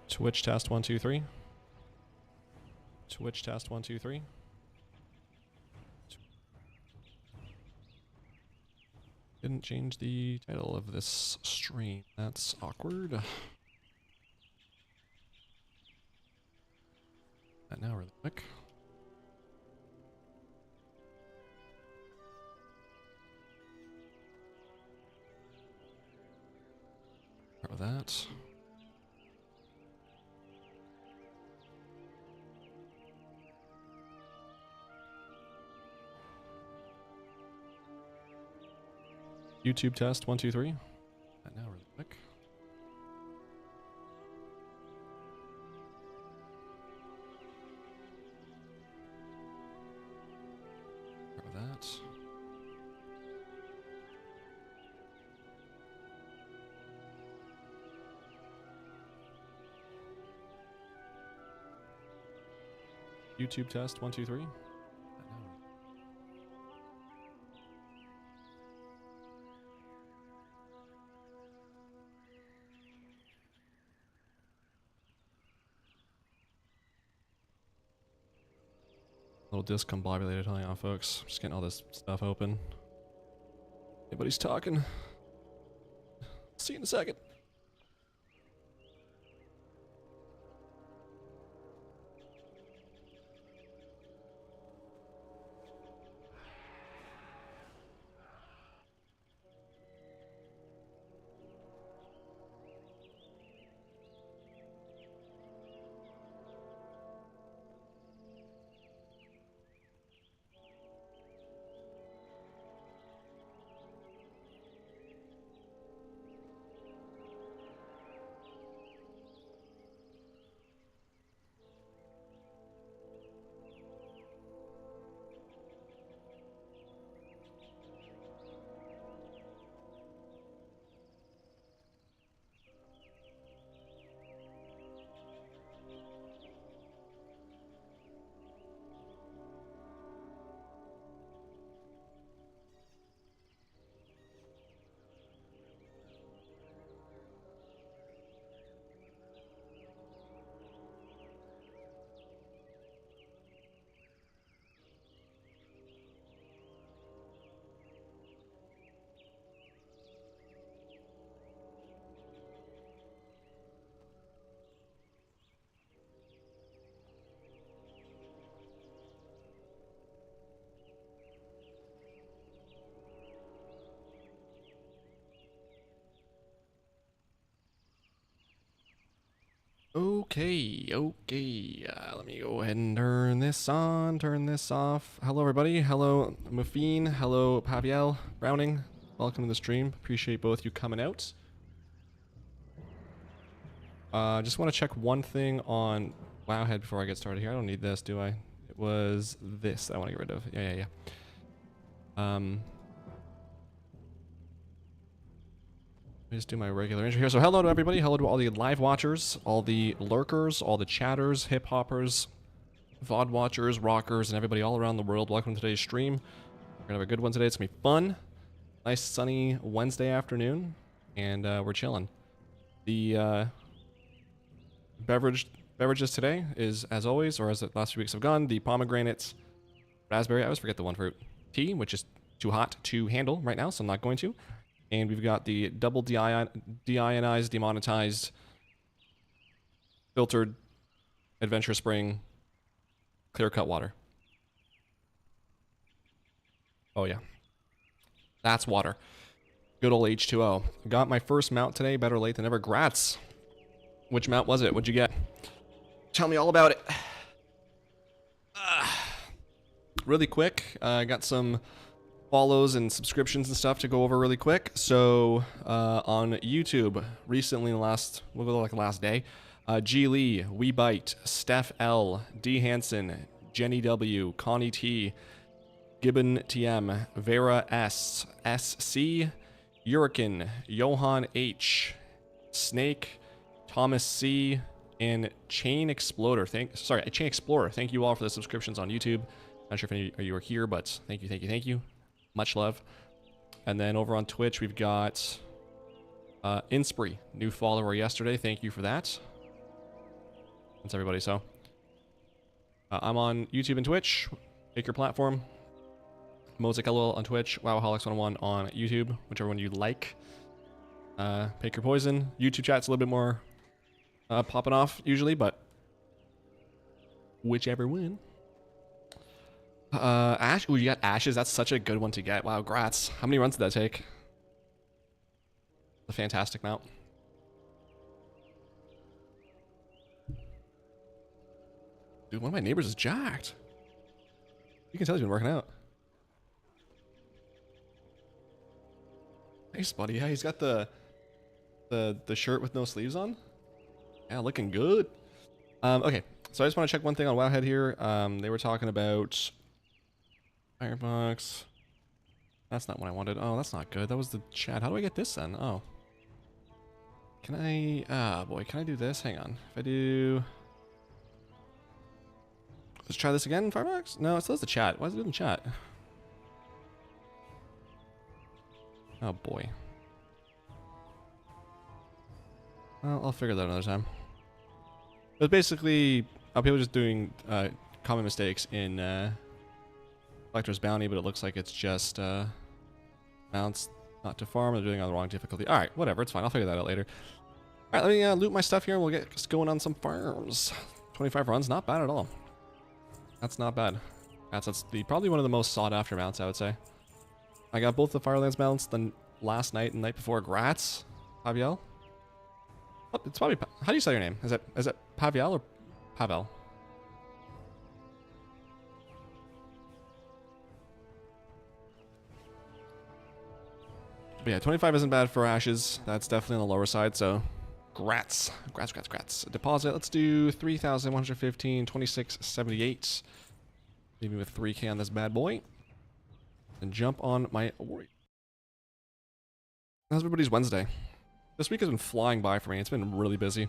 Twitch test 1 2 3. Twitch test 1 2 3. Didn't change the title of this stream. That's awkward. That now really quick. Start with that. YouTube test 1 2 3. That now really quick. Start with that. YouTube test 1 2 3. Little discombobulated, hang on folks. Just getting all this stuff open. Anybody's talking. See you in a second. Okay, let me go ahead and turn this on, turn this off. Hello everybody, hello Muffine, hello Paviel, Browning, welcome to the stream. Appreciate both you coming out. Just want to check one thing on Wowhead before I get started here. I don't need this, do I? It was this that I want to get rid of. Yeah. Let me just do my regular intro here. So hello to everybody, hello to all the live watchers, all the lurkers, all the chatters, hip hoppers, VOD watchers, rockers, and everybody all around the world. Welcome to today's stream. We're gonna have a good one today. It's gonna be fun. Nice sunny Wednesday afternoon, and we're chilling. The beverages today is, as always, or as the last few weeks have gone, the pomegranate raspberry, I always forget the one fruit, tea, which is too hot to handle right now, so I'm not going to. And we've got the double deionized, demonetized, filtered Adventure Spring clear cut water. Oh yeah, that's water. Good old H2O. Got my first mount today, better late than never. Grats. Which mount was it? What'd you get? Tell me all about it. Really quick, I got some follows and subscriptions and stuff to go over really quick. So on YouTube recently, last day, G Lee, We Bite, Steph L, D Hansen, Jenny W, Connie T, Gibbon TM, Vera S, SC, Urican, Johan H, Snake, Thomas C, and Chain Explorer. Chain Explorer. Thank you all for the subscriptions on YouTube. Not sure if any of you are here, but thank you. Much love. And then over on Twitch, we've got Inspree, new follower yesterday. Thank you for that. That's everybody. So I'm on YouTube and Twitch. Pick your platform. Mosaic LOL on Twitch. Wowaholics101 on YouTube, whichever one you like. Pick your poison. YouTube chat's a little bit more popping off usually, but whichever one. Ash. Ooh, you got ashes. That's such a good one to get. Wow, grats. How many runs did that take? A fantastic mount. Dude, one of my neighbors is jacked. You can tell he's been working out. Nice, buddy. Yeah, he's got the shirt with no sleeves on. Yeah, looking good. Okay, so I just want to check one thing on Wowhead here. They were talking about Firebox. That's not what I wanted. Oh, that's not good. That was the chat. How do I get this then? Oh. Can I... Ah, boy. Can I do this? Hang on. If I do... Let's try this again, Firebox? No, it still has the chat. Why is it doing the chat? Oh, boy. Well, I'll figure that out another time. But basically, people just doing common mistakes in Collector's Bounty, but it looks like it's just mounts not to farm. They're doing it on the wrong difficulty. Alright, whatever. It's fine. I'll figure that out later. Alright, let me loot my stuff here and we'll get going on some farms. 25 runs. Not bad at all. That's not bad. That's probably one of the most sought after mounts, I would say. I got both the Firelands mounts the last night and night before. Grats, Paviel. Oh, it's probably... How do you say your name? Is it Paviel or Pavel? But yeah, 25 isn't bad for ashes. That's definitely on the lower side, so... Grats. Grats. Deposit, let's do 3,115, 2678. Leave me with 3K on this bad boy. And jump on my warrior. How's everybody's Wednesday? This week has been flying by for me. It's been really busy.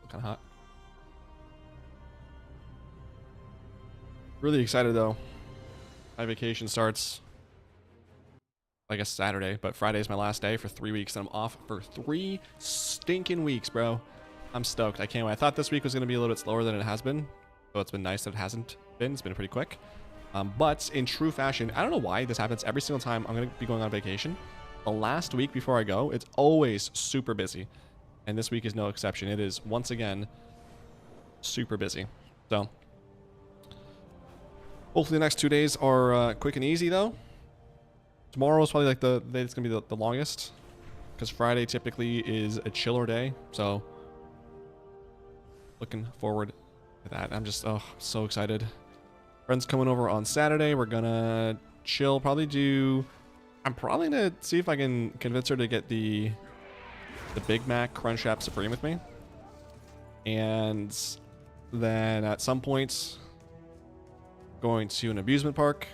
Kind of hot. Really excited though. My vacation starts, I guess, Saturday, but Friday is my last day for 3 weeks, and I'm off for 3 stinking weeks, bro. I'm stoked. I can't wait. I thought this week was going to be a little bit slower than it has been, so it's been nice that it hasn't been. It's been pretty quick. But in true fashion, I don't know why this happens every single time I'm going to be going on vacation. The last week before I go, it's always super busy. And this week is no exception. It is, once again, super busy. So, hopefully the next 2 days are quick and easy, though. Tomorrow is probably like the day that's going to be the longest. Because Friday typically is a chiller day. So, looking forward to that. I'm just, oh, so excited. Friend's coming over on Saturday. We're gonna chill. I'm probably gonna see if I can convince her to get the Big Mac Crunch Wrap Supreme with me. And then at some point, going to an amusement park,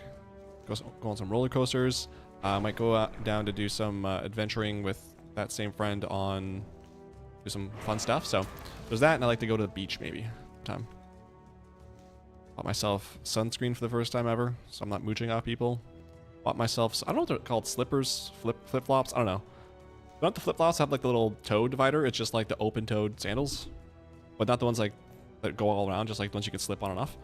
go on some roller coasters. Might go out, down to do some adventuring with that same friend on do some fun stuff. So there's that, and I like to go to the beach maybe sometime. Bought myself sunscreen for the first time ever, so I'm not mooching off people. Bought myself, I don't know what they're called, slippers, flip-flops, I don't know. Not the flip-flops have like the little toe divider, it's just like the open-toed sandals. But not the ones like that go all around, just like the ones you can slip on and off.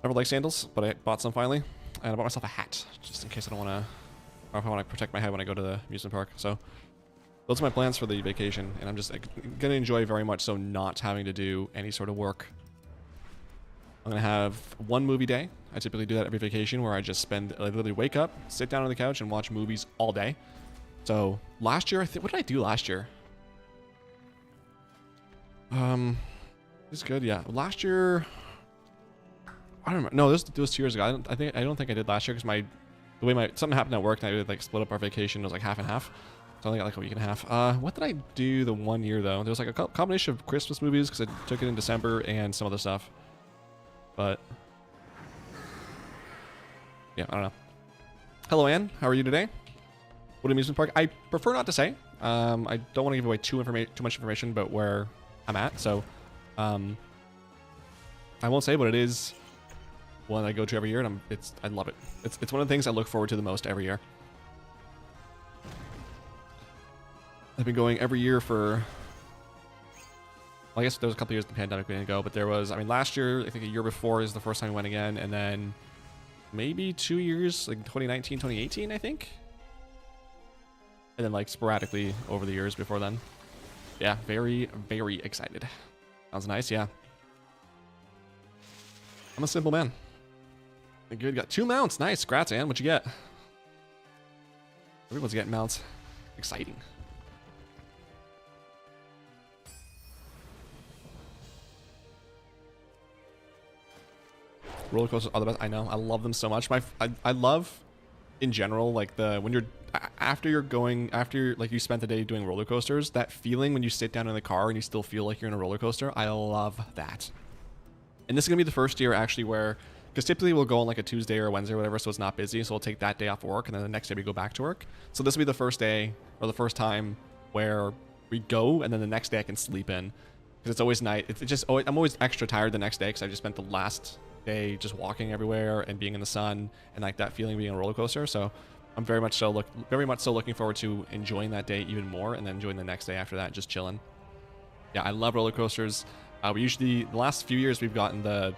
Never liked sandals, but I bought some finally. And I bought myself a hat, just in case I don't want to, or if I want to protect my head when I go to the amusement park. So those are my plans for the vacation, and I'm just going to enjoy very much so not having to do any sort of work. I'm going to have one movie day. I typically do that every vacation where I just spend, I literally wake up, sit down on the couch, and watch movies all day. So last year, what did I do last year? It's good, yeah. Last year, I don't remember. No, this was 2 years ago. I don't think I did last year because something happened at work and I like split up our vacation. It was like half and half. So I only got like a week and a half. What did I do the 1 year though? There was like a combination of Christmas movies because I took it in December and some other stuff. But yeah, I don't know. Hello, Anne. How are you today? What amusement park? I prefer not to say. I don't want to give away too much information about where I'm at. So I won't say, but it is one I go to every year, and I love it. It's one of the things I look forward to the most every year. I've been going every year for, well, I guess there was a couple years the pandemic we didn't go, but there was, I mean, last year, I think a year before is the first time we went again, and then maybe 2 years, like 2019, 2018, I think. And then like sporadically over the years before then. Yeah, very, very excited. Sounds nice, yeah. I'm a simple man. Good, got 2 mounts. Nice, congrats, Ann. What'd you get? Everyone's getting mounts. Exciting. Roller coasters are the best. I know. I love them so much. I love, in general, like when you're after like you spent the day doing roller coasters, that feeling when you sit down in the car and you still feel like you're in a roller coaster. I love that. And this is gonna be the first year actually where, because typically we'll go on like a Tuesday or a Wednesday or whatever, so it's not busy. So we'll take that day off of work, and then the next day we go back to work. So this will be the first day or the first time where we go, and then the next day I can sleep in, because it's always night. It's just I'm always extra tired the next day because I just spent the last day just walking everywhere and being in the sun and like that feeling of being on a roller coaster. So I'm very much so looking forward to enjoying that day even more, and then enjoying the next day after that, just chilling. Yeah, I love roller coasters. We usually, the last few years, we've gotten the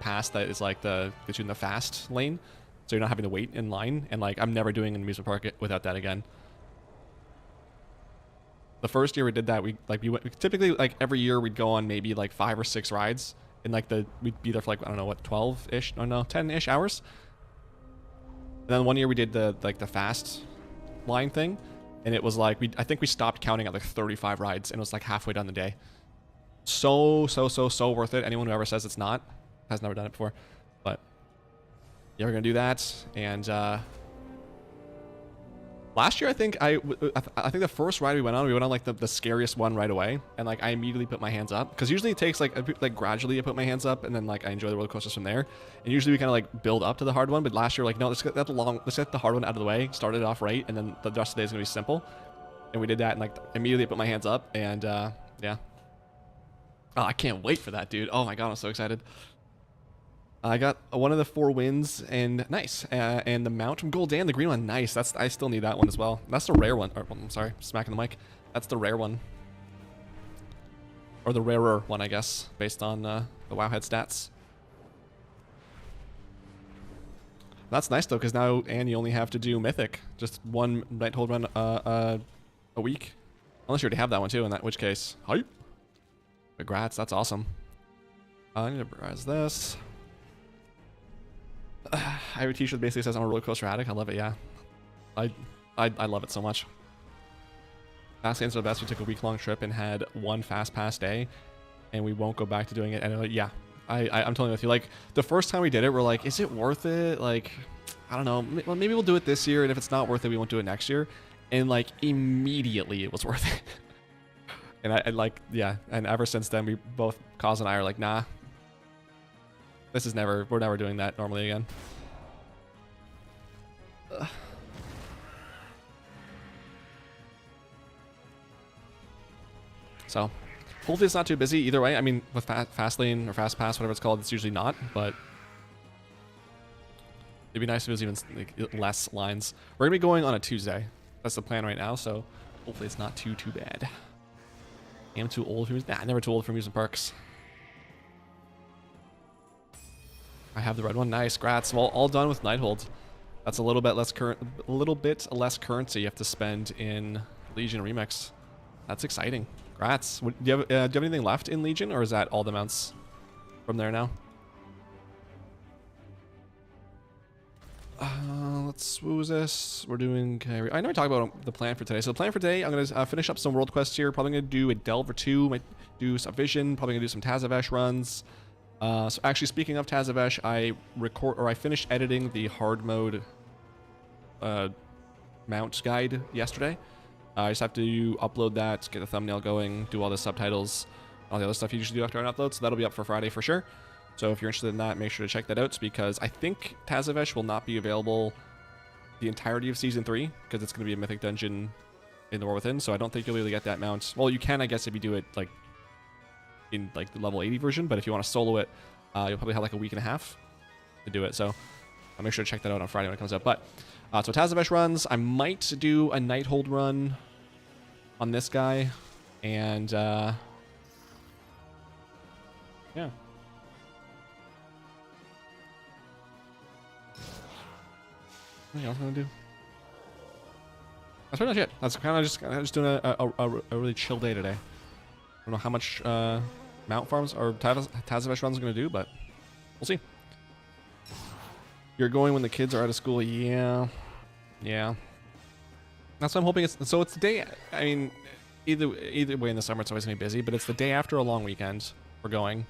pass that is like gets you in the fast lane, so you're not having to wait in line. And like I'm never doing an amusement park without that again. The first year we did that, we typically like every year we'd go on maybe like 5 or 6 rides, and like we'd be there for like, I don't know what, 12-ish, no 10-ish hours. And then one year we did the fast line thing, and it was like I think we stopped counting at like 35 rides, and it was like halfway down the day. So worth it. Anyone who ever says it's not has never done it before. But yeah, we're gonna do that. And last year I think the first ride we went on like the scariest one right away, and like I immediately put my hands up, because usually it takes like gradually I put my hands up, and then like I enjoy the roller coasters from there. And usually we kind of like build up to the hard one, but last year like, no, let's get the hard one out of the way, start it off right, and then the rest of the day is gonna be simple. And we did that, and like immediately put my hands up, and yeah. Oh, I can't wait for that, dude. Oh my god, I'm so excited. I got one of the 4 wins, and nice. And the mount from Goldan, the green one, nice. I still need that one as well. That's the rare one. Or, I'm sorry, smacking the mic. That's the rare one. Or the rarer one, I guess, based on the Wowhead stats. That's nice, though, because now, Anne, you only have to do Mythic. Just one Nighthold run a week. Unless you already have that one, too, in which case, hype. Congrats, that's awesome. I need to browse this. I have a t-shirt that basically says I'm a roller coaster addict. I love it, yeah. I love it so much. Fast lanes are the best. We took a week-long trip and had one fast pass day, and we won't go back to doing it. And yeah, I'm totally with you. Like the first time we did it, we're like, is it worth it? Like, I don't know. Well, maybe we'll do it this year, and if it's not worth it, we won't do it next year. And like immediately, it was worth it. And I like, yeah, and ever since then, we both, Kaz and I, are like, nah, we're never doing that normally again. So, hopefully it's not too busy either way. I mean, with fast lane or fast pass, whatever it's called, it's usually not, but it'd be nice if it was even like, less lines. We're gonna be going on a Tuesday. That's the plan right now, so hopefully it's not too bad. I'm too old for amusement. Nah, never too old for amusement parks. I have the red one. Nice, grats. Well, all done with Nighthold. That's a little bit less currency you have to spend in Legion Remix. That's exciting. Grats. Do you have anything left in Legion, or is that all the mounts from there now? Let's, what was this? We're doing, I know we talked about the plan for today. So the plan for today, I'm going to finish up some world quests here. Probably going to do a Delve or 2, might do some Vision, probably going to do some Tazavesh runs. So actually, speaking of Tazavesh, I finished editing the hard mode mount guide yesterday. I just have to upload that, get the thumbnail going, do all the subtitles, all the other stuff you usually do after an upload. So that'll be up for Friday for sure. So if you're interested in that, make sure to check that out, because I think Tazavesh will not be available the entirety of Season 3, because it's going to be a Mythic Dungeon in the War Within, so I don't think you'll really get that mount. Well, you can, I guess, if you do it like in like the level 80 version, but if you want to solo it, you'll probably have like a week and a half to do it, so I'll make sure to check that out on Friday when it comes out. But, so Tazavesh runs, I might do a Nighthold run. on this guy, and yeah. Anything else I'm gonna do? That's pretty much it. That's kind of just doing a really chill day today. I don't know how much mount farms or Tazavesh runs are gonna do, but we'll see. You're going when the kids are out of school, yeah. That's what I'm hoping. So it's the day. I mean, either way in the summer, it's always gonna be busy, but it's the day after a long weekend we're going.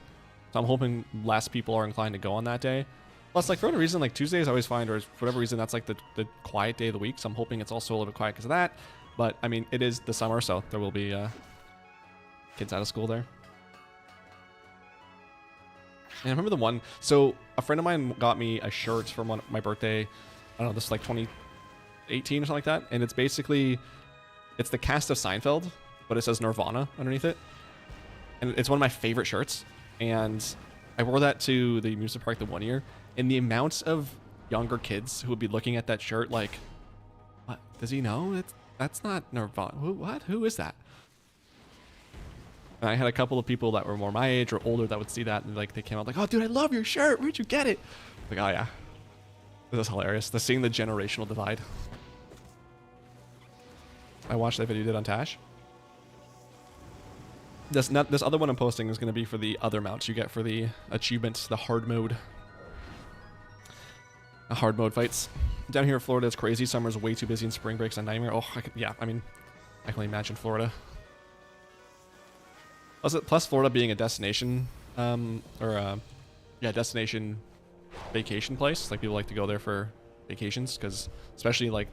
So I'm hoping less people are inclined to go on that day. Plus, like, for whatever reason, like, Tuesdays I always find, or for whatever reason, that's like the quiet day of the week. So I'm hoping it's also a little bit quiet because of that. But I mean, it is the summer, so there will be kids out of school there. And I remember the one. So a friend of mine got me a shirt for my birthday. I don't know. This is like 2018 or something like that. And it's basically, it's the cast of Seinfeld, but it says Nirvana underneath it. And it's one of my favorite shirts. And I wore that to the amusement park the one year. And the amount of younger kids who would be looking at that shirt like, what? Does he know? That's not Nirvana. What? Who is that? And I had a couple of people that were more my age or older that would see that, and like they came out like, "Oh, dude, I love your shirt. Where'd you get it?" Like, oh yeah, this is hilarious. Seeing the generational divide. I watched that video you did on Tash. This other one I'm posting is going to be for the other mounts you get for the achievements, the hard mode. The hard mode fights. Down here in Florida, it's crazy. Summer's way too busy and spring break's a nightmare. Oh, yeah, I mean, I can only imagine Florida. Plus Florida being a destination, destination vacation place. Like, people like to go there for vacations, because especially like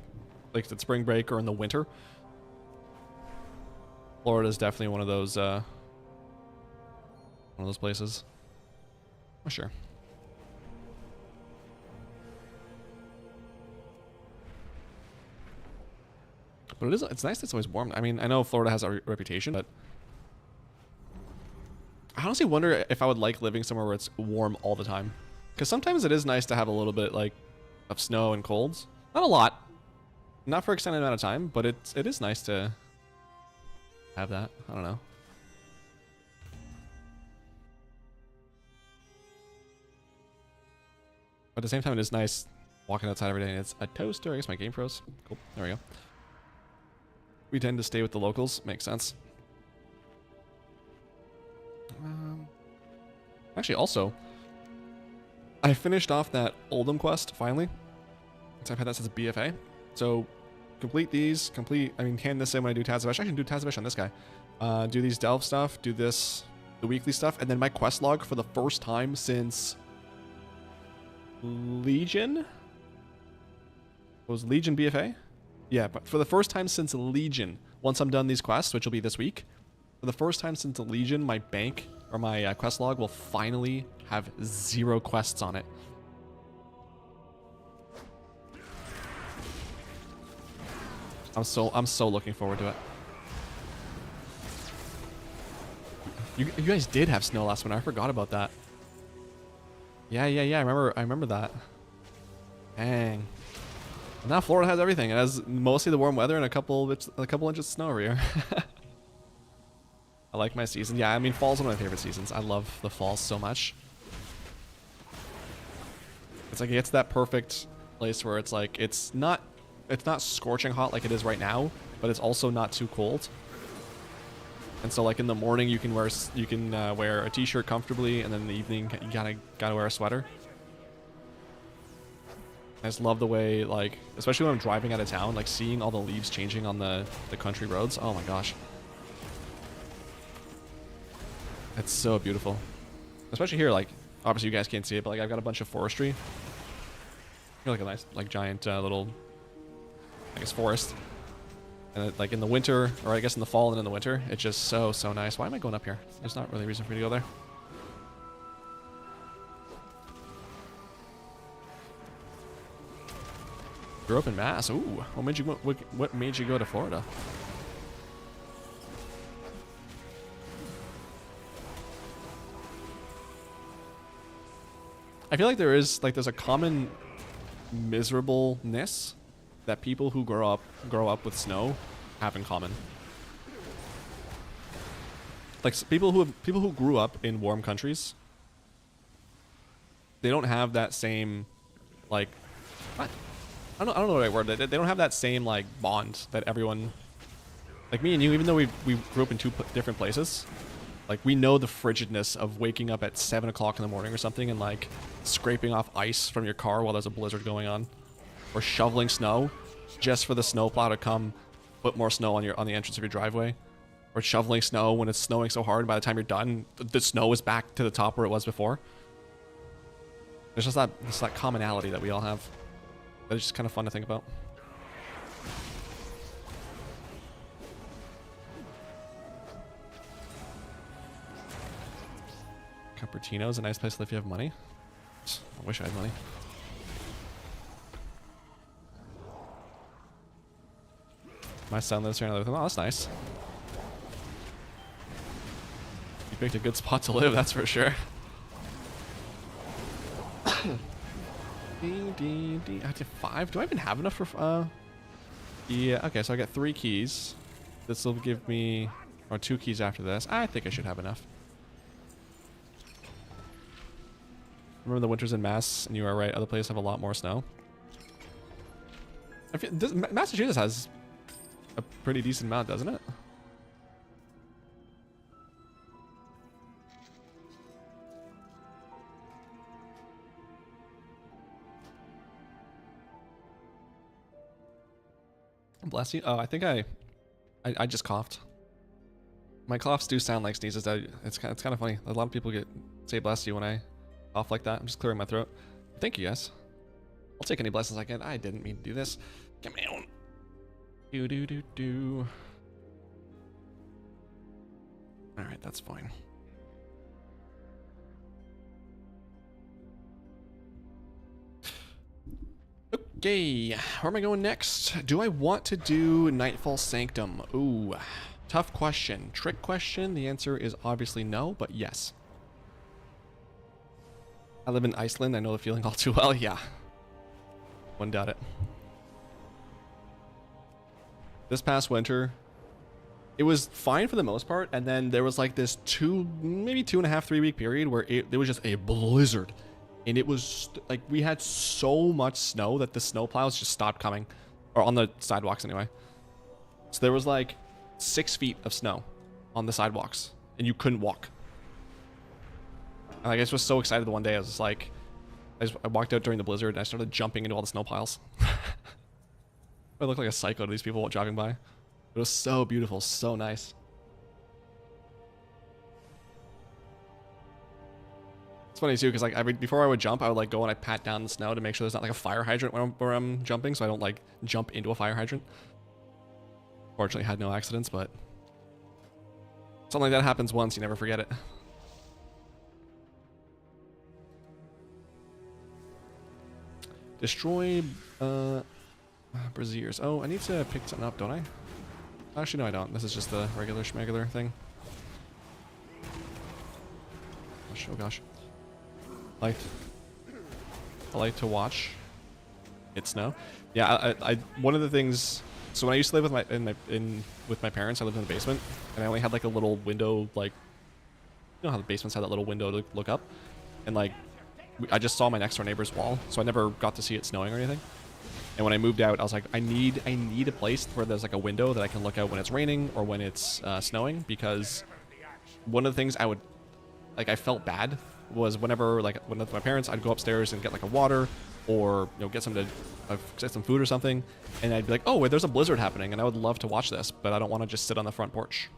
at spring break or in the winter. Florida is definitely one of those places. Oh, sure. But it's nice that it's always warm. I mean, I know Florida has a reputation, but I honestly wonder if I would like living somewhere where it's warm all the time. Because sometimes it is nice to have a little bit like of snow and colds. Not a lot. Not for an extended amount of time, but it is nice to have that. I don't know. But at the same time, it is nice walking outside every day, and it's a toaster. I guess my game froze. Cool. There we go. We tend to stay with the locals. Makes sense. Actually, also, I finished off that Oldham quest, finally. So I've had that since BFA. So, complete these. Hand this in when I do Tazavesh. I can do Tazavesh on this guy. Do these Delve stuff. Do this, the weekly stuff. And then my quest log for the first time since Legion? Was Legion BFA? Yeah, but for the first time since Legion, once I'm done these quests, which will be this week, for the first time since Legion, my bank, or my quest log, will finally have 0 quests on it. I'm so looking forward to it. You guys did have snow last winter. I forgot about that. Yeah. I remember that. Dang. Now Florida has everything. It has mostly the warm weather and a couple inches of snow over here. I like my season. Yeah, I mean, fall's one of my favorite seasons. I love the fall so much. It's like it gets that perfect place where it's like it's not scorching hot like it is right now, but it's also not too cold. And so like in the morning you can wear a t-shirt comfortably, and then in the evening you gotta wear a sweater. I just love the way, like, especially when I'm driving out of town, like seeing all the leaves changing on the country roads. Oh my gosh. It's so beautiful. Especially here, like, obviously you guys can't see it, but like I've got a bunch of forestry. Like a nice, like, giant little, I guess, forest. And it, like in the winter, or I guess in the fall and in the winter, it's just so nice. Why am I going up here? There's not really a reason for me to go there. Grew up in Mass. Ooh, what made you go to Florida? I feel like there's a common miserableness that people who grow up with snow have in common. like people who grew up in warm countries, they don't have that same, like, what? I don't know the right word. They don't have that same like bond that everyone, like me and you, even though we grew up in two different places, like we know the frigidness of waking up at 7 o'clock in the morning or something and like scraping off ice from your car while there's a blizzard going on, or shoveling snow just for the snowplow to come put more snow on the entrance of your driveway, or shoveling snow when it's snowing so hard by the time you're done the snow is back to the top where it was before. There's just that commonality that we all have. That is just kind of fun to think about. Cupertino's a nice place to live if you have money. I wish I had money. My son lives here and I live with him. Oh, that's nice. You picked a good spot to live, that's for sure. I have 5. Do I even have enough for yeah, okay, so I got 3 keys. This will give me, or 2 keys after this. I think I should have enough. Remember the winters in Mass, and you are right, other places have a lot more snow. I feel, Massachusetts has a pretty decent amount, doesn't it? Bless you. Oh, I think I just coughed. My coughs do sound like sneezes. It's kind of funny. A lot of people say bless you when I cough like that. I'm just clearing my throat. Thank you, guys. I'll take any blessings I get. I didn't mean to do this. Get me on. Do. All right, that's fine. Okay, where am I going next? Do I want to do Nightfall Sanctum? Ooh, tough question. Trick question. The answer is obviously no, but yes. I live in Iceland. I know the feeling all too well. Yeah. Wouldn't doubt it. This past winter, it was fine for the most part, and then there was like this maybe 2.5, 3 week period where there was just a blizzard. And it was like we had so much snow that the snow plows just stopped coming, or on the sidewalks anyway. So there was like 6 feet of snow on the sidewalks and you couldn't walk. And I guess I was so excited the one day. I was just like, I walked out during the blizzard and I started jumping into all the snow piles. I looked like a psycho to these people driving by. It was so beautiful, so nice. It's funny too, because like before I would jump, I would like go and I pat down the snow to make sure there's not like a fire hydrant where I'm jumping, so I don't like jump into a fire hydrant. Fortunately, had no accidents, but something like that happens once, you never forget it. Destroy braziers. Oh, I need to pick something up, don't I? Actually, no, I don't. This is just the regular schmegular thing. Oh gosh. I like to watch it snow. Yeah, I one of the things. So when I used to live with my parents, I lived in the basement, and I only had like a little window, like, you know how the basements have that little window to look up, and like I just saw my next door neighbor's wall, so I never got to see it snowing or anything. And when I moved out, I was like, I need a place where there's like a window that I can look out when it's raining or when it's snowing, because one of the things I felt bad was whenever, like, when with my parents, I'd go upstairs and get like a water or, you know, get some food or something, and I'd be like, oh wait, there's a blizzard happening and I would love to watch this, but I don't want to just sit on the front porch.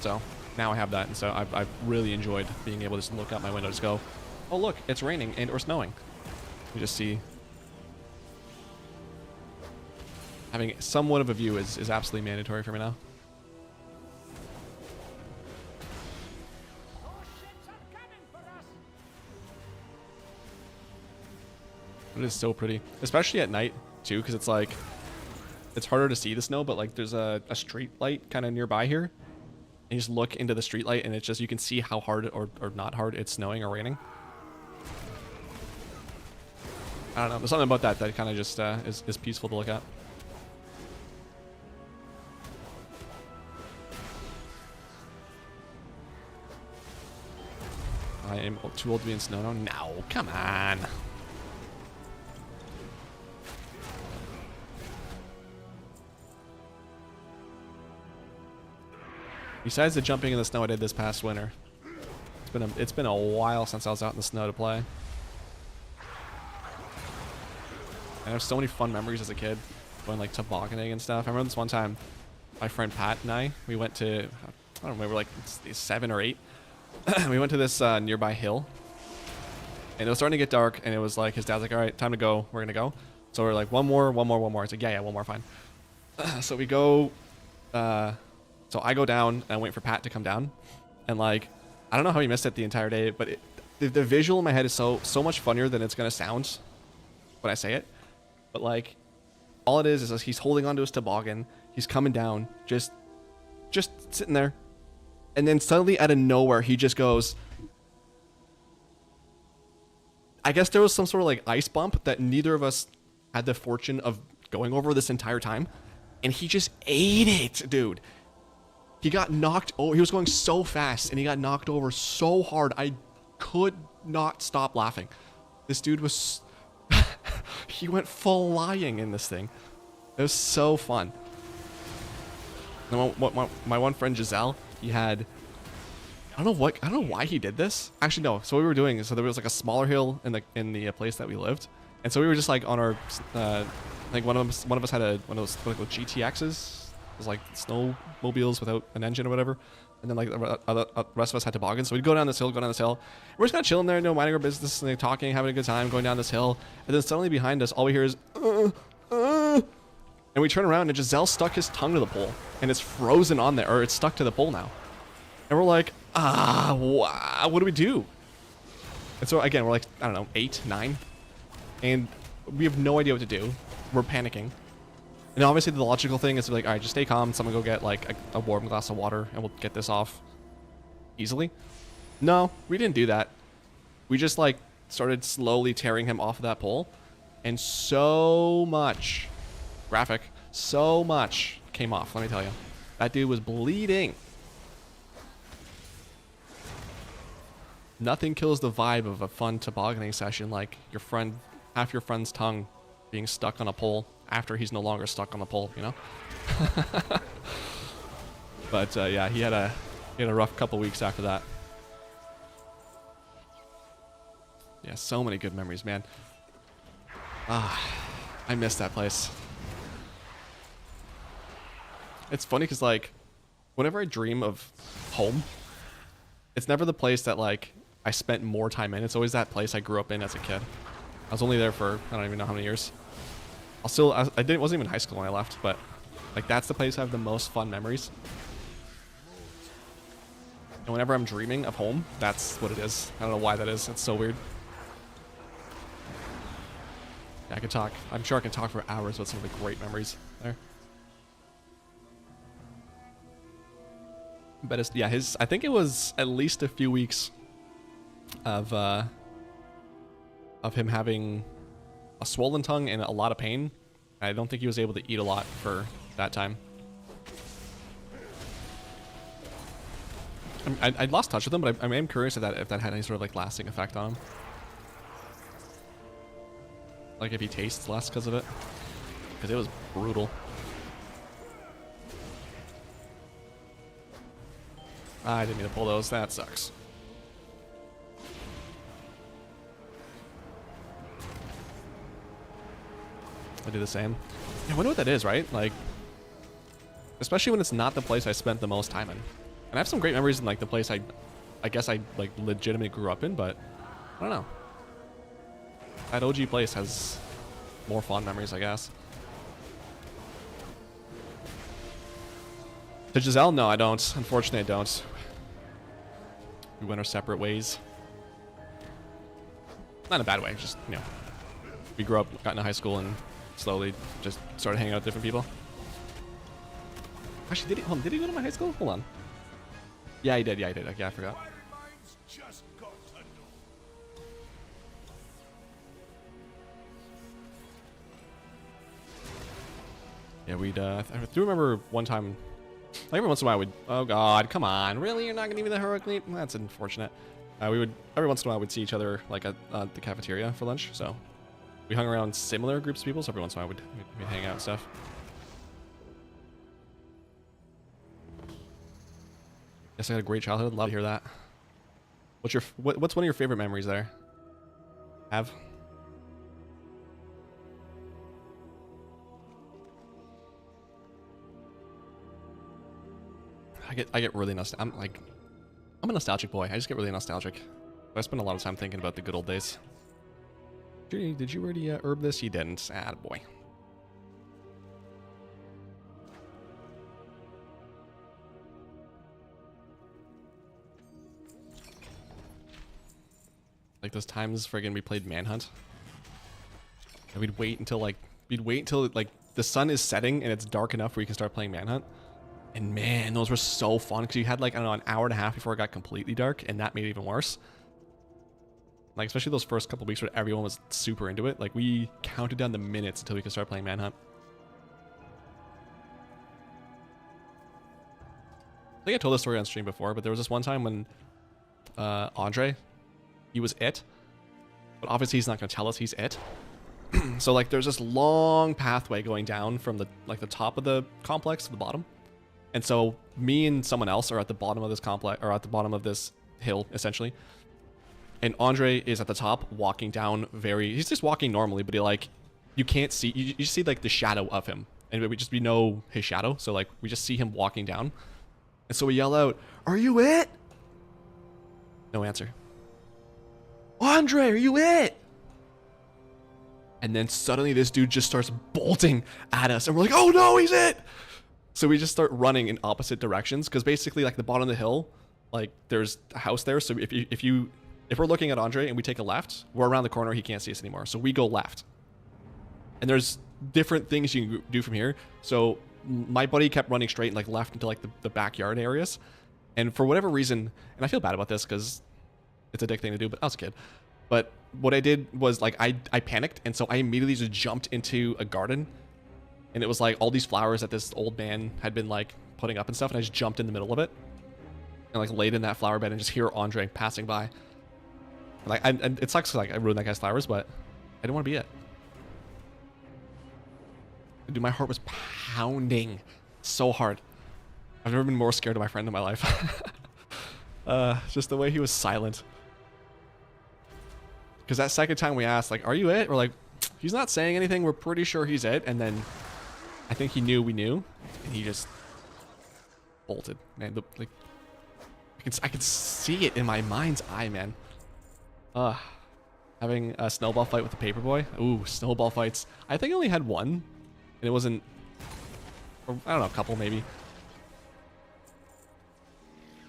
So now I have that, and so I've really enjoyed being able to just look out my window and just go, oh look, it's raining and or snowing. You just see, having somewhat of a view is absolutely mandatory for me now. It is so pretty, especially at night too, because it's like, it's harder to see the snow, but like there's a street light kind of nearby here, and you just look into the street light and it's just, you can see how hard or not hard it's snowing or raining. I don't know, there's something about that kind of just is peaceful to look at. I'm too old to be in snow now. No, come on. Besides the jumping in the snow I did this past winter, it's been a while since I was out in the snow to play. I have so many fun memories as a kid, going like tobogganing and stuff. I remember this one time, my friend Pat and I, we went to, I don't remember, like 7 or 8. We went to this nearby hill, and it was starting to get dark, and it was like, his dad's like, all right, time to go, we're gonna go. So we're like, one more. It's like, yeah, one more, fine. So we go, so I go down, and I wait for Pat to come down, and like, I don't know how he missed it the entire day, but the visual in my head is so much funnier than it's gonna sound when I say it. But like, all it is he's holding onto his toboggan, he's coming down, just sitting there, and then suddenly out of nowhere he just goes. I guess there was some sort of like ice bump that neither of us had the fortune of going over this entire time, and he just ate it, dude. He got knocked over. He was going so fast, and he got knocked over so hard. I could not stop laughing. This dude was... he went flying in this thing. It was so fun. And my one friend Giselle, he had... I don't know why he did this. Actually, no. So what we were doing is, so there was like a smaller hill in the place that we lived, and so we were just like on our... like one of us had one of those GTXs. It was like snowmobiles without an engine or whatever, and then like the rest of us had toboggans. So we'd go down this hill. We're just kind of chilling there, minding our business, and like, talking, having a good time, going down this hill. And then suddenly behind us, all we hear is, and we turn around, and Giselle stuck his tongue to the pole, and it's frozen on there, or it's stuck to the pole now. And we're like, what do we do? And so again, we're like, I don't know, 8, 9, and we have no idea what to do. We're panicking. And obviously the logical thing is like, all right, just stay calm. Someone go get like a warm glass of water, and we'll get this off easily. No, we didn't do that. We just like started slowly tearing him off of that pole, and so much came off. Let me tell you, that dude was bleeding. Nothing kills the vibe of a fun tobogganing session like half your friend's tongue being stuck on a pole after he's no longer stuck on the pole, you know? But yeah, he had a rough couple weeks after that. Yeah, so many good memories, man. I miss that place. It's funny because like, whenever I dream of home, it's never the place that like I spent more time in. It's always that place I grew up in as a kid. I was only there for, I don't even know how many years. I wasn't even in high school when I left, but like that's the place I have the most fun memories. And whenever I'm dreaming of home, that's what it is. I don't know why that is. It's so weird. Yeah, I could talk. I'm sure I can talk for hours about some of the great memories there. But it's, yeah, I think it was at least a few weeks of him having a swollen tongue and a lot of pain. I don't think he was able to eat a lot for that time. I lost touch with him, but I am curious if that had any sort of like lasting effect on him. Like if he tastes less because of it, because it was brutal. I didn't mean to pull those. That sucks. I do the same. I wonder what that is, right? Like, especially when it's not the place I spent the most time in. And I have some great memories in like the place I guess I like legitimately grew up in, but I don't know. That OG place has more fond memories, I guess. To Giselle, no, I don't. Unfortunately, I don't. We went our separate ways. Not in a bad way, just, you know, we grew up, got into high school, and slowly just started hanging out with different people. Actually, did he go to my high school? Hold on. Yeah, he did. Yeah, he did. Yeah, I forgot. Yeah, I do remember one time, like every once in a while, oh god, come on, really? You're not gonna give me the Hurricane? That's unfortunate. We would every once in a while we'd see each other like at the cafeteria for lunch. So we hung around similar groups of people. So every once in a while we'd hang out and stuff. Yes, I had a great childhood. Love to hear that. What's one of your favorite memories there? Have? I get really nostalgic. I'm a nostalgic boy. I just get really nostalgic. I spend a lot of time thinking about the good old days. Did you already herb this? You didn't. Ah, boy. Like those times friggin' we played Manhunt. And we'd wait until like the sun is setting and it's dark enough where you can start playing Manhunt. And man, those were so fun because you had like, I don't know, an hour and a half before it got completely dark, and that made it even worse. Like, especially those first couple weeks where everyone was super into it. Like, we counted down the minutes until we could start playing Manhunt. I think I told this story on stream before, but there was this one time when Andre, he was it. But obviously he's not going to tell us he's it. So, like, there's this long pathway going down from the top of the complex to the bottom. And so me and someone else are at the bottom of this complex, or at the bottom of this hill, essentially. And Andre is at the top, walking down he's just walking normally, but you can't see, you just see like the shadow of him. And we know his shadow, so like we just see him walking down. And so we yell out, "Are you it?" No answer. "Andre, are you it?" And then suddenly this dude just starts bolting at us, and we're like, "Oh no, he's it!" So we just start running in opposite directions, because basically like the bottom of the hill, like there's a house there. So if we're looking at Andre and we take a left, we're around the corner, he can't see us anymore. So we go left. And there's different things you can do from here. So my buddy kept running straight and like left into like the backyard areas. And for whatever reason, and I feel bad about this because it's a dick thing to do, but I was a kid. But what I did was like I panicked, and so I immediately just jumped into a garden. And it was like all these flowers that this old man had been like putting up and stuff, and I just jumped in the middle of it and like laid in that flower bed and just hear Andre passing by. And it sucks, like I ruined that guy's flowers, but I didn't want to be it. Dude, my heart was pounding so hard. I've never been more scared of my friend in my life. Just the way he was silent. Because that second time we asked, like, "Are you it?" We're like, "He's not saying anything. We're pretty sure he's it." And then I think he knew we knew, and he just bolted. Man, like I could see it in my mind's eye, man. Having a snowball fight with the paperboy. Ooh, snowball fights. I think I only had one, and it wasn't. Or, I don't know, a couple maybe.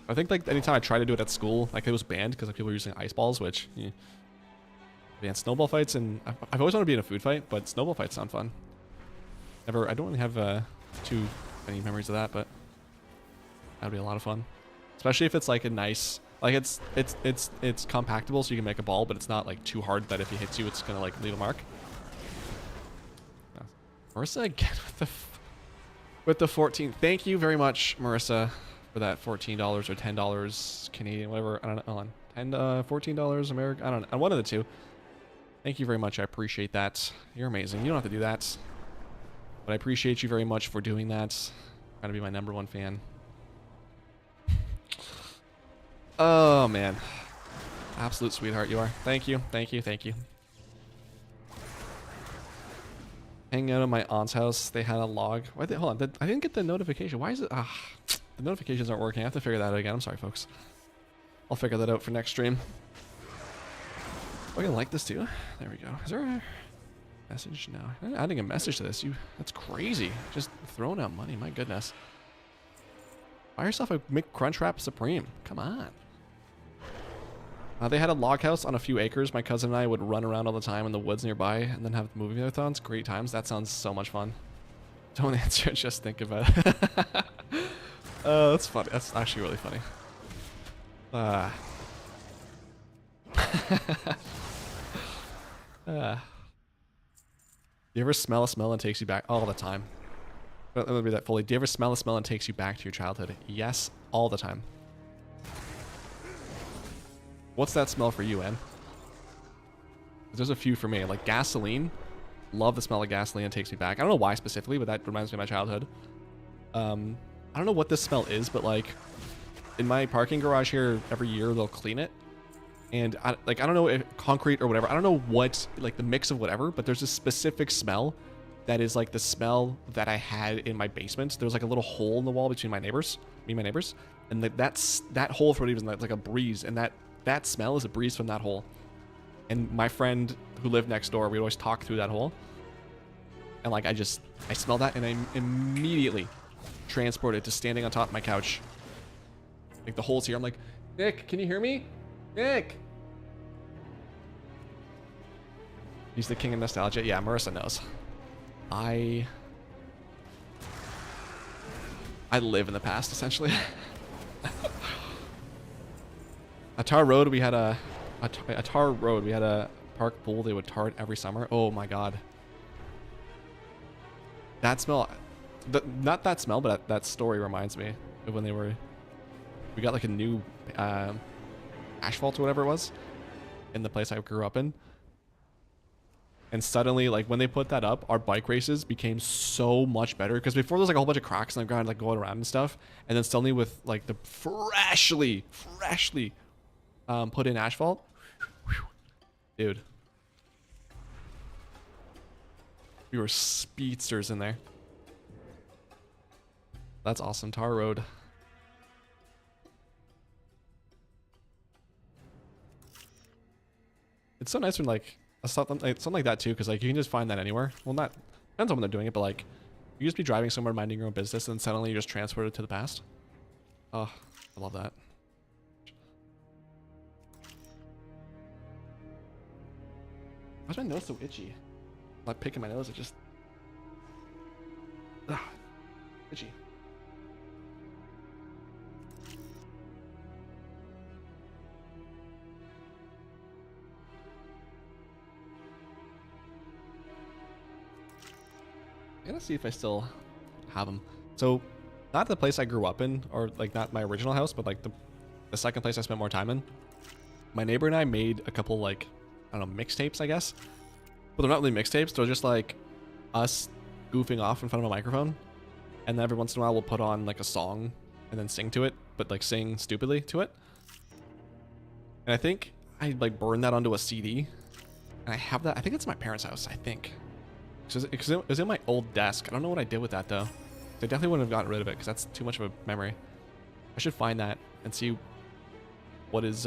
I think like anytime I tried to do it at school, like it was banned because like people were using ice balls, which. Yeah. Man, snowball fights, and I've always wanted to be in a food fight, but snowball fights sound fun. I don't really have too many memories of that, but that'd be a lot of fun, especially if it's like a nice, like it's compactable, so you can make a ball, but it's not like too hard that if he hits you, it's gonna like leave a mark. Marissa again with the 14. Thank you very much, Marissa, for that $14 or $10 Canadian, whatever. I don't know. Hold on, $14 American. I don't know. One of the two. Thank you very much. I appreciate that. You're amazing. You don't have to do that. But I appreciate you very much for doing that. Trying to be my #1 fan. Oh, man. Absolute sweetheart you are. Thank you. Thank you. Thank you. Hanging out at my aunt's house. They had a log. Hold on. I didn't get the notification. Why is it? The notifications aren't working. I have to figure that out again. I'm sorry, folks. I'll figure that out for next stream. Oh, you like this too? There we go. Is there a message? No. I'm adding a message to this. That's crazy. Just throwing out money. My goodness. Buy yourself a McCrunchwrap Supreme. Come on. They had a log house on a few acres. My cousin and I would run around all the time in the woods nearby and then have movie marathons. Great times. That sounds so much fun. Don't answer it. Just think about it. That's funny. That's actually really funny. Do you ever smell a smell and takes you back all the time? Let me read that fully. Do you ever smell a smell and takes you back to your childhood? Yes, all the time. What's that smell for you, Ann? There's a few for me. Like gasoline. Love the smell of gasoline. It takes me back. I don't know why specifically, but that reminds me of my childhood. I don't know what this smell is, but like in my parking garage here, every year they'll clean it. And I don't know if concrete or whatever. I don't know what, like the mix of whatever, but there's a specific smell that is like the smell that I had in my basement. There's like a little hole in the wall between me and my neighbors. And that hole for even like a breeze. And that smell is a breeze from that hole. And my friend who lived next door, we'd always talk through that hole. And like, I smell that and I immediately transported to standing on top of my couch. Like the hole's here. I'm like, Nick, can you hear me? Nick! He's the king of nostalgia. Yeah, Marissa knows. I live in the past, essentially. A tar road, we had a park pool. They would tar it every summer. Oh my god. That smell, not that smell, but that story reminds me of when we got like a new asphalt or whatever it was in the place I grew up in. And suddenly, like when they put that up, our bike races became so much better. Because before there was like a whole bunch of cracks in the ground, like going around and stuff. And then suddenly with like the freshly put in asphalt, dude, we were speedsters in there. That's awesome. Tar road. It's so nice when like something like that too, because like you can just find that anywhere. Well, not depends on when they're doing it, but like you just be driving somewhere minding your own business and suddenly you're just transported to the past. Oh, I love that. Why's my nose so itchy? I'm like picking my nose, it just itchy. I'm gonna see if I still have them. So, not the place I grew up in, or like not my original house, but like the second place I spent more time in. My neighbor and I made a couple like, I don't know, mixtapes, I guess. But they're not really mixtapes. They're just like us goofing off in front of a microphone. And then every once in a while we'll put on like a song and then sing to it, but like sing stupidly to it. And I think I like burned that onto a CD. And I have that. I think it's my parents' house, I think. Because it was in my old desk. I don't know what I did with that though. I definitely wouldn't have gotten rid of it because that's too much of a memory. I should find that and see what is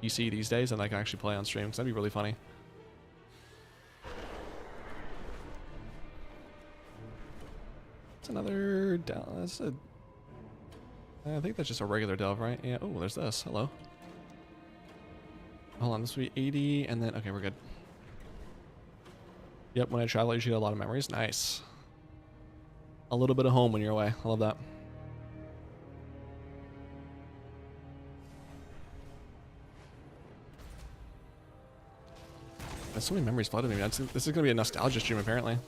PC these days and I can actually play on stream because that'd be really funny. It's another delve. I think that's just a regular delve, right? Yeah. Oh, there's this. Hello. Hold on. This will be 80 and then... Okay, we're good. Yep, when I travel, I usually get a lot of memories. Nice. A little bit of home when you're away. I love that. There's so many memories flooding me. This is going to be a nostalgia stream, apparently.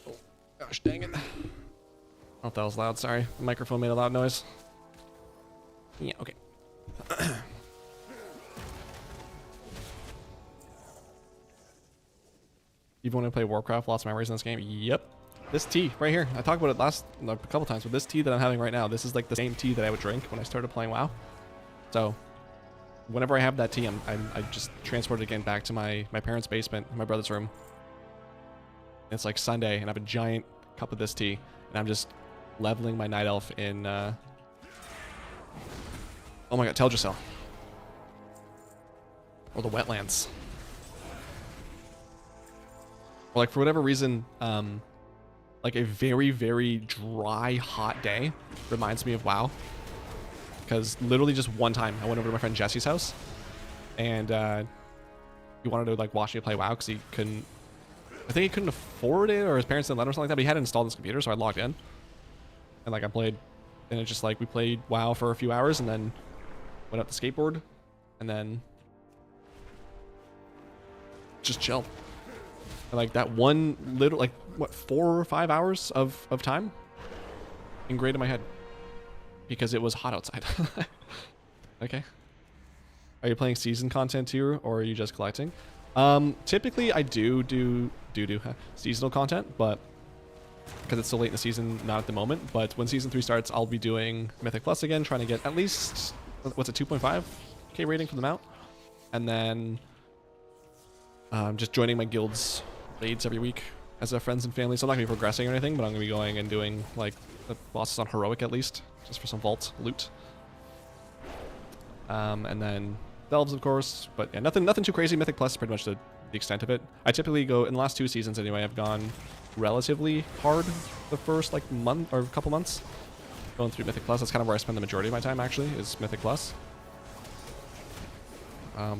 Oh, gosh dang it. Oh, that was loud. Sorry. The microphone made a loud noise. Yeah, okay. You want to play Warcraft? Lots of memories in this game. Yep. This tea right here. I talked about it a couple times, but this tea that I'm having right now, this is like the same tea that I would drink when I started playing WoW. So whenever I have that tea, I just transport it again back to my parents' basement, my brother's room. It's like Sunday, and I have a giant cup of this tea, and I'm just leveling my night elf in. Oh my god, Teldrassil. Or the wetlands. Or like for whatever reason, like a very, very dry, hot day reminds me of WoW. Because literally just one time I went over to my friend Jesse's house and he wanted to like watch me play WoW because he couldn't, I think he couldn't afford it or his parents didn't let him or something like that, but he had it installed on his computer, so I logged in. And like I played, and it's just like we played WoW for a few hours and then went up to skateboard and then just chilled. And like that one little, like what, 4 or 5 hours of time ingrained in my head. because it was hot outside. Okay. Are you playing season content too, or are you just collecting? Typically I do seasonal content, but because it's so late in the season, not at the moment. But when season 3 starts, I'll be doing Mythic Plus again, trying to get at least, what's a 2.5k rating for the mount, and then just joining my guild's raids every week as a friends and family. So I'm not gonna be progressing or anything, but I'm gonna be going and doing like the bosses on heroic at least, just for some vault loot. And then delves, of course, but yeah, nothing too crazy. Mythic Plus is pretty much the extent of it. I typically go, in the last 2 seasons anyway, I've gone relatively hard the first like month or couple months going through Mythic Plus. That's kind of where I spend the majority of my time, actually, is Mythic Plus.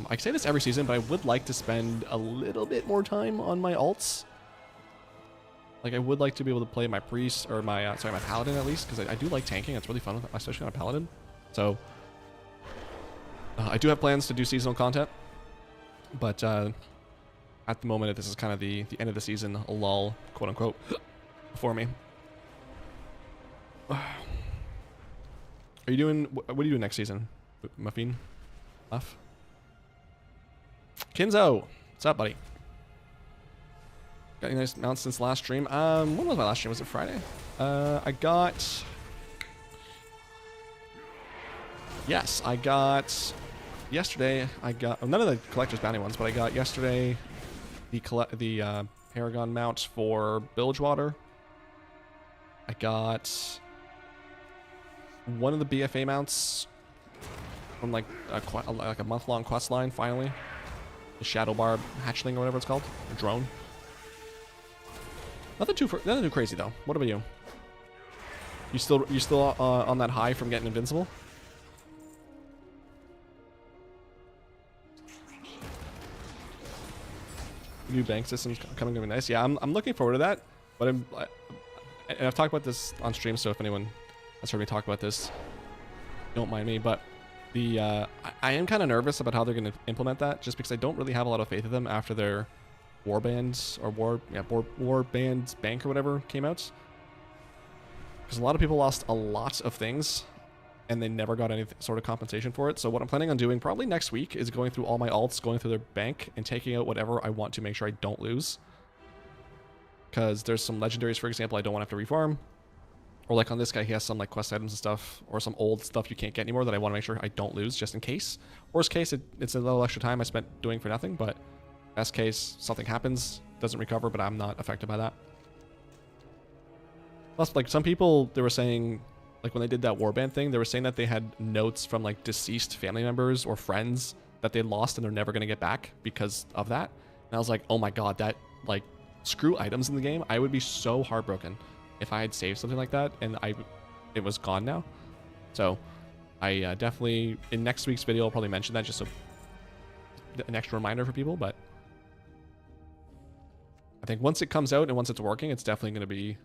I say this every season, but I would like to spend a little bit more time on my alts. Like, I would like to be able to play my priest, or my, sorry, my paladin at least, because I do like tanking. It's really fun, especially on a paladin. So I do have plans to do seasonal content, but at the moment, this is kind of the end of the season lull, quote unquote, for me. Are you doing, what are you doing next season? Muffin? Muff? Kinzo, what's up, buddy? Got any nice mounts since last stream? When was my last stream? Was it Friday? Yes, I got yesterday. I got none of the collector's bounty ones, but I got yesterday the Paragon mount for Bilgewater. I got one of the BFA mounts from like a month-long quest line. Finally, the Shadow Barb hatchling or whatever it's called, or drone. Nothing too crazy though. What about you? You still on that high from getting invincible? New bank systems coming to be nice. Yeah, I'm looking forward to that. But and I've talked about this on stream, so if anyone has heard me talk about this, don't mind me. But the I am kind of nervous about how they're going to implement that, just because I don't really have a lot of faith in them after their warbands or warbands bank or whatever came out. Because a lot of people lost a lot of things, and they never got any sort of compensation for it. So what I'm planning on doing probably next week is going through all my alts, going through their bank, and taking out whatever I want to make sure I don't lose. Because there's some legendaries, for example, I don't want to have to refarm. Or like on this guy, he has some like quest items and stuff, or some old stuff you can't get anymore that I want to make sure I don't lose, just in case. Worst case, it's a little extra time I spent doing for nothing, but best case, something happens, doesn't recover, but I'm not affected by that. Plus, like, some people, they were saying, like, when they did that warband thing, they were saying that they had notes from, like, deceased family members or friends that they lost and they're never going to get back because of that. And I was like, oh my god, that, like, screw items in the game. I would be so heartbroken if I had saved something like that and it was gone now. So I definitely, in next week's video, I'll probably mention that, just so an extra reminder for people. But I think once it comes out and once it's working, it's definitely going to be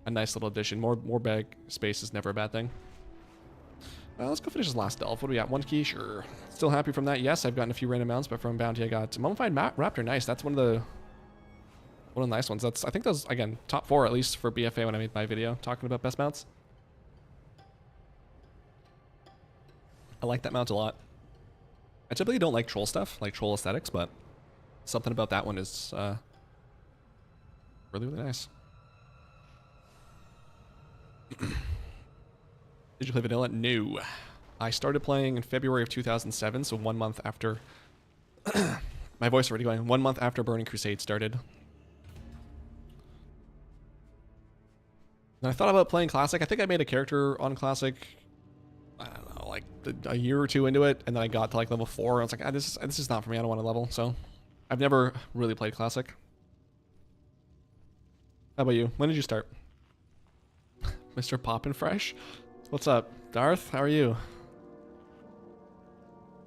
a nice little addition. More bag space is never a bad thing. Let's go finish this last delve. What do we got? 1 key? Sure. Still happy from that. Yes, I've gotten a few random mounts, but from bounty I got Mummified Raptor. Nice. That's one of the nice ones. That's, I think that was, again, top 4 at least for BFA when I made my video talking about best mounts. I like that mount a lot. I typically don't like troll stuff, like troll aesthetics, but something about that one is really, really nice. Did you play vanilla? No. I started playing in February of 2007, so 1 month after... my voice already going. 1 month after Burning Crusade started. And I thought about playing Classic. I think I made a character on Classic, I don't know, like a year or 2 into it, and then I got to like level 4, and I was like, this is not for me, I don't want to level, so... I've never really played Classic. How about you? When did you start? Mr. Poppin' Fresh? What's up? Darth, how are you?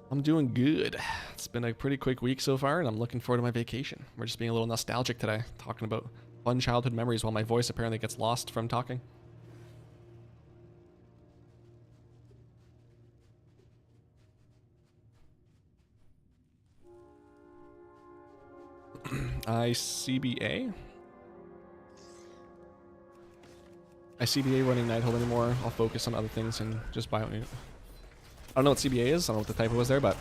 I'm doing good. It's been a pretty quick week so far, and I'm looking forward to my vacation. We're just being a little nostalgic today, talking about fun childhood memories while my voice apparently gets lost from talking. ICBA? I CBA running Nighthold anymore. I'll focus on other things and just buy. I don't know what CBA is. I don't know what the typo was there, but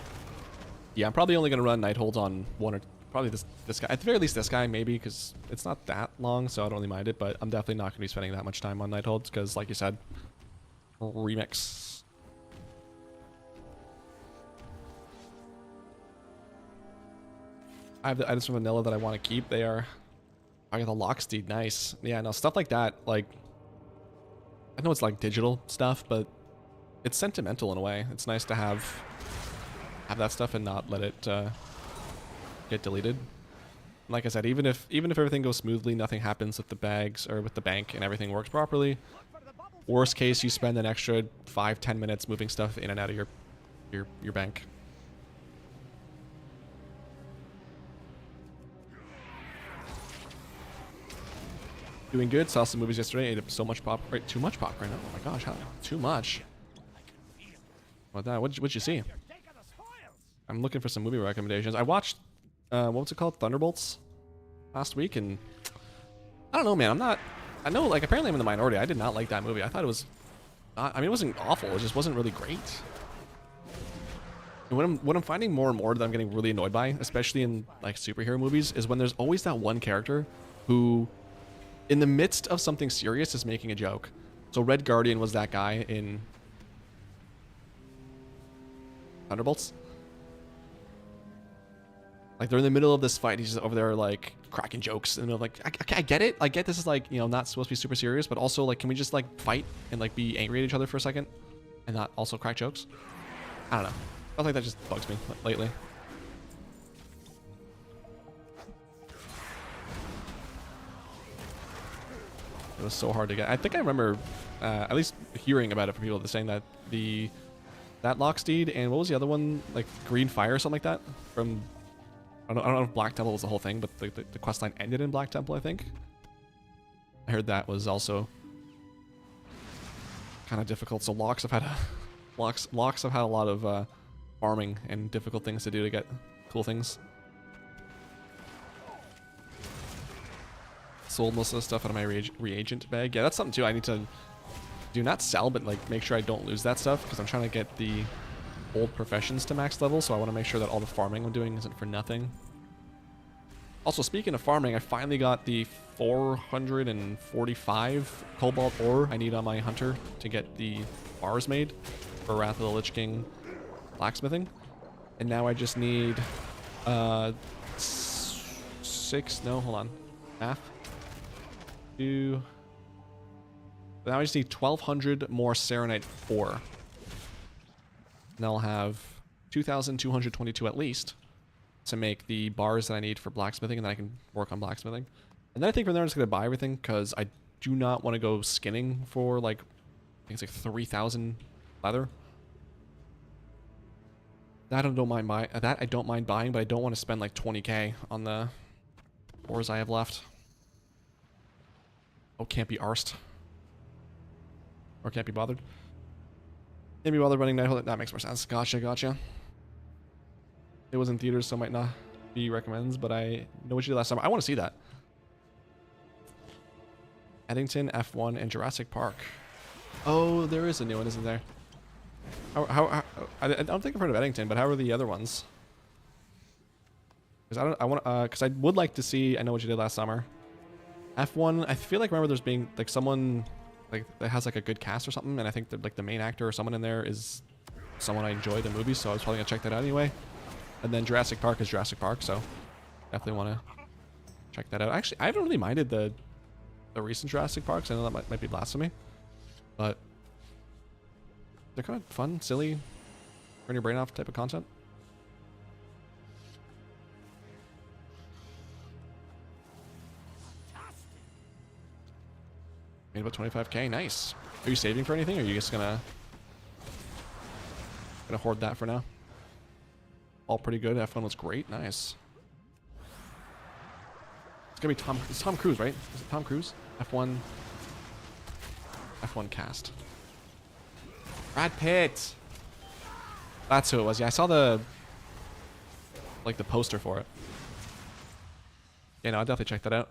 yeah, I'm probably only gonna run Nighthold on one or probably this guy. At the very least, this guy maybe because it's not that long, so I don't really mind it. But I'm definitely not gonna be spending that much time on Nightholds because, like you said, remix. I have the items from vanilla that I want to keep. They are. I got the Locksteed, nice. Yeah, no, stuff like that, like, I know it's like digital stuff, but it's sentimental in a way. It's nice to have that stuff and not let it get deleted. Like I said, even if everything goes smoothly, nothing happens with the bags or with the bank and everything works properly, worst case, you spend an extra 5-10 minutes moving stuff in and out of your bank. Doing good. Saw some movies yesterday. Ate up so much pop. Right, too much popcorn. Oh my gosh, how too much? What that? What'd you see? I'm looking for some movie recommendations. I watched what was it called? Thunderbolts last week, and I don't know, man. I know, like, apparently I'm in the minority. I did not like that movie. I thought it was. I mean, it wasn't awful. It just wasn't really great. And what I'm finding more and more that I'm getting really annoyed by, especially in like superhero movies, is when there's always that one character who, in the midst of something serious, is making a joke. So Red Guardian was that guy in Thunderbolts. Like, they're in the middle of this fight, he's just over there like cracking jokes, and they're like, I get it. I get this is like, you know, not supposed to be super serious, but also like, can we just like fight and like be angry at each other for a second and not also crack jokes? I don't know. I think that just bugs me lately. It was so hard to get. I think I remember at least hearing about it from people saying that that Locksteed and what was the other one, like Green Fire or something like that, from I don't know if Black Temple was the whole thing, but the quest line ended in Black Temple, I think. I heard that was also kind of difficult. So Locks have had a lot of farming and difficult things to do to get cool things. Sold most of the stuff out of my reagent bag. Yeah, that's something too I need to do, not sell, but like make sure I don't lose that stuff, because I'm trying to get the old professions to max level, so I want to make sure that all the farming I'm doing isn't for nothing. Also, speaking of farming, I finally got the 445 cobalt ore I need on my hunter to get the bars made for Wrath of the Lich King blacksmithing, and now I just need half. Now I just need 1,200 more Serenite 4. And I'll have 2,222 at least to make the bars that I need for blacksmithing, and then I can work on blacksmithing. And then I think from there I'm just going to buy everything, because I do not want to go skinning for like, I think it's like 3,000 leather. That I don't mind buying, but I don't want to spend like 20k on the ores I have left. Oh, can't be arsed. Or can't be bothered. Can't be bothered running Nighthold. That makes more sense. Gotcha. It was in theaters, so it might not be recommends, but I know what you did last summer. I want to see that. Eddington, F1, and Jurassic Park. Oh, there is a new one, isn't there? I don't think I've heard of Eddington, but how are the other ones? Because I would like to see. I know what you did last summer. F1. I feel like I remember there's being like someone like that has like a good cast or something, and I think that like the main actor or someone in there is someone I enjoy the movie, so I was probably gonna check that out anyway. And then Jurassic Park is Jurassic Park, so definitely want to check that out. Actually, I haven't really minded the recent Jurassic Parks. I know that might be blasphemy, but they're kind of fun, silly, turn your brain off type of content. Made about 25k, nice. Are you saving for anything, or are you just gonna hoard that for now? All pretty good. F1 was great, nice. It's gonna be Tom Cruise, right? Is it Tom Cruise? F1 cast. Brad Pitt. That's who it was. Yeah, I saw the poster for it. Yeah, no, I'll definitely check that out.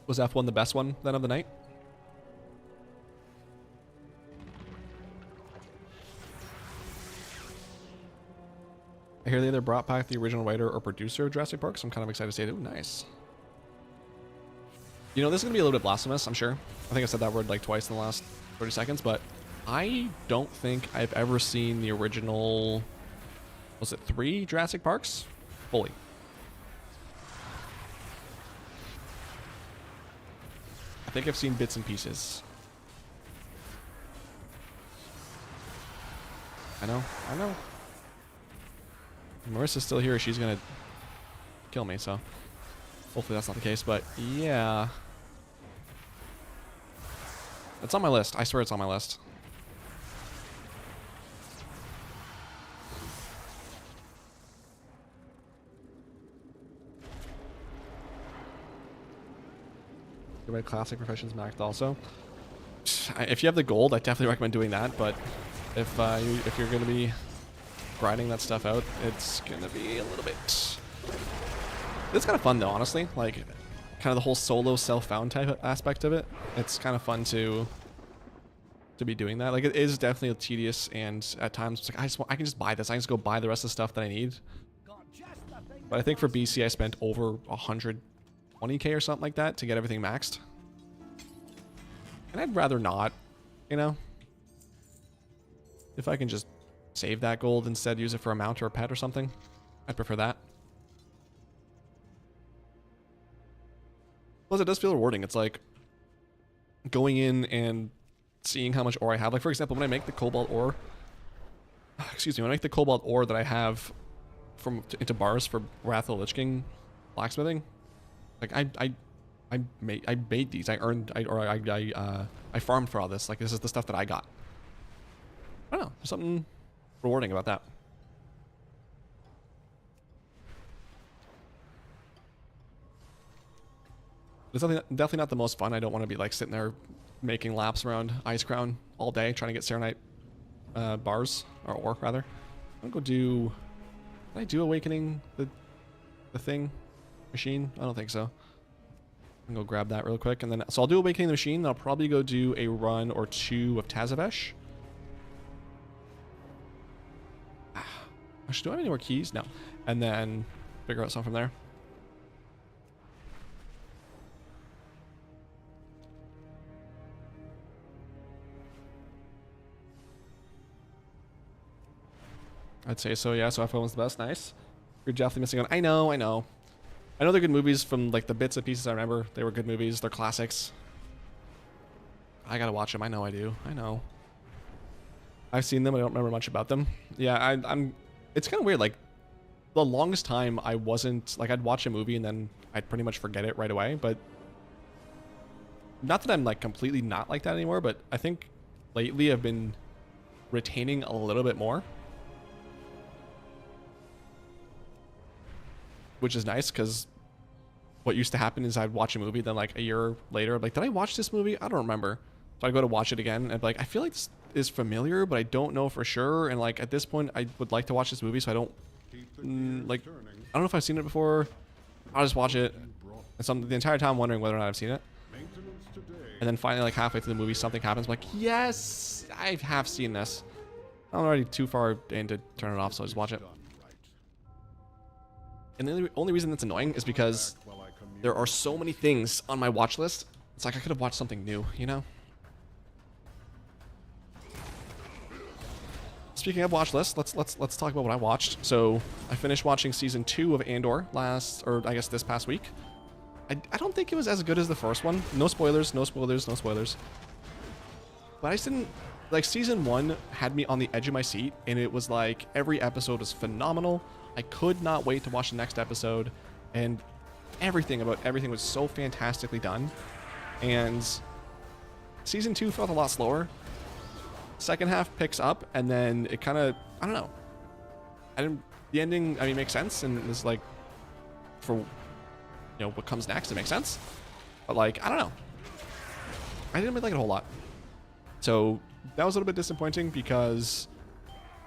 Was F1 the best one then of the night? I hear they either brought back the original writer or producer of Jurassic Park, so I'm kind of excited to see it. Ooh, nice. You know, this is going to be a little bit blasphemous, I'm sure. I think I said that word like twice in the last 30 seconds, but I don't think I've ever seen the original, was it 3 Jurassic Parks? Fully. I think I've seen bits and pieces. I know. Marissa's still here. She's gonna kill me, so hopefully that's not the case. But yeah, it's on my list. I swear it's on my list. My classic professions maxed also. If you have the gold, I definitely recommend doing that. But if you're gonna be grinding that stuff out, it's gonna be a little bit. It's kind of fun though, honestly. Like, kind of the whole solo self-found type aspect of it. It's kind of fun to be doing that. Like, it is definitely tedious, and at times it's like I can just buy this. I can just go buy the rest of the stuff that I need. But I think for BC, I spent over 120k or something like that to get everything maxed. And I'd rather not, you know. If I can just save that gold instead, use it for a mount or a pet or something, I'd prefer that. Plus, it does feel rewarding. It's like going in and seeing how much ore I have. Like, for example, when I make the cobalt ore, when I make the cobalt ore that I have into bars for Wrath of the Lich King blacksmithing, like I made these. I farmed for all this. Like, this is the stuff that I got. I don't know. There's something rewarding about that. It's definitely not the most fun. I don't want to be like sitting there making laps around Ice Crown all day trying to get Serenite bars, or ore rather. I'm gonna go do. Did I do Awakening the thing machine? I don't think so. I'm gonna go grab that real quick, and then so I'll do Awakening the machine. And I'll probably go do a run or 2 of Tazavesh. Actually, do I have any more keys? No. And then figure out something from there. I'd say so, yeah. So F1 was the best. Nice. You're definitely missing on. I know. I know they're good movies from like the bits and pieces I remember. They were good movies. They're classics. I gotta watch them. I know I do. I know. I've seen them. I don't remember much about them. Yeah, I'm. It's kind of weird. Like, the longest time I wasn't like, I'd watch a movie and then I'd pretty much forget it right away. But not that I'm like completely not like that anymore. But I think lately I've been retaining a little bit more, which is nice, because what used to happen is I'd watch a movie, then like a year later, I'm like, did I watch this movie? I don't remember. So I'd go to watch it again, and I'd be like, I feel like this is familiar, but I don't know for sure. And like at this point, I would like to watch this movie, so I don't like. I don't know if I've seen it before. I'll just watch it, and the entire time wondering whether or not I've seen it. And then finally, like halfway through the movie, something happens. I'm like, yes, I have seen this. I'm already too far in to turn it off, so I just watch it. And the only reason that's annoying is because there are so many things on my watch list. It's like I could have watched something new, you know? Speaking of watch lists, let's talk about what I watched. So I finished watching season 2 of Andor this past week. I don't think it was as good as the first one. No spoilers, no spoilers, no spoilers. But I just didn't like, season 1 had me on the edge of my seat, and it was like every episode was phenomenal. I could not wait to watch the next episode, and everything was so fantastically done. And season 2 felt a lot slower. Second half picks up, and then it kind of, I don't know. The ending, I mean, makes sense, and it's like, for, you know, what comes next, it makes sense. But like, I don't know. I didn't really like it a whole lot. So that was a little bit disappointing, because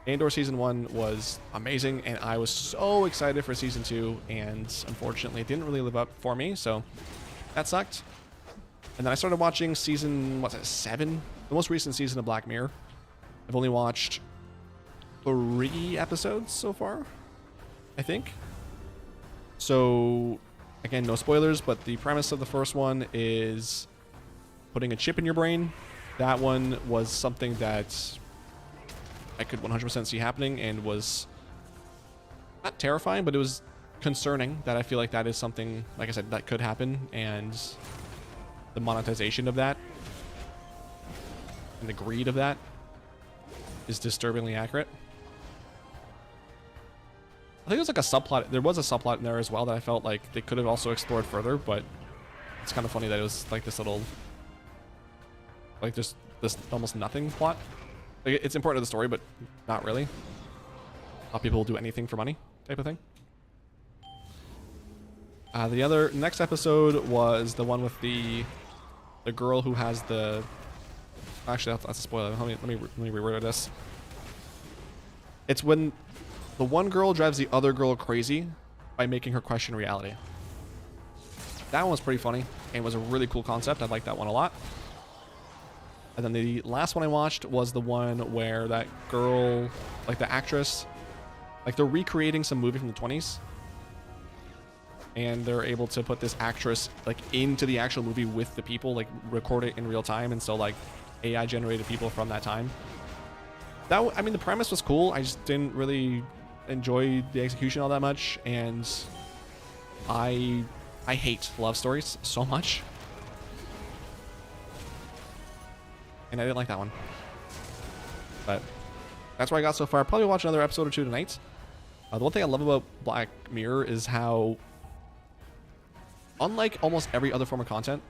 Andor season 1 was amazing, and I was so excited for season 2, and unfortunately it didn't really live up for me, so that sucked. And then I started watching season, what's it, 7? The most recent season of Black Mirror. I've only watched 3 episodes so far, I think. So, again, no spoilers, but the premise of the first one is putting a chip in your brain. That one was something that I could 100% see happening and was not terrifying, but it was concerning that I feel like that is something, like I said, that could happen, and the monetization of that and the greed of that is disturbingly accurate. I think there's like a subplot. There was a subplot in there as well that I felt like they could have also explored further, but it's kind of funny that it was like this little, like this almost nothing plot. Like it's important to the story, but not really. How people will do anything for money type of thing. The other next episode was the one with the girl who has the. Actually, that's a spoiler. Let me reword this. It's when the one girl drives the other girl crazy by making her question reality. That one was pretty funny and was a really cool concept. I liked that one a lot. And then the last one I watched was the one where that girl, like the actress, like they're recreating some movie from the 20s. And they're able to put this actress like into the actual movie with the people, like record it in real time. And so like AI generated people from that time. I mean, the premise was cool. I just didn't really enjoy the execution all that much. And I hate love stories so much. And I didn't like that one. But that's where I got so far. I'll probably watch another episode or 2 tonight. The one thing I love about Black Mirror is how, unlike almost every other form of content,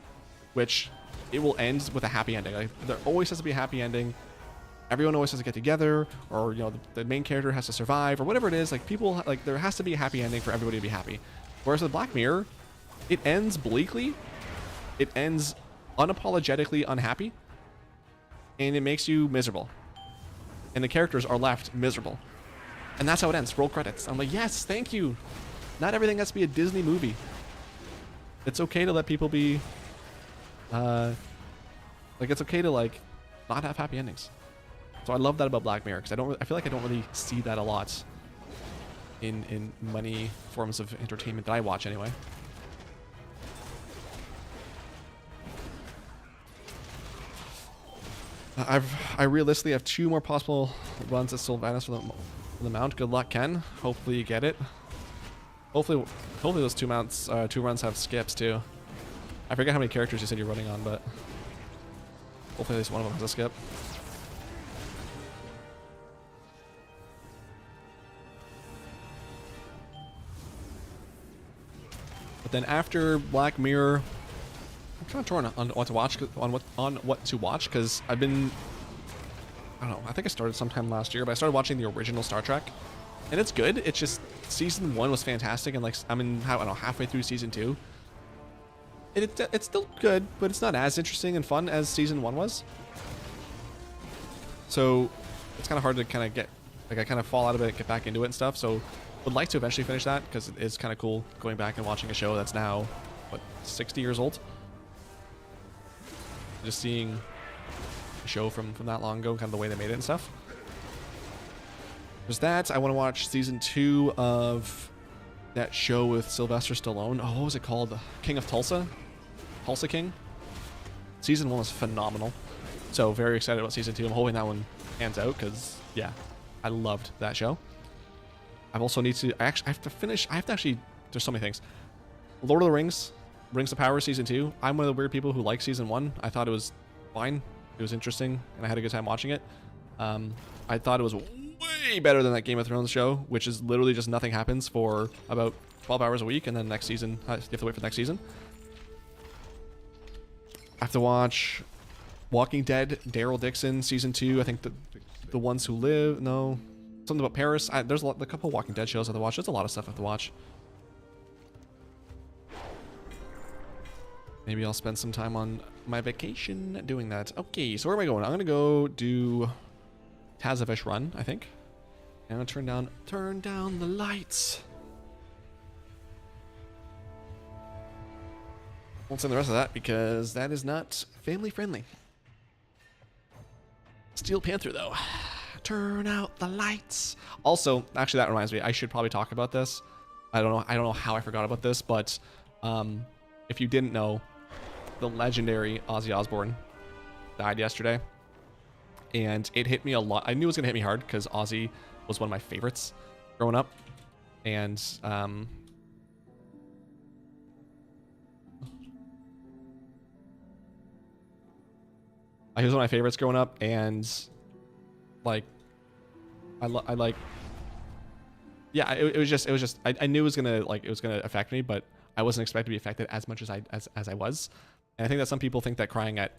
which it will end with a happy ending. Like, there always has to be a happy ending. Everyone always has to get together, or you know, the main character has to survive, or whatever it is. Like people, like there has to be a happy ending for everybody to be happy. Whereas with Black Mirror, it ends bleakly. It ends unapologetically unhappy, and it makes you miserable. And the characters are left miserable. And that's how it ends. Roll credits. I'm like, yes, thank you. Not everything has to be a Disney movie. It's okay to let people be, like it's okay to like not have happy endings. So I love that about Black Mirror, because I feel like I don't really see that a lot in many forms of entertainment that I watch anyway. I realistically have 2 more possible runs at Sylvanas for the mount. Good luck, Ken. Hopefully you get it. Hopefully those 2 runs have skips too. I forget how many characters you said you're running on, but hopefully at least one of them has a skip. But then after Black Mirror, I'm kind of torn on what to watch, because I've been, I don't know, I think I started sometime last year, but I started watching the original Star Trek, and it's good. It's just season 1 was fantastic, and like I'm in, I don't know, halfway through season 2. It's still good, but it's not as interesting and fun as season 1 was. So it's kind of hard to kind of get, like I kind of fall out of it, get back into it and stuff. So would like to eventually finish that, because it is kind of cool going back and watching a show that's now, what, 60 years old? Just seeing a show from that long ago, kind of the way they made it and stuff. There's that. I want to watch season 2 of that show with Sylvester Stallone. Oh, what was it called? King of Tulsa? Tulsa King? Season 1 was phenomenal. So very excited about season 2. I'm hoping that one pans out, because, yeah, I loved that show. I also need to, I have to actually, there's so many things. Lord of the Rings, Rings of Power season 2. I'm one of the weird people who like season 1. I thought it was fine. It was interesting, and I had a good time watching it. I thought it was way better than that Game of Thrones show, which is literally just nothing happens for about 12 hours a week, and then next season, you have to wait for the next season. I have to watch Walking Dead, Daryl Dixon season 2. I think the Ones Who Live, no. Something about Paris. There's a couple of Walking Dead shows I have to watch. There's a lot of stuff I have to watch. Maybe I'll spend some time on my vacation doing that. Okay, so where am I going? I'm gonna go do Tazavish run, I think. And I'm gonna turn down the lights. Won't say the rest of that because that is not family friendly. Steel Panther though. Turn out the lights. Also, actually that reminds me, I should probably talk about this. I don't know how I forgot about this, but if you didn't know, the legendary Ozzy Osbourne died yesterday. And it hit me a lot. I knew it was gonna hit me hard because Ozzy was one of my favorites growing up. And he was one of my favorites growing up, and like yeah, it was just I knew it was gonna affect me, but I wasn't expected to be affected as much as I was. And I think that some people think that crying at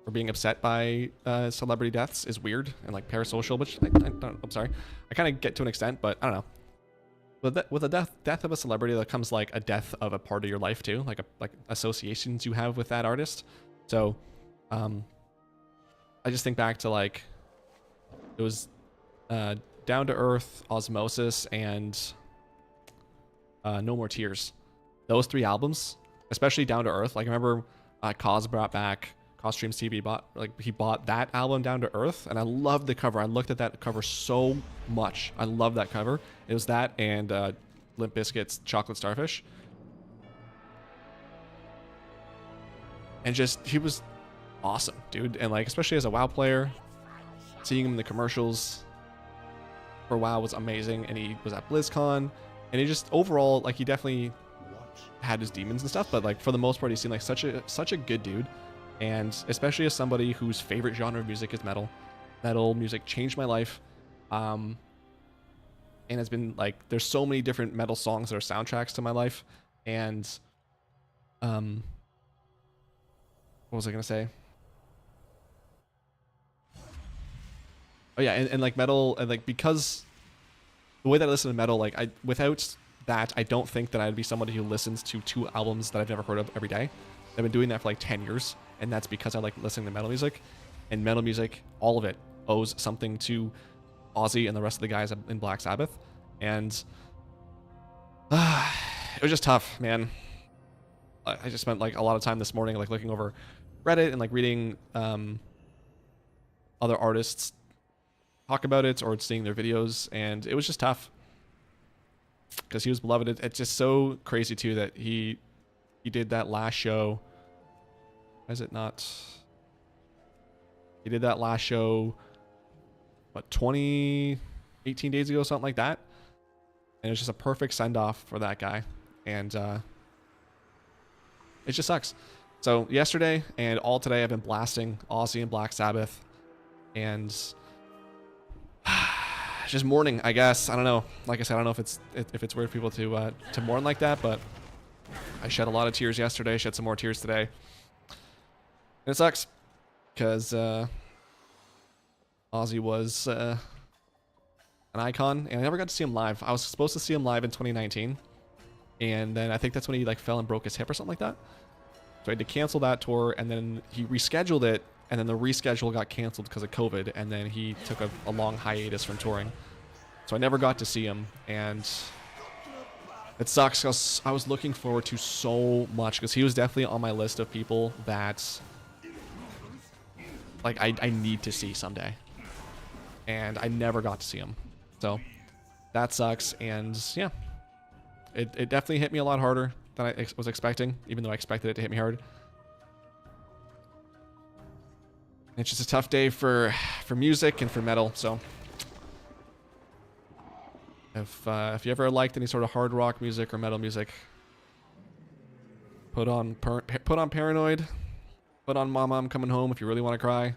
or being upset by celebrity deaths is weird and like parasocial, which I'm sorry, I kind of get to an extent, but I don't know. With the death of a celebrity, that comes like a death of a part of your life too, like associations you have with that artist. So I just think back to like it was Down to Earth, Osmosis, and No More Tears. Those 3 albums, especially Down to Earth. Like I remember Cos brought back Streams TV he bought that album Down to Earth, and I loved the cover. I looked at that cover so much. I love that cover. It was that and Limp Bizkit's Chocolate Starfish. And just he was awesome, dude. And like especially as a WoW player, seeing him in the commercials for WoW was amazing. And he was at BlizzCon, and he just overall like he definitely had his demons and stuff, but like for the most part he seemed like such a good dude. And especially as somebody whose favorite genre of music is metal music changed my life. And it's been like there's so many different metal songs that are soundtracks to my life. And what was I gonna say? Oh yeah, and like metal, and like because the way that I listen to metal, like without that, I don't think that I'd be somebody who listens to 2 albums that I've never heard of every day. I've been doing that for like 10 years, and that's because I like listening to metal music. And metal music, all of it, owes something to Ozzy and the rest of the guys in Black Sabbath. And it was just tough, man. I just spent like a lot of time this morning like looking over Reddit and like reading other artists talk about it or seeing their videos, and it was just tough because he was beloved. It's just so crazy too that he did that last show. Why is it not? He did that last show, what, 18 days ago, something like that. And it's just a perfect send off for that guy. And it just sucks. So yesterday and all today, I've been blasting Ozzy and Black Sabbath, and just mourning, I guess. I don't know. Like I said, I don't know if it's weird for people to mourn like that, but I shed a lot of tears yesterday. Shed some more tears today, and it sucks because Ozzy was an icon, and I never got to see him live. I was supposed to see him live in 2019, and then I think that's when he like fell and broke his hip or something like that. So I had to cancel that tour, and then he rescheduled it. And then the reschedule got canceled because of COVID, and then he took a long hiatus from touring. So I never got to see him, and it sucks because I was looking forward to so much, because he was definitely on my list of people that like I need to see someday. And I never got to see him. So that sucks, and yeah. It definitely hit me a lot harder than I was expecting, even though I expected it to hit me hard. It's just a tough day for music and for metal. So if you ever liked any sort of hard rock music or metal music, put on Paranoid, put on Mama I'm Coming Home if you really want to cry,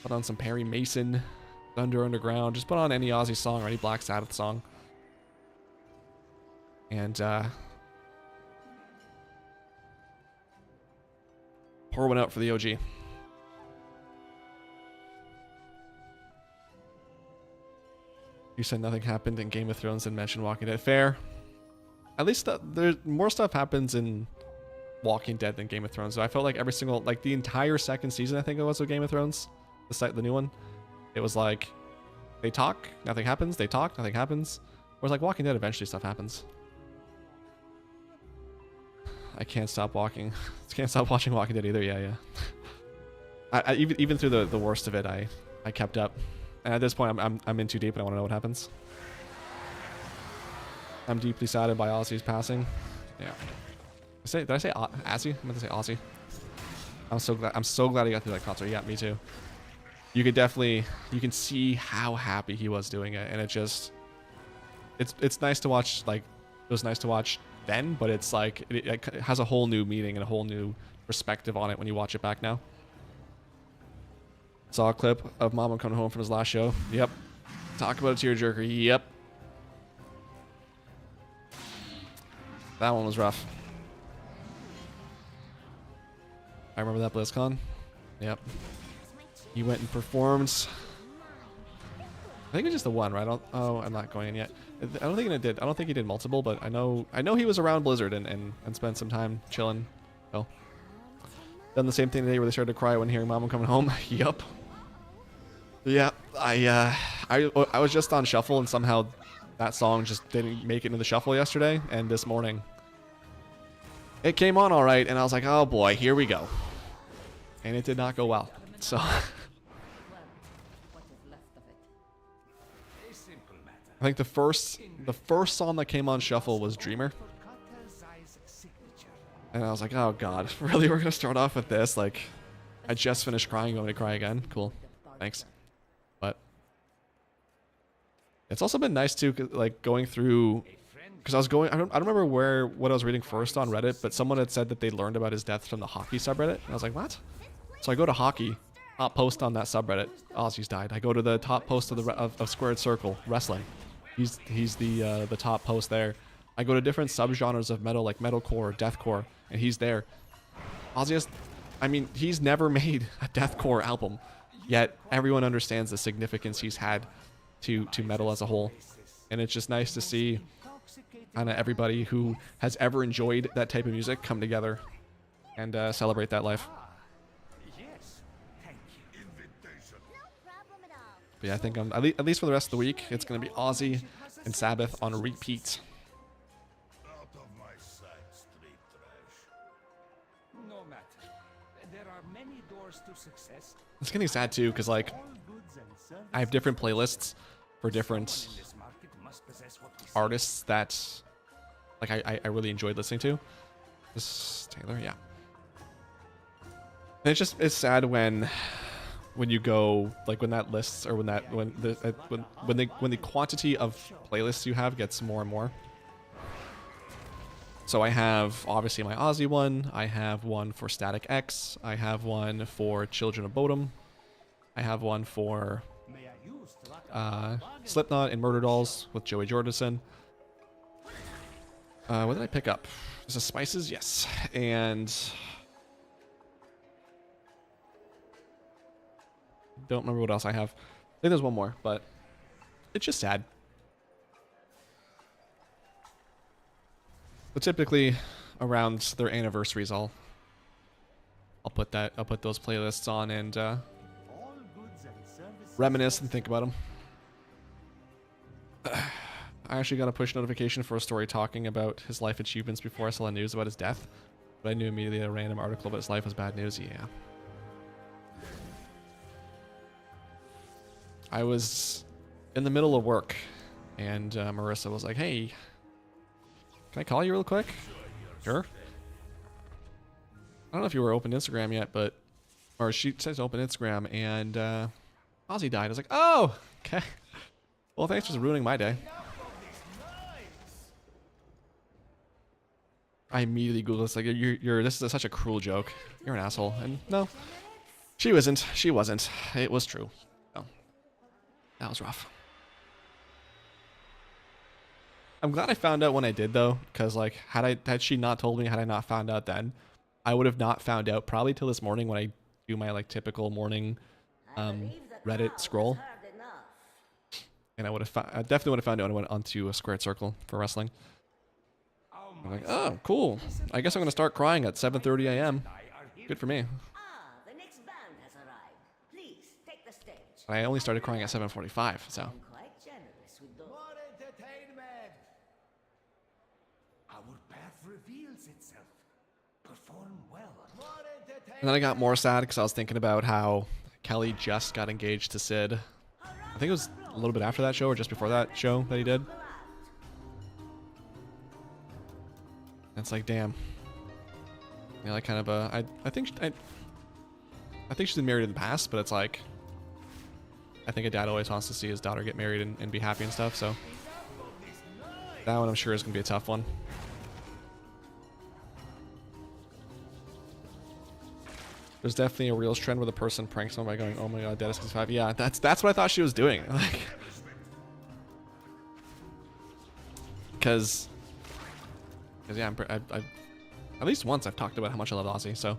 put on some Perry Mason, Thunder Underground, just put on any Ozzy song or any Black Sabbath song, and pour one out for the OG. You said nothing happened in Game of Thrones and mentioned Walking Dead. Fair. At least there's more stuff happens in Walking Dead than Game of Thrones. So I felt like every single, like the entire second season, I think it was, of Game of Thrones, the new one, it was like they talk, nothing happens. They talk, nothing happens. Whereas like Walking Dead, eventually stuff happens. I can't stop walking. Can't stop watching Walking Dead either. Yeah, yeah. I even through the worst of it, I kept up. And at this point, I'm in too deep, and I want to know what happens. I'm deeply saddened by Ozzy's passing. Yeah. Did I say Ozzy? I meant to say Ozzy. I'm so glad he got through that concert. Yeah, me too. You can see how happy he was doing it, and it's nice to watch. Like, it was nice to watch then, but it's like it has a whole new meaning and a whole new perspective on it when you watch it back now. Saw a clip of Mama coming home from his last show. Yep. Talk about a tearjerker. Yep. That one was rough. I remember that BlizzCon. Yep. He went and performed. I think it's just the one, right? I'm not going in yet. I don't think he did multiple, but I know he was around Blizzard and spent some time chilling. Oh. Done the same thing today where they started to cry when hearing Mama coming home. Yup. Yeah, I was just on shuffle and somehow that song just didn't make it into the shuffle yesterday, and this morning it came on all right, and I was like, oh boy, here we go. And it did not go well. So I think the first song that came on shuffle was Dreamer. And I was like, oh god, really, we're gonna start off with this? Like, I just finished crying, you want me to cry again? Cool. Thanks. But it's also been nice too, like going through, because I don't remember what I was reading first on Reddit, but someone had said that they learned about his death from the hockey subreddit, and I was like, what? So I go to hockey, top post on that subreddit, Ozzy's died. I go to the top post of Squared Circle, wrestling. He's the top post there. I go to different subgenres of metal, like metalcore, deathcore, and he's there. Ozzy he's never made a deathcore album, yet everyone understands the significance he's had to metal as a whole. And it's just nice to see kind of everybody who has ever enjoyed that type of music come together and celebrate that life. But yeah, I think at least for the rest of the week, it's going to be Ozzy and Sabbath on repeat. It's getting sad too, because like I have different playlists for different artists that like I really enjoyed listening to. This Taylor, yeah. And it's sad when you go like when that lists or when the quantity of playlists you have gets more and more. So I have obviously my Ozzy one, I have one for Static X, I have one for Children of Bodom, I have one for Slipknot and Murder Dolls with Joey Jordison. What did I pick up? Is it Spices? Yes. And don't remember what else I have. I think there's one more, but it's just sad. But typically around their anniversaries, I'll put those playlists on and reminisce and think about them. I actually got a push notification for a story talking about his life achievements before I saw the news about his death, but I knew immediately a random article about his life was bad news. Yeah. I was in the middle of work, and Marissa was like, "Hey, can I call you real quick?" Sure. I don't know if you were open Instagram yet, or she says open Instagram, and Ozzy died. I was like, "Oh, okay. Well, thanks for ruining my day." I immediately Googled this, like, this is such a cruel joke. You're an asshole. And no, she wasn't. She wasn't. It was true. No. That was rough. I'm glad I found out when I did though, because like had she not told me, had I not found out then, I would have not found out probably till this morning when I do my like typical morning Reddit scroll. And I definitely would have found out when I went onto a Squared Circle for wrestling. I'm like, oh, cool. I guess I'm gonna start crying at 7:30 a.m. Good for me. The next band has arrived. Please take the stage. I only started crying at 7:45, so. I'm quite generous with those. More entertainment. Our path reveals itself. And then I got more sad because I was thinking about how Kelly just got engaged to Sid. I think it was a little bit after that show or just before that show that he did. And it's like, damn. Yeah, like kind of a. I think she's been married in the past, but it's like, I think a dad always wants to see his daughter get married and be happy and stuff. So that one I'm sure is gonna be a tough one. There's definitely a Reels trend where the person pranks someone by going, "Oh my god, Dead is 65." Yeah, that's what I thought she was doing. Like, because yeah, I at least once I've talked about how much I love Ozzy, so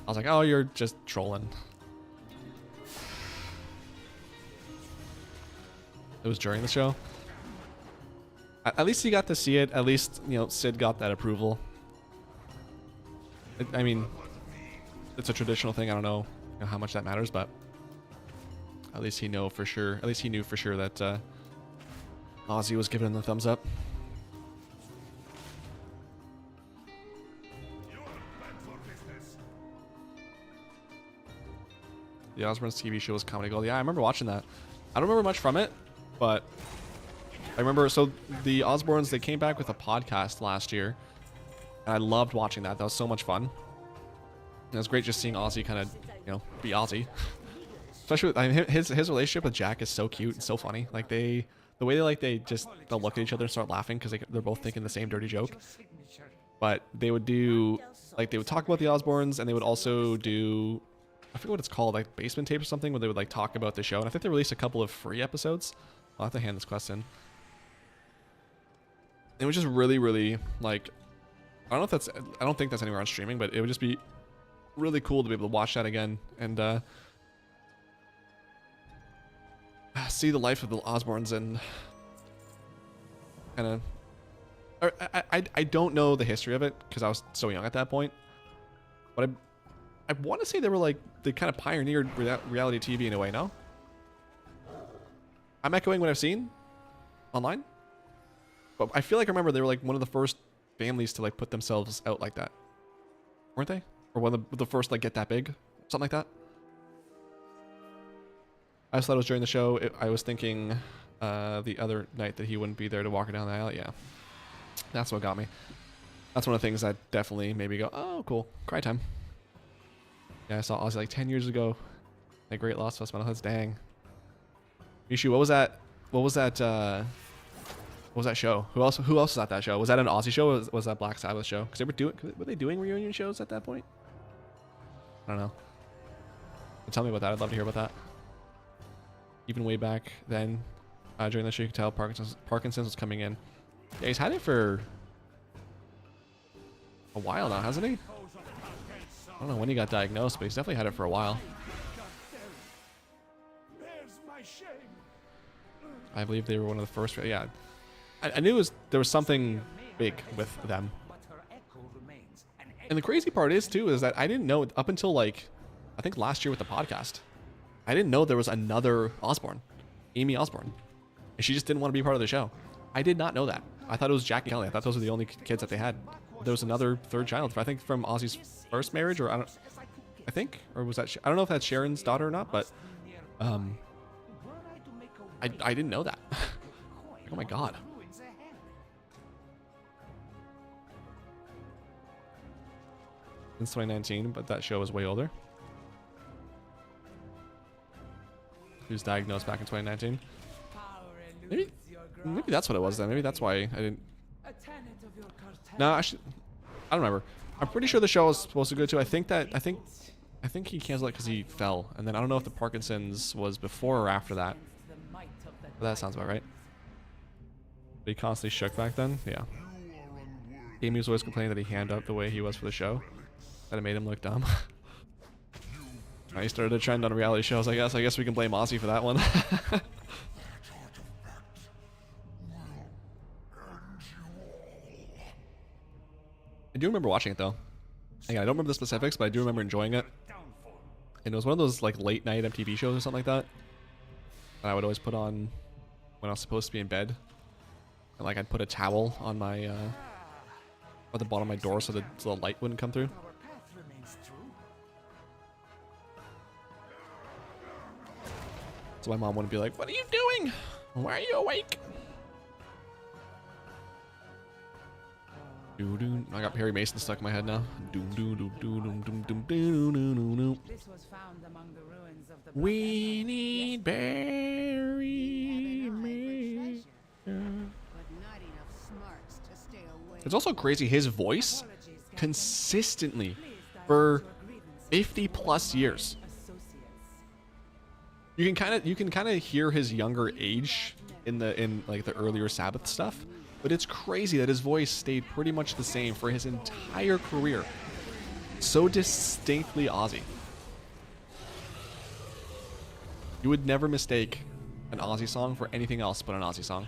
I was like, "Oh, you're just trolling." It was during the show. At least you got to see it. At least, you know, Sid got that approval. I mean, it's a traditional thing. I don't know, how much that matters, but at least he knew for sure. At least he knew for sure that Ozzy was giving him the thumbs up. The Osbournes TV show was comedy gold. Yeah, I remember watching that. I don't remember much from it, but I remember. So the Osbournes, they came back with a podcast last year, and I loved watching that. That was so much fun. It was great just seeing Ozzy kind of, be Ozzy. Especially with, his relationship with Jack is so cute and so funny. Like the way they'll look at each other and start laughing because they're both thinking the same dirty joke. But they would do, like, they would talk about the Osbournes, and they would also do, I forget what it's called, like basement tape or something, where they would like talk about the show. And I think they released a couple of free episodes. I'll have to hand this quest in. It was just really, really, like, I don't think that's anywhere on streaming, but it would just be really cool to be able to watch that again and see the life of the Osbournes and kind of. I don't know the history of it because I was so young at that point, but I want to say they were like they kind of pioneered reality TV in a way. No, I'm echoing what I've seen online, but I feel like I remember they were like one of the first families to like put themselves out like that, weren't they? Or one of the first like get that big, something like that. I just thought it was during the show. I was thinking the other night that he wouldn't be there to walk her down the aisle. Yeah, that's what got me. That's one of the things that definitely made me go, oh, cool, cry time. Yeah, I saw Ozzy like 10 years ago. That great Lost Fest Metal Heads. Dang. Mishu, what was that? What was that show? Who else was at that show? Was that an Aussie show? Or was that Black Sabbath show? Because were they doing reunion shows at that point? I don't know. Tell me about that. I'd love to hear about that. Even way back then, during the show, you could tell Parkinson's was coming in. Yeah, he's had it for a while now, hasn't he? I don't know when he got diagnosed, but he's definitely had it for a while. I believe they were one of the first. Yeah, I knew there was something big with them. And the crazy part is too is that I didn't know up until like I think last year with the podcast. I didn't know there was another Osbourne, Amy Osbourne, and she just didn't want to be part of the show. I did not know that. I thought it was Jackie Kelly. I thought those were the only kids that they had. There was another third child. I think from Ozzy's first marriage, or or was that? I don't know if that's Sharon's daughter or not, but I didn't know that. Oh my god. Since 2019, but that show was way older. He was diagnosed back in 2019. Maybe that's what it was then. Maybe that's why I didn't. No, actually, I don't remember. I'm pretty sure the show was supposed to go to. I think he canceled it because he fell, and then I don't know if the Parkinson's was before or after that. But that sounds about right. But he constantly shook back then. Yeah. Amy was always complaining that he hand up the way he was for the show. That it made him look dumb. He started a trend on reality shows, I guess. I guess we can blame Ozzy for that one. I do remember watching it though. Again, I don't remember the specifics, but I do remember enjoying it. And it was one of those like late night MTV shows or something like that. And I would always put on when I was supposed to be in bed. And like I'd put a towel on my at the bottom of my door so the light wouldn't come through. So my mom wouldn't be like, "What are you doing? Why are you awake?" I got Perry Mason stuck in my head now. We need Barry Mason. It's also crazy his voice consistently for 50 plus years. You can kind of hear his younger age in like the earlier Sabbath stuff, but it's crazy that his voice stayed pretty much the same for his entire career. So distinctly Ozzy. You would never mistake an Ozzy song for anything else but an Ozzy song.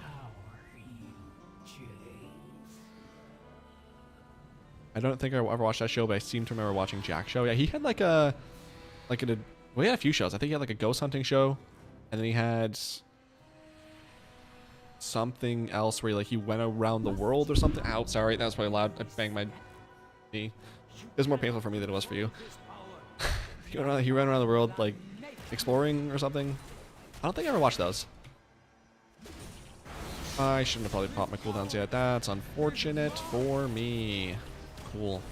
I don't think I ever watched that show, but I seem to remember watching Jack's show. Yeah, he had well, he had a few shows. I think he had like a ghost hunting show, and then he had something else where he went around the world or something. Ow, sorry, that was probably loud. I banged my knee. It was more painful for me than it was for you. He ran around the world like exploring or something. I don't think I ever watched those. I shouldn't have probably popped my cooldowns yet. That's unfortunate for me. Cool.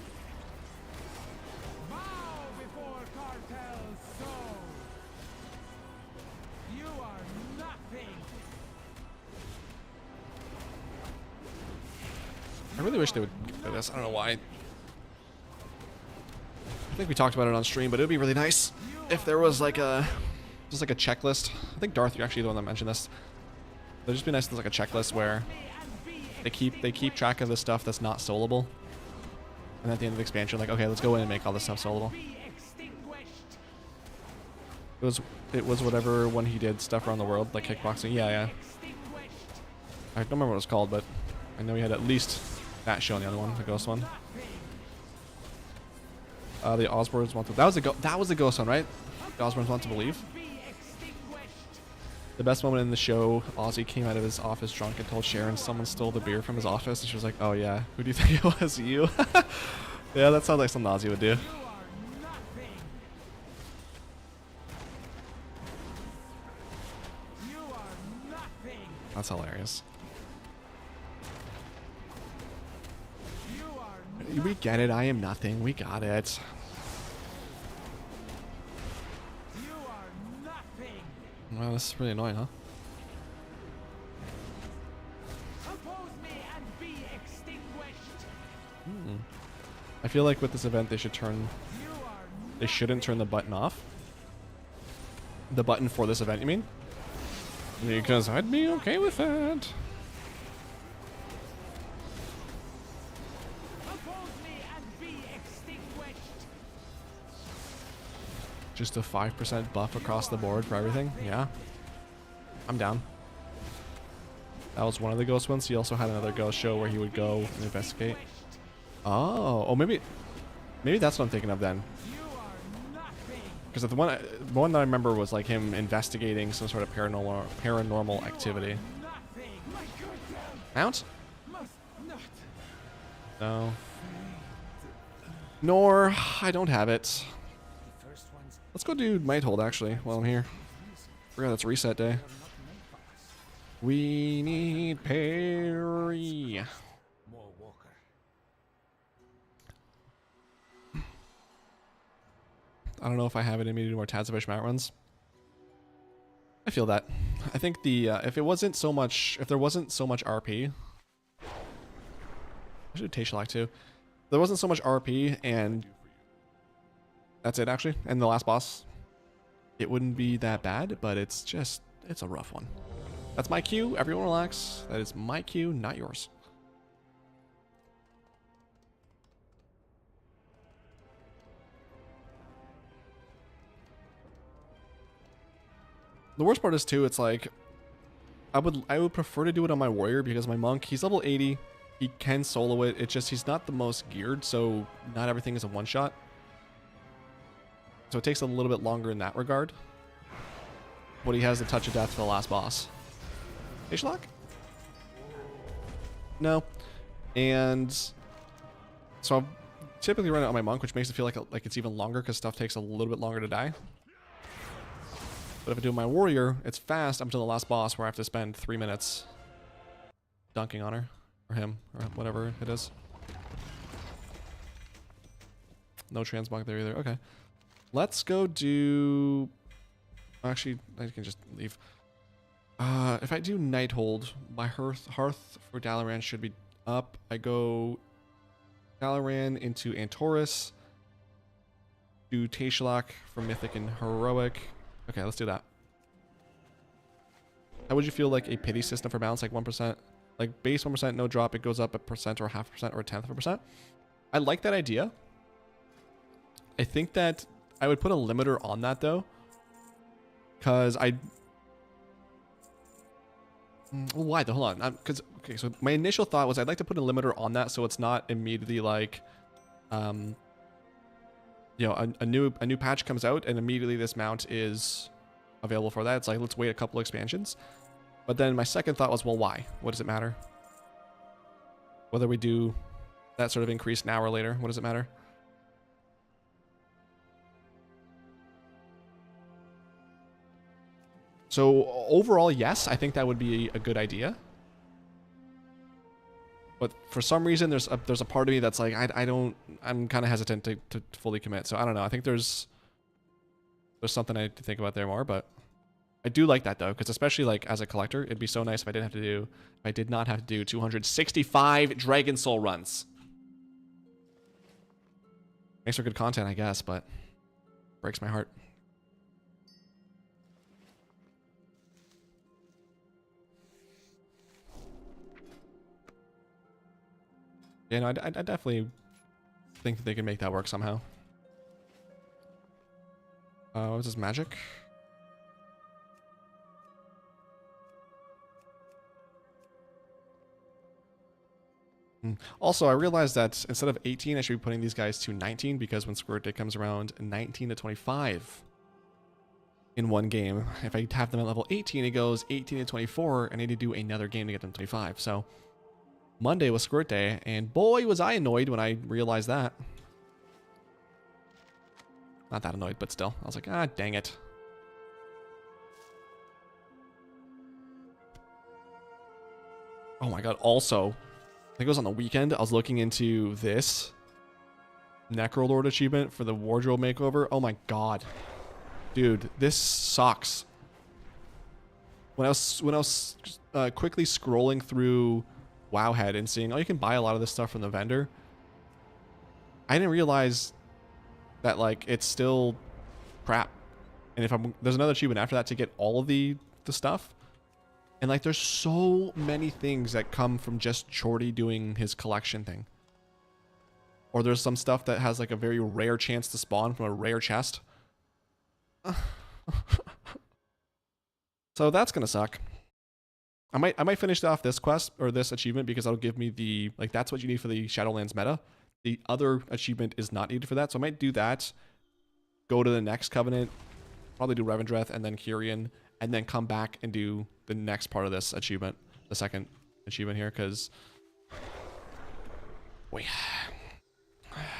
I really wish they would get rid of this. I don't know why. I think we talked about it on stream, but it would be really nice if there was like just like a checklist. I think Darth, you're actually the one that mentioned this. It'd just be nice if there's like a checklist where they keep track of the stuff that's not soloable. And at the end of the expansion, like, okay, let's go in and make all this stuff soloable. It was whatever one he did stuff around the world, like kickboxing. Yeah. I don't remember what it was called, but I know he had at least that show on the other one, the ghost one. The Osborns want to. That was the ghost one, right? The Osborns want to believe. The best moment in the show, Ozzy came out of his office drunk and told Sharon someone stole the beer from his office, and she was like, "Oh yeah, who do you think it was? You?" Yeah, that sounds like something Ozzy would do. That's hilarious. We get it. I am nothing. We got it. Well, this is really annoying, huh? I feel like with this event, they shouldn't turn the button off. The button for this event, you mean? Because I'd be okay with that. Just a 5% buff across the board for everything? Yeah. I'm down. That was one of the ghost ones. He also had another ghost show where he would go and investigate. Oh, maybe that's what I'm thinking of then. Because the one that I remember was like him investigating some sort of paranormal activity. Mount? No. Nor I don't have it. Let's go do Might Hold actually while I'm here. Forgot it's reset day. We need Perry. I don't know if I have it in me to do more Tadzafish mount runs. I feel that. I think if there wasn't so much RP, I should do Tayshalak too. If there wasn't so much RP and that's it actually, and the last boss, it wouldn't be that bad, but it's a rough one. That's my cue. Everyone relax. That is my cue, not yours. The worst part is too, it's like I would prefer to do it on my warrior because my monk, he's level 80. He can solo it. It's just he's not the most geared, so not everything is a one shot. So it takes a little bit longer in that regard. But he has the touch of death for the last boss. Tayshalak? No. And so I'll typically run it on my monk, which makes it feel like it's even longer because stuff takes a little bit longer to die. But if I do my warrior, it's fast up until the last boss where I have to spend 3 minutes dunking on her. Or him. Or whatever it is. No transmog there either. Okay. Let's go do... Actually, I can just leave. If I do Nighthold, my Hearth for Dalaran should be up. I go Dalaran into Antorus. Do Taishlock for Mythic and Heroic. Okay, let's do that. How would you feel like a pity system for balance, like 1%? Like base 1%, no drop, it goes up a percent or a 0.5% or a 1/10 of a percent? I like that idea. I think that I would put a limiter on that though. Because well, why though? Hold on. Because okay, so my initial thought was I'd like to put a limiter on that so it's not immediately like, you know, a new patch comes out and immediately this mount is available for that. It's like let's wait a couple expansions. But then my second thought was, well, why? What does it matter? Whether we do that sort of increase now or later, what does it matter? So overall, yes, I think that would be a good idea. But for some reason, there's a part of me that's like, I'm kind of hesitant to fully commit. So I don't know. I think there's something I need to think about there more, but I do like that though, because especially like as a collector, it'd be so nice if I did not have to do 265 Dragon Soul runs. Makes for good content, I guess, but breaks my heart. Yeah, no, I definitely think that they can make that work somehow. What was this, magic? Also, I realized that instead of 18, I should be putting these guys to 19 because when Squirt Day comes around, 19 to 25 in one game. If I have them at level 18, it goes 18 to 24, and I need to do another game to get them to 25. So Monday was Squirt Day, and boy, was I annoyed when I realized that. Not that annoyed, but still. I was like, ah, dang it. Oh my god, also, I think it was on the weekend, I was looking into this Necrolord achievement for the wardrobe makeover. Oh my god. Dude, this sucks. When I was quickly scrolling through Wowhead and seeing, oh, you can buy a lot of this stuff from the vendor, I didn't realize that like it's still crap. And if there's another achievement after that to get all of the stuff. And like there's so many things that come from just Chorty doing his collection thing. Or there's some stuff that has like a very rare chance to spawn from a rare chest. So that's gonna suck. I might finish off this quest or this achievement because that'll give me the, like, that's what you need for the Shadowlands meta. The other achievement is not needed for that, so I might do that. Go to the next Covenant, probably do Revendreth and then Kyrian, and then come back and do the next part of this achievement, the second achievement here, because wait,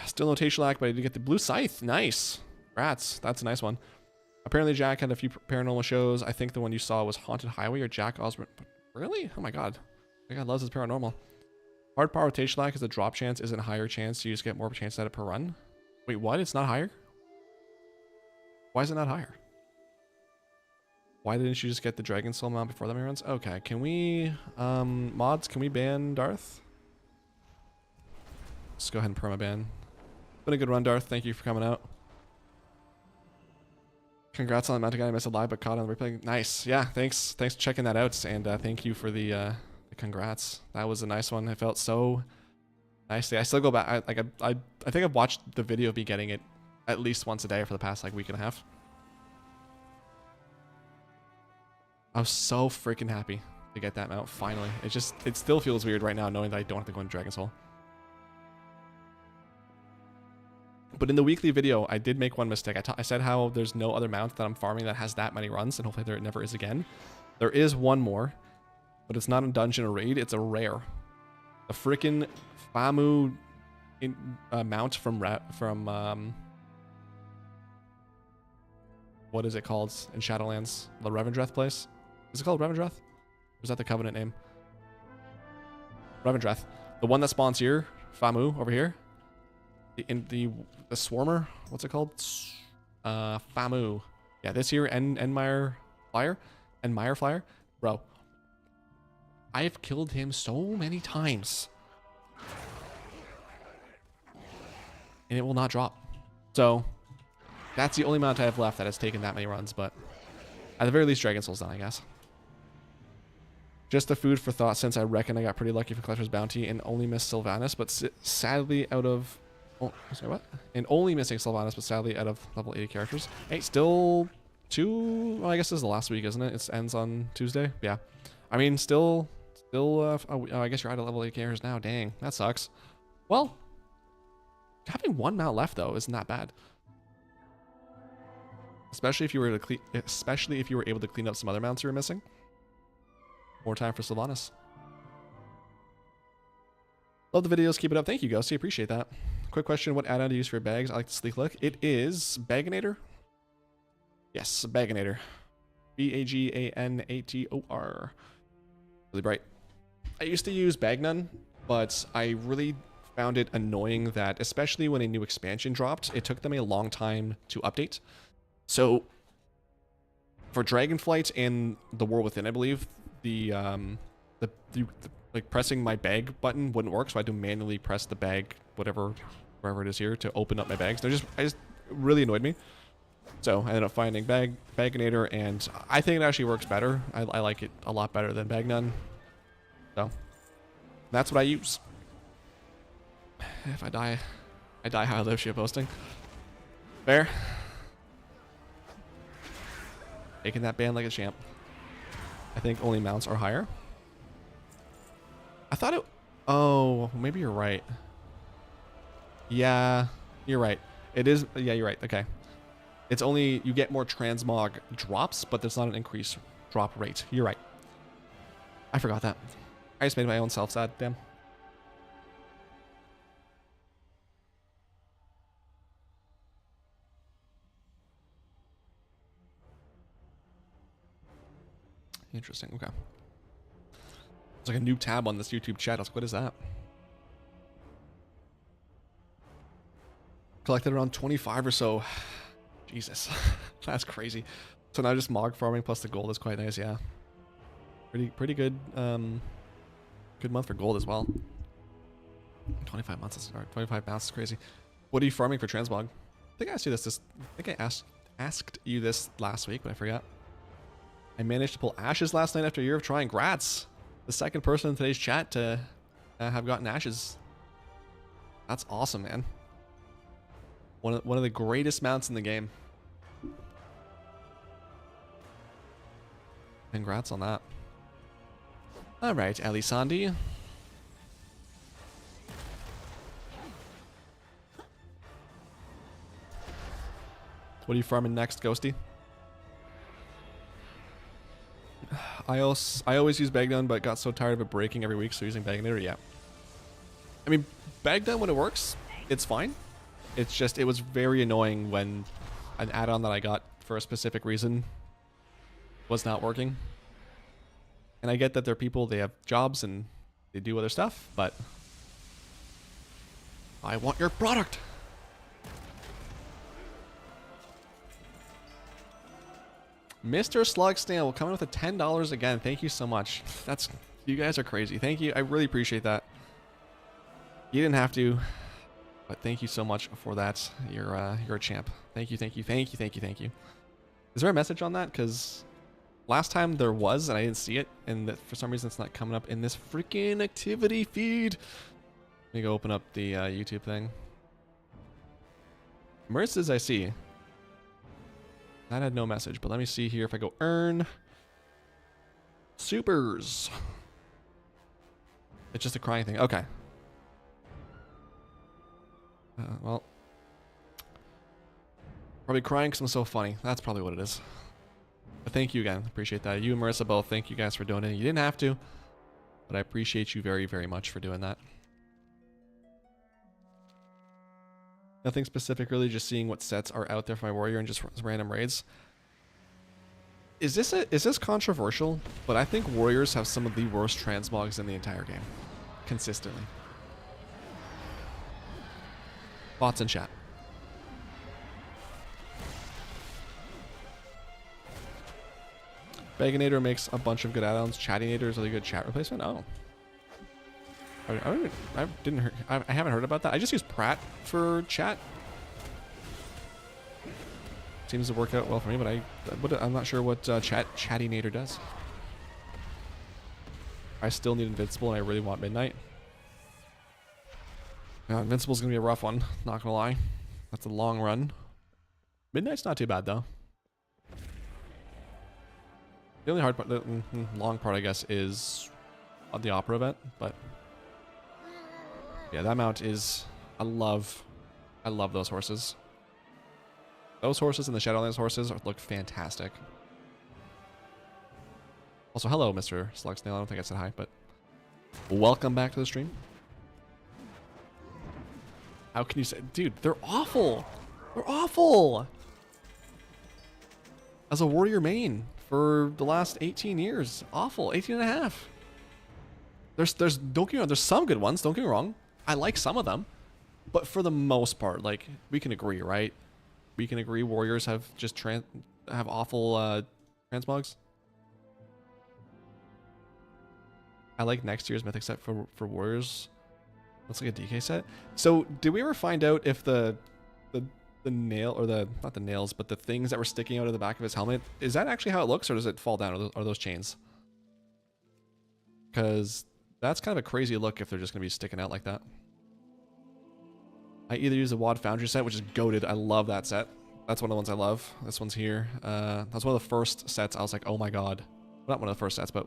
still no Taishlock, but I did get the Blue Scythe. Nice, rats. That's a nice one. Apparently Jack had a few paranormal shows. I think the one you saw was Haunted Highway or Jack Osborne. Really? Oh my god. My god loves his paranormal. Hard power with Taishlock is the drop chance isn't a higher chance, so you just get more chance at it per run. Wait, what? It's not higher? Why is it not higher? Why didn't you just get the Dragon Soul mount before that many runs? Okay, can we, mods, can we ban Darth? Let's go ahead and permaban. Been a good run, Darth. Thank you for coming out. Congrats on the mountain guy I missed a live but caught on the replay. Nice. Yeah, thanks for checking that out, and thank you for the congrats. That was a nice one. It felt so nice. I still go back. I think I've watched the video of me getting it at least once a day for the past like week and a half. I was so freaking happy to get that mount finally. It still feels weird right now knowing that I don't have to go into Dragon Soul. But in the weekly video, I did make one mistake. I said how there's no other mount that I'm farming that has that many runs, and hopefully there never is again. There is one more, but it's not a dungeon or raid. It's a rare. The freaking Famu mount from what is it called in Shadowlands? The Revendreth place? Is it called Revendreth? Or is that the Covenant name? Revendreth. The one that spawns here, Famu over here. The Swarmer, what's it called? Famu. Yeah, this here, Enmire Flyer. Enmire Flyer. Bro. I've killed him so many times. And it will not drop. So, that's the only amount I have left that has taken that many runs, but at the very least, Dragon Soul's done, I guess. Just the food for thought, since I reckon I got pretty lucky for Collector's Bounty and only missed Sylvanas, but sadly out of... Oh, sorry, what? And only missing Sylvanas, but sadly out of level 80 characters. Hey, still 2... Well, I guess this is the last week, isn't it? It ends on Tuesday. Yeah. I mean, still... I guess you're at a level 80 characters now. Dang, that sucks. Well, having one mount left, though, isn't that bad. Especially if you were able to clean up some other mounts you were missing. More time for Sylvanas. Love the videos. Keep it up. Thank you, Ghosty. Appreciate that. Quick question. What add-on to use for your bags? I like the sleek look. It is Baganator. Yes, Baganator. Baganator. Really bright. I used to use Bagnun, but I really found it annoying that, especially when a new expansion dropped, it took them a long time to update. So, for Dragonflight and the War Within, I believe, like pressing my bag button wouldn't work, so I had to manually press the bag, wherever it is here, to open up my bags. It really annoyed me. So I ended up finding Baganator, and I think it actually works better. I like it a lot better than Bagnun. So that's what I use. If I die how I live shit posting. Fair. Taking that ban like a champ. I think only mounts are higher. I thought it... Oh, maybe you're right. Yeah, you're right. It is... Yeah, you're right. Okay. It's only... You get more transmog drops, but there's not an increased drop rate. You're right. I forgot that. I just made my own self sad. Damn. Interesting. Okay. There's like a new tab on this YouTube chat. I was like, what is that? Collected around 25 or so. Jesus. That's crazy. So now just mog farming plus the gold is quite nice. Yeah. Pretty good. Good month for gold as well. 25 months to start. 25 mounts is crazy. What are you farming for transmog? I think I asked you this. I think I asked you this last week, but I forgot. I managed to pull ashes last night after a year of trying. Grats. The second person in today's chat to have gotten ashes. That's awesome, man. One of the greatest mounts in the game. Congrats on that. All right, Alisandi. What are you farming next, Ghosty? I always use Bagdun, but got so tired of it breaking every week, so using Bagnator, yeah. I mean, Bagdun, when it works, it's fine. It's just, it was very annoying when an add-on that I got for a specific reason was not working. And I get that they're people, they have jobs and they do other stuff, but I want your product. Mr. Slugstan will come in with a $10 again. Thank you so much. You guys are crazy. Thank you. I really appreciate that. You didn't have to, but thank you so much for that. You're a champ. Thank you. Is there a message on that? Because last time there was, and I didn't see it, and for some reason it's not coming up in this freaking activity feed. Let me go open up the YouTube thing. Marissa's I see. That had no message, but let me see here if I go earn supers. It's just a crying thing. Okay. Well, probably crying because I'm so funny. That's probably what it is. But thank you again. Appreciate that. You and Marissa both. Thank you guys for doing it. You didn't have to, but I appreciate you very, very much for doing that. Nothing specific, really, just seeing what sets are out there for my warrior and just random raids. Is this controversial? But I think warriors have some of the worst transmogs in the entire game, consistently. Thoughts in chat. Baginator makes a bunch of good add-ons. Chattinator is a really good chat replacement. Oh, I haven't heard about that. I just use Pratt for chat. Seems to work out well for me, but I'm not sure what Chattinator does. I still need Invincible, and I really want Midnight. Invincible's gonna be a rough one, not gonna lie. That's a long run. Midnight's not too bad though. The only hard part, the long part, I guess, is on the Opera event, but yeah, that mount is, I love those horses. Those horses and the Shadowlands horses look fantastic. Also, hello, Mr. Slug Snail. I don't think I said hi, but welcome back to the stream. How can you say, dude, they're awful. They're awful. As a warrior main for the last 18 years, awful, 18 and a half. Don't get me wrong, there's some good ones, don't get me wrong. I like some of them, but for the most part, like, we can agree, right? We can agree warriors have just have awful transmogs. I like next year's mythic set for warriors. Looks like a DK set. So did we ever find out if the nail, or not the nails, but the things that were sticking out of the back of his helmet, is that actually how it looks, or does it fall down, or are those chains? Because that's kind of a crazy look if they're just going to be sticking out like that. I either use the WoD Foundry set, which is goated. I love that set. That's one of the ones I love. This one's here. That's one of the first sets. I was like, oh my god. Well, not one of the first sets, but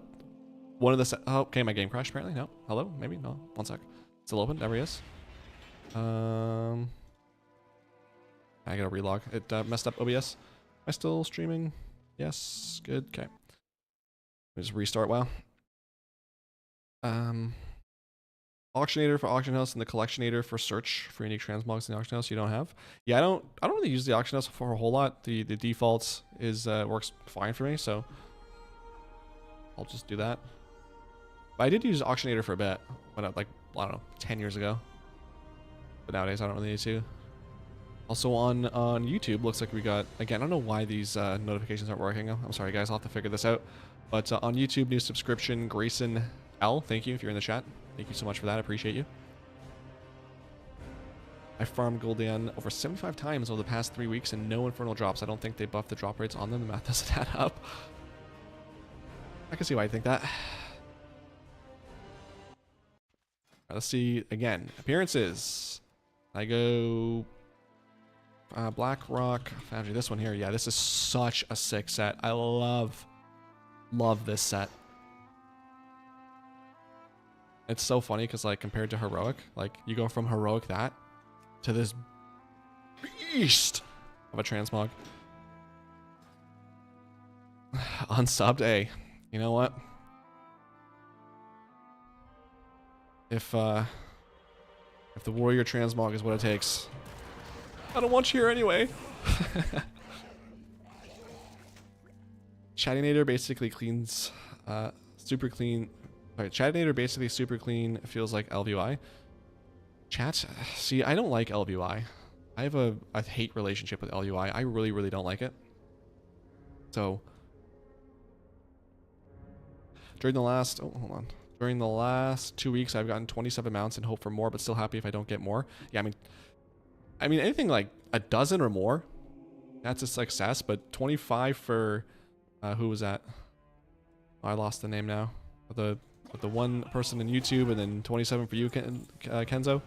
one of the sets. Oh, okay, my game crashed apparently. No. Hello? Maybe? No. One sec. Still open. There he is. I gotta relog. It messed up OBS. Am I still streaming? Yes. Good. Okay. Let me just restart WoW. Auctionator for Auction House and the Collectionator for search for unique transmogs in the Auction House you don't have. Yeah, I don't really use the Auction House for a whole lot. The default is works fine for me, so I'll just do that. But I did use Auctionator for a bit, but like, I don't know, 10 years ago. But nowadays I don't really need to. Also on YouTube, looks like we got, again, I don't know why these notifications aren't working. I'm sorry guys, I'll have to figure this out. But on YouTube, new subscription, Grayson L, thank you if you're in the chat. Thank you so much for that, I appreciate you. I farmed Gul'dan over 75 times over the past 3 weeks and no infernal drops. I don't think they buffed the drop rates on them. The math doesn't add up. I can see why you think that. Right, let's see again. Appearances. I go Blackrock Foundry. This one here. Yeah, this is such a sick set. I love this set. It's so funny because, like, compared to Heroic, like, you go from Heroic that to this beast of a transmog. Unsubbed, hey, you know what? If the warrior transmog is what it takes, I don't want you here anyway. Chattinator basically cleans, super clean. Alright, Chattinator basically super clean, feels like LVI. Chat, see, I don't like LVI. I have a hate relationship with LUI. I really, really don't like it. So, during the last, during the last 2 weeks, I've gotten 27 mounts and hope for more, but still happy if I don't get more. Yeah, I mean, anything like a dozen or more, that's a success, but 25 for, who was that? Oh, I lost the name now. With the one person in YouTube, and then 27 for you, Kenzo.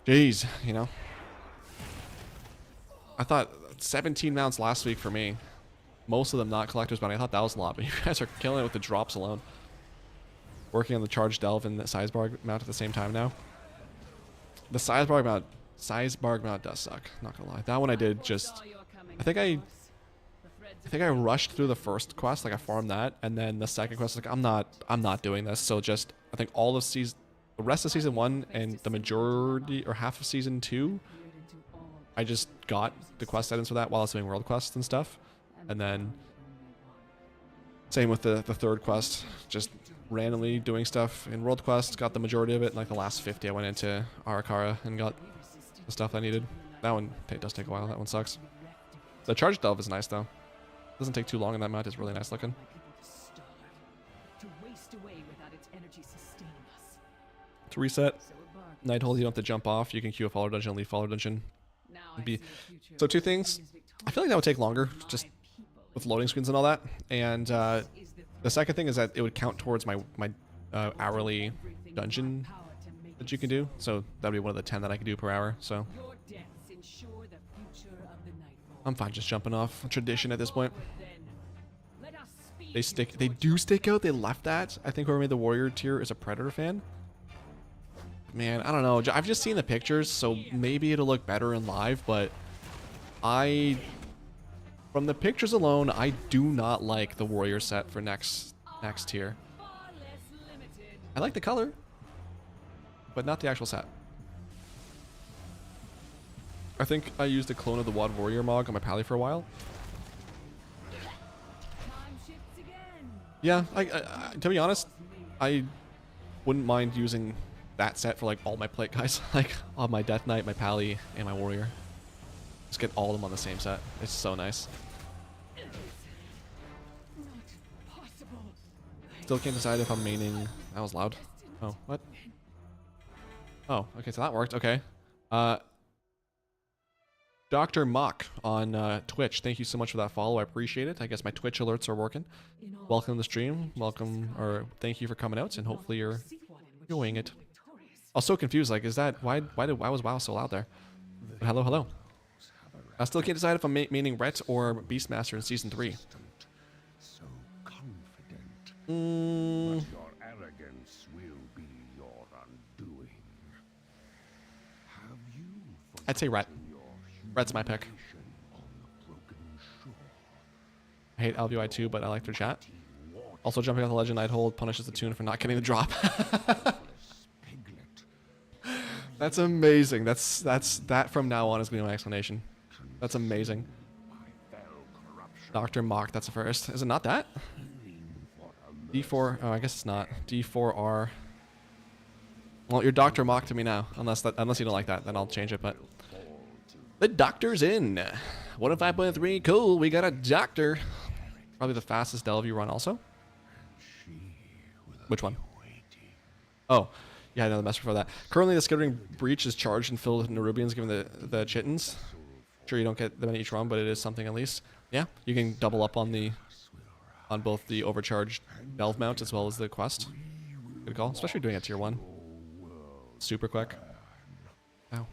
Jeez, you know. I thought 17 mounts last week for me. Most of them not collectors, but I thought that was a lot. But you guys are killing it with the drops alone. Working on the Charge Delve and the Sizebarg mount at the same time now. The Sizebarg mount does suck. Not gonna lie. That one I did just. I think I rushed through the first quest, like I farmed that, and then the second quest, like I'm not doing this. So just, I think all of the rest of season 1 and the majority or half of season 2, I just got the quest items for that while I was doing world quests and stuff. And then same with the third quest, just randomly doing stuff in world quest. Got the majority of it. Like the last 50, I went into Arakara and got the stuff I needed. That one does take a while. That one sucks. The charge delve is nice though. Doesn't take too long, and that map is really nice looking. To reset, Nighthold, you don't have to jump off. You can queue a follower dungeon, leave follower dungeon. So two things. I feel like that would take longer, just with loading screens and all that. And the second thing is that it would count towards my hourly dungeon that you can do. So that would be one of the 10 that I can do per hour. So I'm fine just jumping off tradition at this point. They do stick out. They left that. I think whoever made the warrior tier is a Predator fan. Man, I don't know. I've just seen the pictures, so maybe it'll look better in live, but from the pictures alone, I do not like the warrior set for next tier. I like the color, but not the actual set. I think I used a clone of the WoD Warrior Mog on my Pally for a while. Yeah, to be honest, I wouldn't mind using that set for like all my plate guys, like on my Death Knight, my Pally, and my Warrior. Just get all of them on the same set. It's so nice. Still can't decide if I'm maining. That was loud. Oh, what? Oh, okay, so that worked. Okay. Dr. Mock on Twitch. Thank you so much for that follow. I appreciate it. I guess my Twitch alerts are working. Welcome to the stream. Welcome, or thank you for coming out, and hopefully you're enjoying it. I was so confused. Like, is that why was WoW so loud there? But hello. I still can't decide if I'm maining Rhett or Beastmaster in season 3. So confident. But your arrogance will be your undoing. Have you I'd say Rhett. Rhett's my pick. I hate LVI too, but I like their chat. Also, jumping off the legend Nighthold punishes the tune for not getting the drop. That's amazing. That from now on is going to be my explanation. That's amazing. Dr. Mock, that's the first. Is it not that? D4, oh, I guess it's not. D4R. Well, you're Dr. Mock to me now. Unless you don't like that, then I'll change it, but... The doctor's in. 105.3, cool, we got a doctor. Probably the fastest delve you run also. Which one? Oh, yeah, no, the mess before that. Currently, the skittering breach is charged and filled with Nerubians given the chittens. Sure, you don't get them in each run, but it is something at least. Yeah, you can double up on both the overcharged delve mount as well as the quest. Good call, especially doing it tier 1. Super quick. Ow.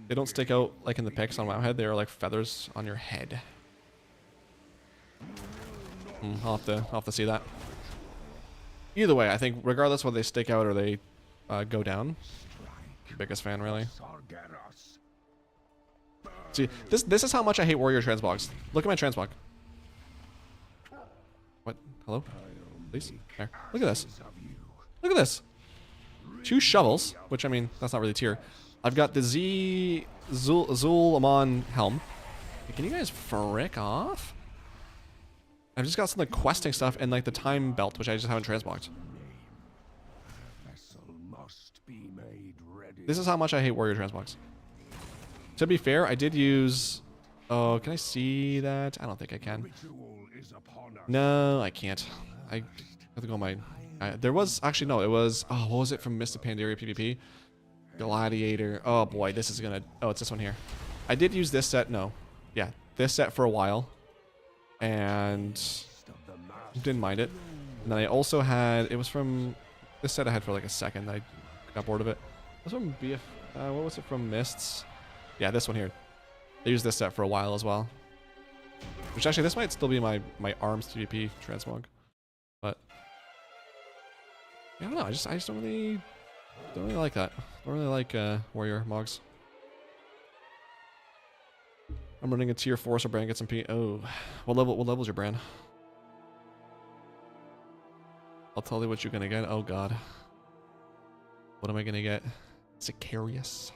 They don't stick out like in the pics on Wowhead. They are like feathers on your head. I'll have to see that. Either way, I think regardless whether they stick out or they go down, biggest fan really. See, this is how much I hate warrior transmogs. Look at my transmog. What? Hello? Please? There. Look at this. Look at this. 2 shovels, which I mean, that's not really tier. I've got the Zul Amon helm. Hey, can you guys frick off? I've just got some like questing stuff and like the time belt, which I just haven't transmogged. This is how much I hate warrior transmogs. To be fair, I did use... Oh, can I see that? I don't think I can. No, I can't. I have to go on my... there was... Actually, no, it was... Oh, what was it from Mist of Pandaria PvP? Gladiator. Oh, boy, this is gonna... Oh, it's this one here. I did use this set. No. Yeah, this set for a while. And... didn't mind it. And then I also had... It was from... This set I had for like a second. I got bored of it. It was from BF... what was it from Mists? Yeah, this one here. I used this set for a while as well. Which actually, this might still be my ARMS TVP transmog. But... I don't know, I just don't really like that. Don't really like warrior mogs. I'm running a tier 4 so Brand gets some P. Oh, what level's your Brand? I'll tell you what you're gonna get. Oh god. What am I gonna get? Sicarius.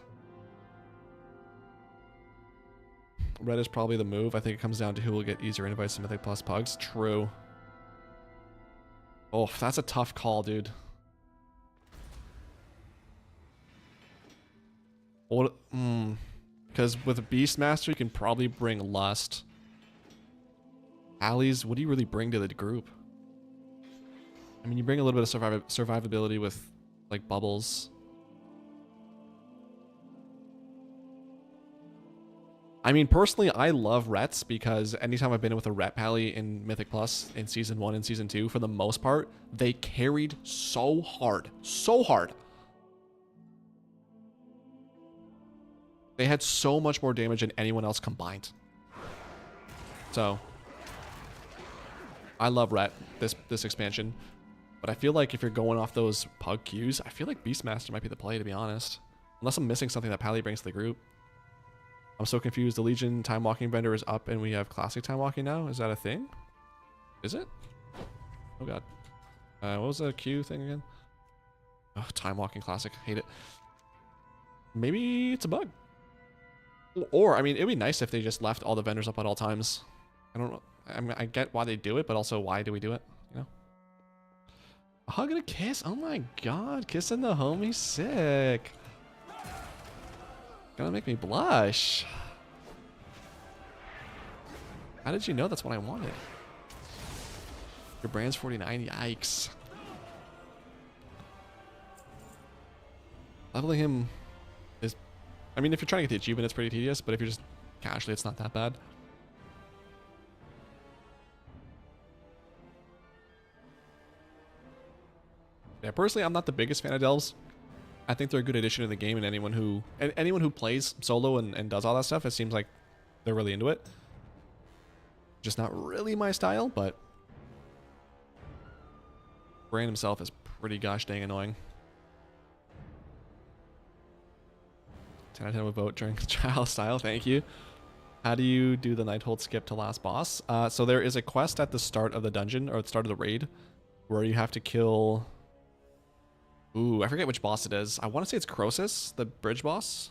Red is probably the move. I think it comes down to who will get easier invites to Mythic Plus pugs. True. Oh, that's a tough call, dude. What? Because with a Beastmaster, you can probably bring Lust. Allies, what do you really bring to the group? I mean, you bring a little bit of survivability with, like, bubbles. I mean, personally, I love Rets because anytime I've been with a Ret Pally in Mythic Plus in Season 1 and Season 2, for the most part, they carried so hard. So hard. They had so much more damage than anyone else combined. So, I love Ret, this expansion. But I feel like if you're going off those pug queues, I feel like Beastmaster might be the play, to be honest. Unless I'm missing something that Pally brings to the group. I'm so confused. The Legion Time Walking vendor is up and we have Classic Time Walking now. Is that a thing? Is it? Oh god. What was the queue thing again? Oh, Time Walking Classic. Hate it. Maybe it's a bug. Or, I mean, it'd be nice if they just left all the vendors up at all times. I don't know. I mean, I get why they do it, but also why do we do it? You know? A hug and a kiss? Oh my god. Kissing the homie. Sick. Gonna make me blush. How did you know that's what I wanted? Your brand's 49. Yikes. Leveling him is... I mean, if you're trying to get the achievement, it's pretty tedious, but if you're just casually, it's not that bad. Yeah, personally, I'm not the biggest fan of Delves. I think they're a good addition to the game, and anyone who plays solo and does all that stuff, it seems like they're really into it. Just not really my style, but Brand himself is pretty gosh dang annoying. 10 out of 10 would vote during trial style. Thank you. How do you do the Nighthold skip to last boss? So there is a quest at the start of the dungeon, or at the start of the raid, where you have to kill... Ooh, I forget which boss it is. I want to say it's Croesus, the bridge boss,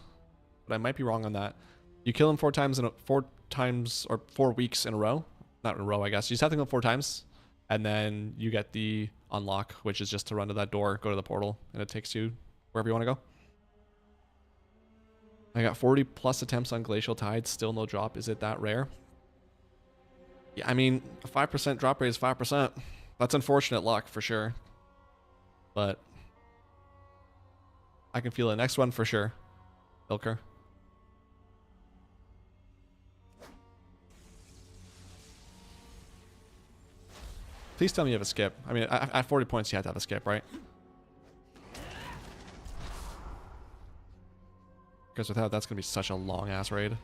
but I might be wrong on that. You kill him 4 weeks in a row. Not in a row, I guess. You just have to kill him 4 times, and then you get the unlock, which is just to run to that door, go to the portal, and it takes you wherever you want to go. I got 40 plus attempts on Glacial Tide, still no drop. Is it that rare? Yeah, I mean, a 5% drop rate is 5%. That's unfortunate luck for sure, but I can feel the next one for sure. Ilker. Please tell me you have a skip. I mean, at 40 points, you have to have a skip, right? Because without, that's going to be such a long-ass raid.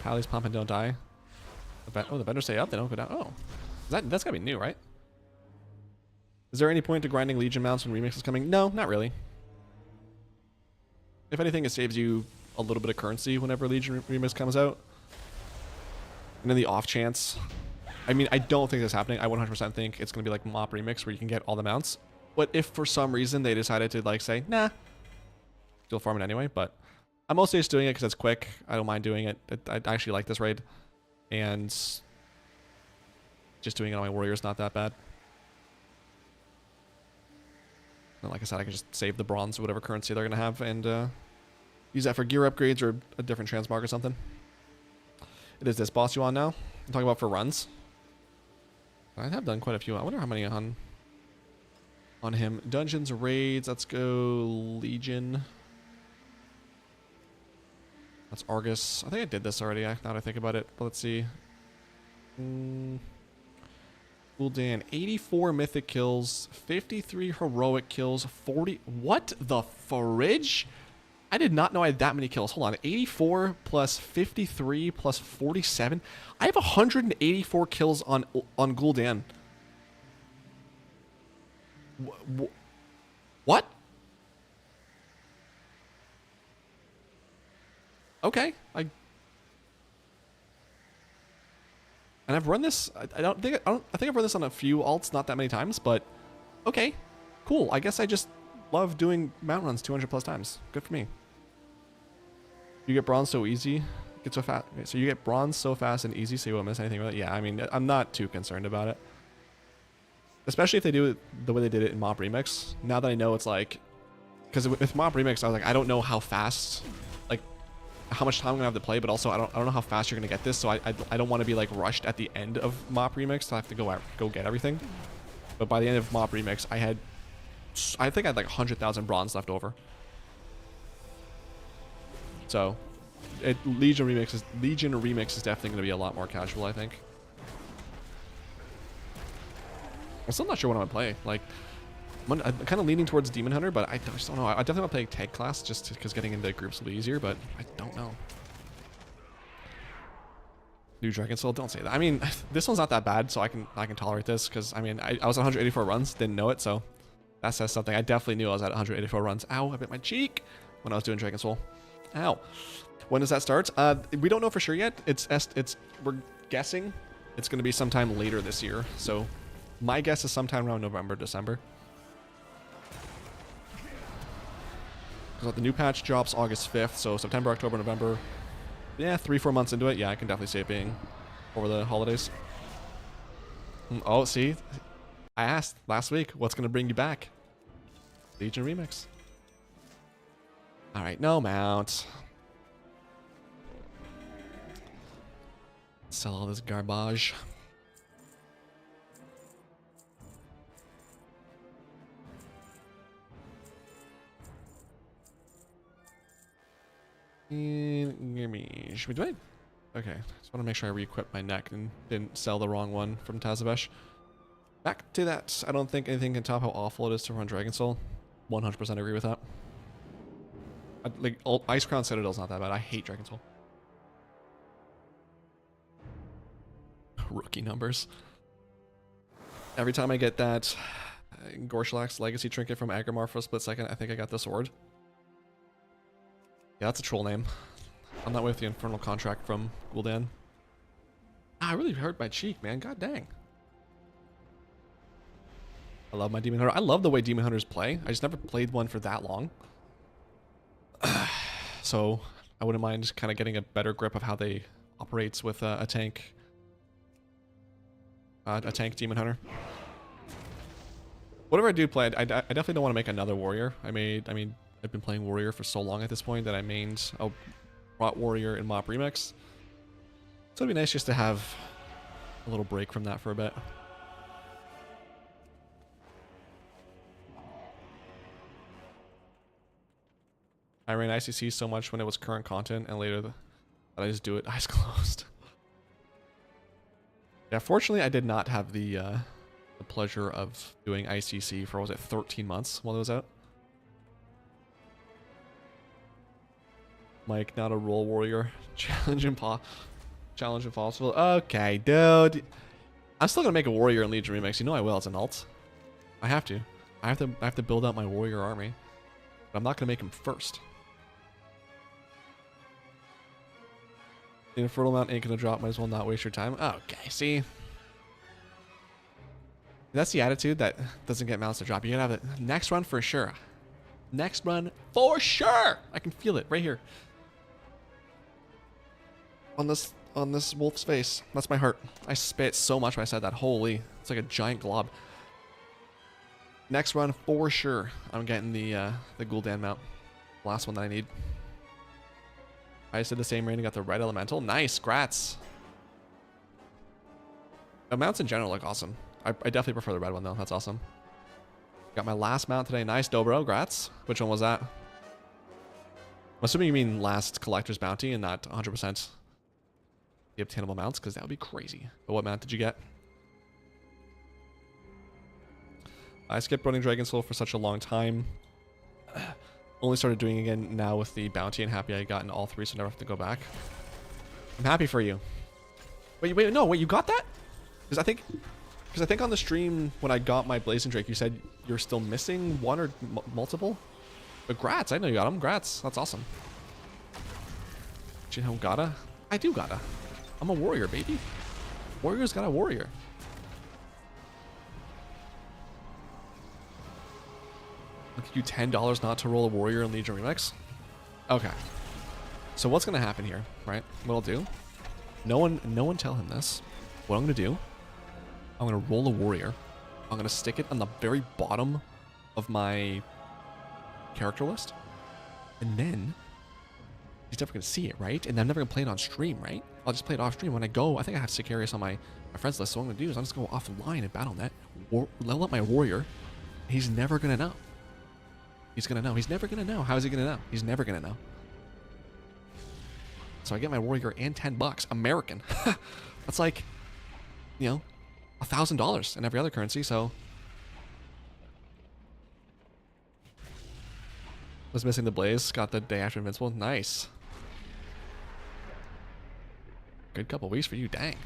Pally's pump and don't die. Oh, the vendors stay up, they don't go down. Oh, that's gotta be new, right? Is there any point to grinding Legion mounts when Remix is coming? No, not really. If anything, it saves you a little bit of currency whenever Legion Remix comes out. And then the off chance... I mean, I don't think that's happening. I 100% think it's gonna be like Mop Remix where you can get all the mounts. But if for some reason they decided to like say, nah, still farm it anyway, but I'm mostly just doing it because it's quick. I don't mind doing it. I actually like this raid. And just doing it on my warrior is not that bad. And like I said, I can just save the bronze or whatever currency they're going to have and use that for gear upgrades or a different transmog or something. It is this boss you on now? I'm talking about for runs. I have done quite a few. I wonder how many on him. Dungeons, raids. Let's go Legion. That's Argus. I think I did this already, now that I think about it. But let's see. Gul'dan. 84 mythic kills, 53 heroic kills, 40... What the fridge? I did not know I had that many kills. Hold on. 84 plus 53 plus 47. I have 184 kills on Gul'dan. What? Okay, and I've run this. I think I've run this on a few alts, not that many times, but okay, Cool. I guess I just love doing mount runs 200 plus times. Good for me. You get bronze so easy. Get so fast. So you get bronze so fast and easy, so you won't miss anything with it. Yeah, I mean, I'm not too concerned about it. Especially if they do it the way they did it in Mop Remix. Now that I know it's like... Because with Mop Remix, I was like, I don't know how fast... Like, how much time I'm going to have to play, but also I don't know how fast you're going to get this, so I don't want to be, like, rushed at the end of Mop Remix, so I have to go get everything. But by the end of Mop Remix, I think I had, like, 100,000 bronze left over. So, Legion Remix is definitely going to be a lot more casual, I think. I'm still not sure what I'm going to play. Like, I'm kind of leaning towards Demon Hunter, but I just don't know. I definitely want to play tag class just because getting into groups will be easier, but I don't know. New Dragon Soul, don't say that. I mean, this one's not that bad, so I can tolerate this because, I mean, I was at 184 runs, didn't know it, so that says something. I definitely knew I was at 184 runs. Ow, I bit my cheek when I was doing Dragon Soul. Ow. When does that start? We don't know for sure yet. We're guessing it's going to be sometime later this year, so my guess is sometime around November, December. Because the new patch drops August 5th, so September, October, November. Yeah, 3-4 months into it. Yeah, I can definitely see it being over the holidays. Oh, see? I asked last week, what's going to bring you back? Legion Remix. Alright, no mount. Sell all this garbage. Should we do it? Okay, just want to make sure I re-equip my neck and didn't sell the wrong one from Tazabesh. Back to that. I don't think anything can top how awful it is to run Dragon Soul. 100% agree with that. Like, Ice Crown Citadel's not that bad. I hate Dragon Soul. Rookie numbers. Every time I get that Gorshalak's Legacy Trinket from Agrimar for a split second, I think I got the sword. Yeah, that's a troll name. I'm not with the Infernal Contract from Gul'dan. Ah, I really hurt my cheek, man. God dang. I love my Demon Hunter. I love the way Demon Hunters play. I just never played one for that long. So I wouldn't mind kind of getting a better grip of how they operates with a tank. A tank Demon Hunter. Whatever I do play, I definitely don't want to make another warrior. I mean, I've been playing warrior for so long at this point that I mained a Rot Warrior in Mop Remix. So it'd be nice just to have a little break from that for a bit. I ran ICC so much when it was current content, and later that I just do it eyes closed. Yeah, fortunately I did not have the pleasure of doing ICC for, what was it, 13 months while it was out. Mike, not a role warrior. Challenge impossible. Okay, dude. I'm still gonna make a warrior in Legion Remix. You know I will. It's an alt. I have to. I have to build out my warrior army. But I'm not gonna make him first. The Infernal Mount ain't gonna drop. Might as well not waste your time. Okay, see. That's the attitude that doesn't get mounts to drop. You gotta have it next run for sure. Next run for sure. I can feel it right here. On this wolf's face. That's my heart. I spit so much when I said that. Holy. It's like a giant glob. Next run for sure. I'm getting the Gul'dan mount. Last one that I need. I just did the same rain and got the red elemental. Nice. Grats. The mounts in general look awesome. I definitely prefer the red one though. That's awesome. Got my last mount today. Nice, Dobro. Grats. Which one was that? I'm assuming you mean last collector's bounty and not 100% the obtainable mounts, because that would be crazy. But what mount did you get? I skipped running Dragon Soul for such a long time. Only started doing it again now with the bounty, and happy I gotten all three, so I never have to go back. I'm happy for you. Wait, no, you got that? Because I think on the stream when I got my Blazing Drake, you said you're still missing one or multiple. But grats, I know you got them. Grats, that's awesome. Do you know gotta? I do gotta. I'm a warrior, baby. Warrior's got a warrior. I'll give you $10 not to roll a warrior in Legion Remix. Okay. So what's gonna happen here, right? What I'll do? No one tell him this. What I'm gonna do? I'm gonna roll a warrior. I'm gonna stick it on the very bottom of my character list, and then he's never gonna see it, right? And I'm never gonna play it on stream, right? I'll just play it off stream when I go. I think I have Sicarius on my friends list. So what I'm gonna do is I'm just gonna go offline and BattleNet, level up my warrior. He's never gonna know. He's gonna know. He's never gonna know. How is he gonna know? He's never gonna know. So I get my warrior and $10 American. That's like, you know, $1,000 in every other currency. So was missing the blaze. Got the day after invincible. Nice. Good couple weeks for you. Dang.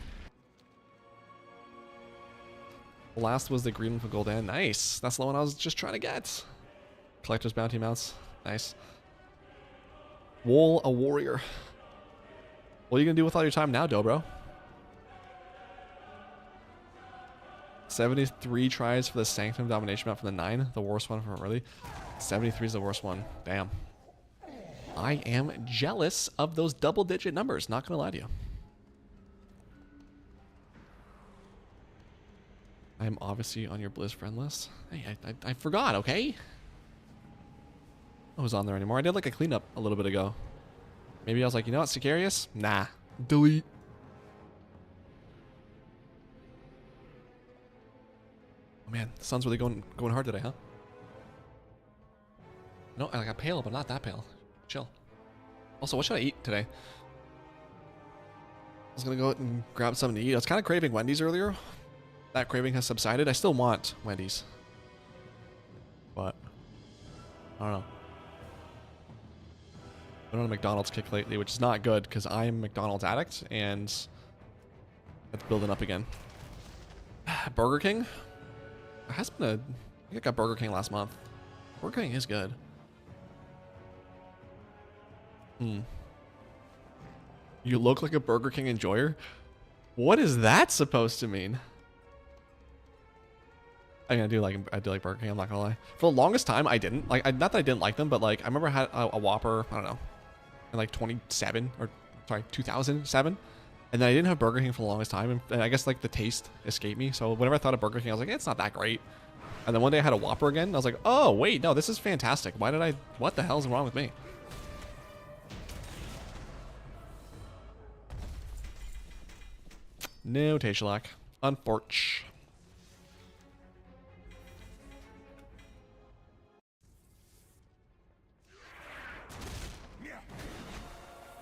The last was the green one for Golden. Nice. That's the one I was just trying to get. Collector's bounty mounts. Nice. Wool a warrior. What are you gonna do with all your time now, Dobro? 73 tries for the Sanctum Domination map from the 9. The worst one from early. 73 is the worst one. Damn. I am jealous of those double-digit numbers. Not gonna lie to you. I am obviously on your Blizz friend list. Hey, I forgot, okay? I was on there anymore. I did like a cleanup a little bit ago. Maybe I was like, you know what, Sicarius? Nah. Delete. Oh man, the sun's really going hard today, huh? No, I got pale, but not that pale. Chill. Also, what should I eat today? I was gonna go out and grab something to eat. I was kind of craving Wendy's earlier. That craving has subsided. I still want Wendy's. But I don't know. I've been on a McDonald's kick lately, which is not good because I am a McDonald's addict and it's building up again. Burger King? It has been I think I got Burger King last month. Burger King is good. You look like a Burger King enjoyer? What is that supposed to mean? I mean, I do like Burger King, I'm not gonna lie. For the longest time, I didn't. Like, not that I didn't like them, but like, I remember I had a Whopper, I don't know, in like 2007. And then I didn't have Burger King for the longest time. And I guess like the taste escaped me. So whenever I thought of Burger King, I was like, it's not that great. And then one day I had a Whopper again. And I was like, oh, wait, no, this is fantastic. What the hell's wrong with me? No, Tashalak. Unfortunate.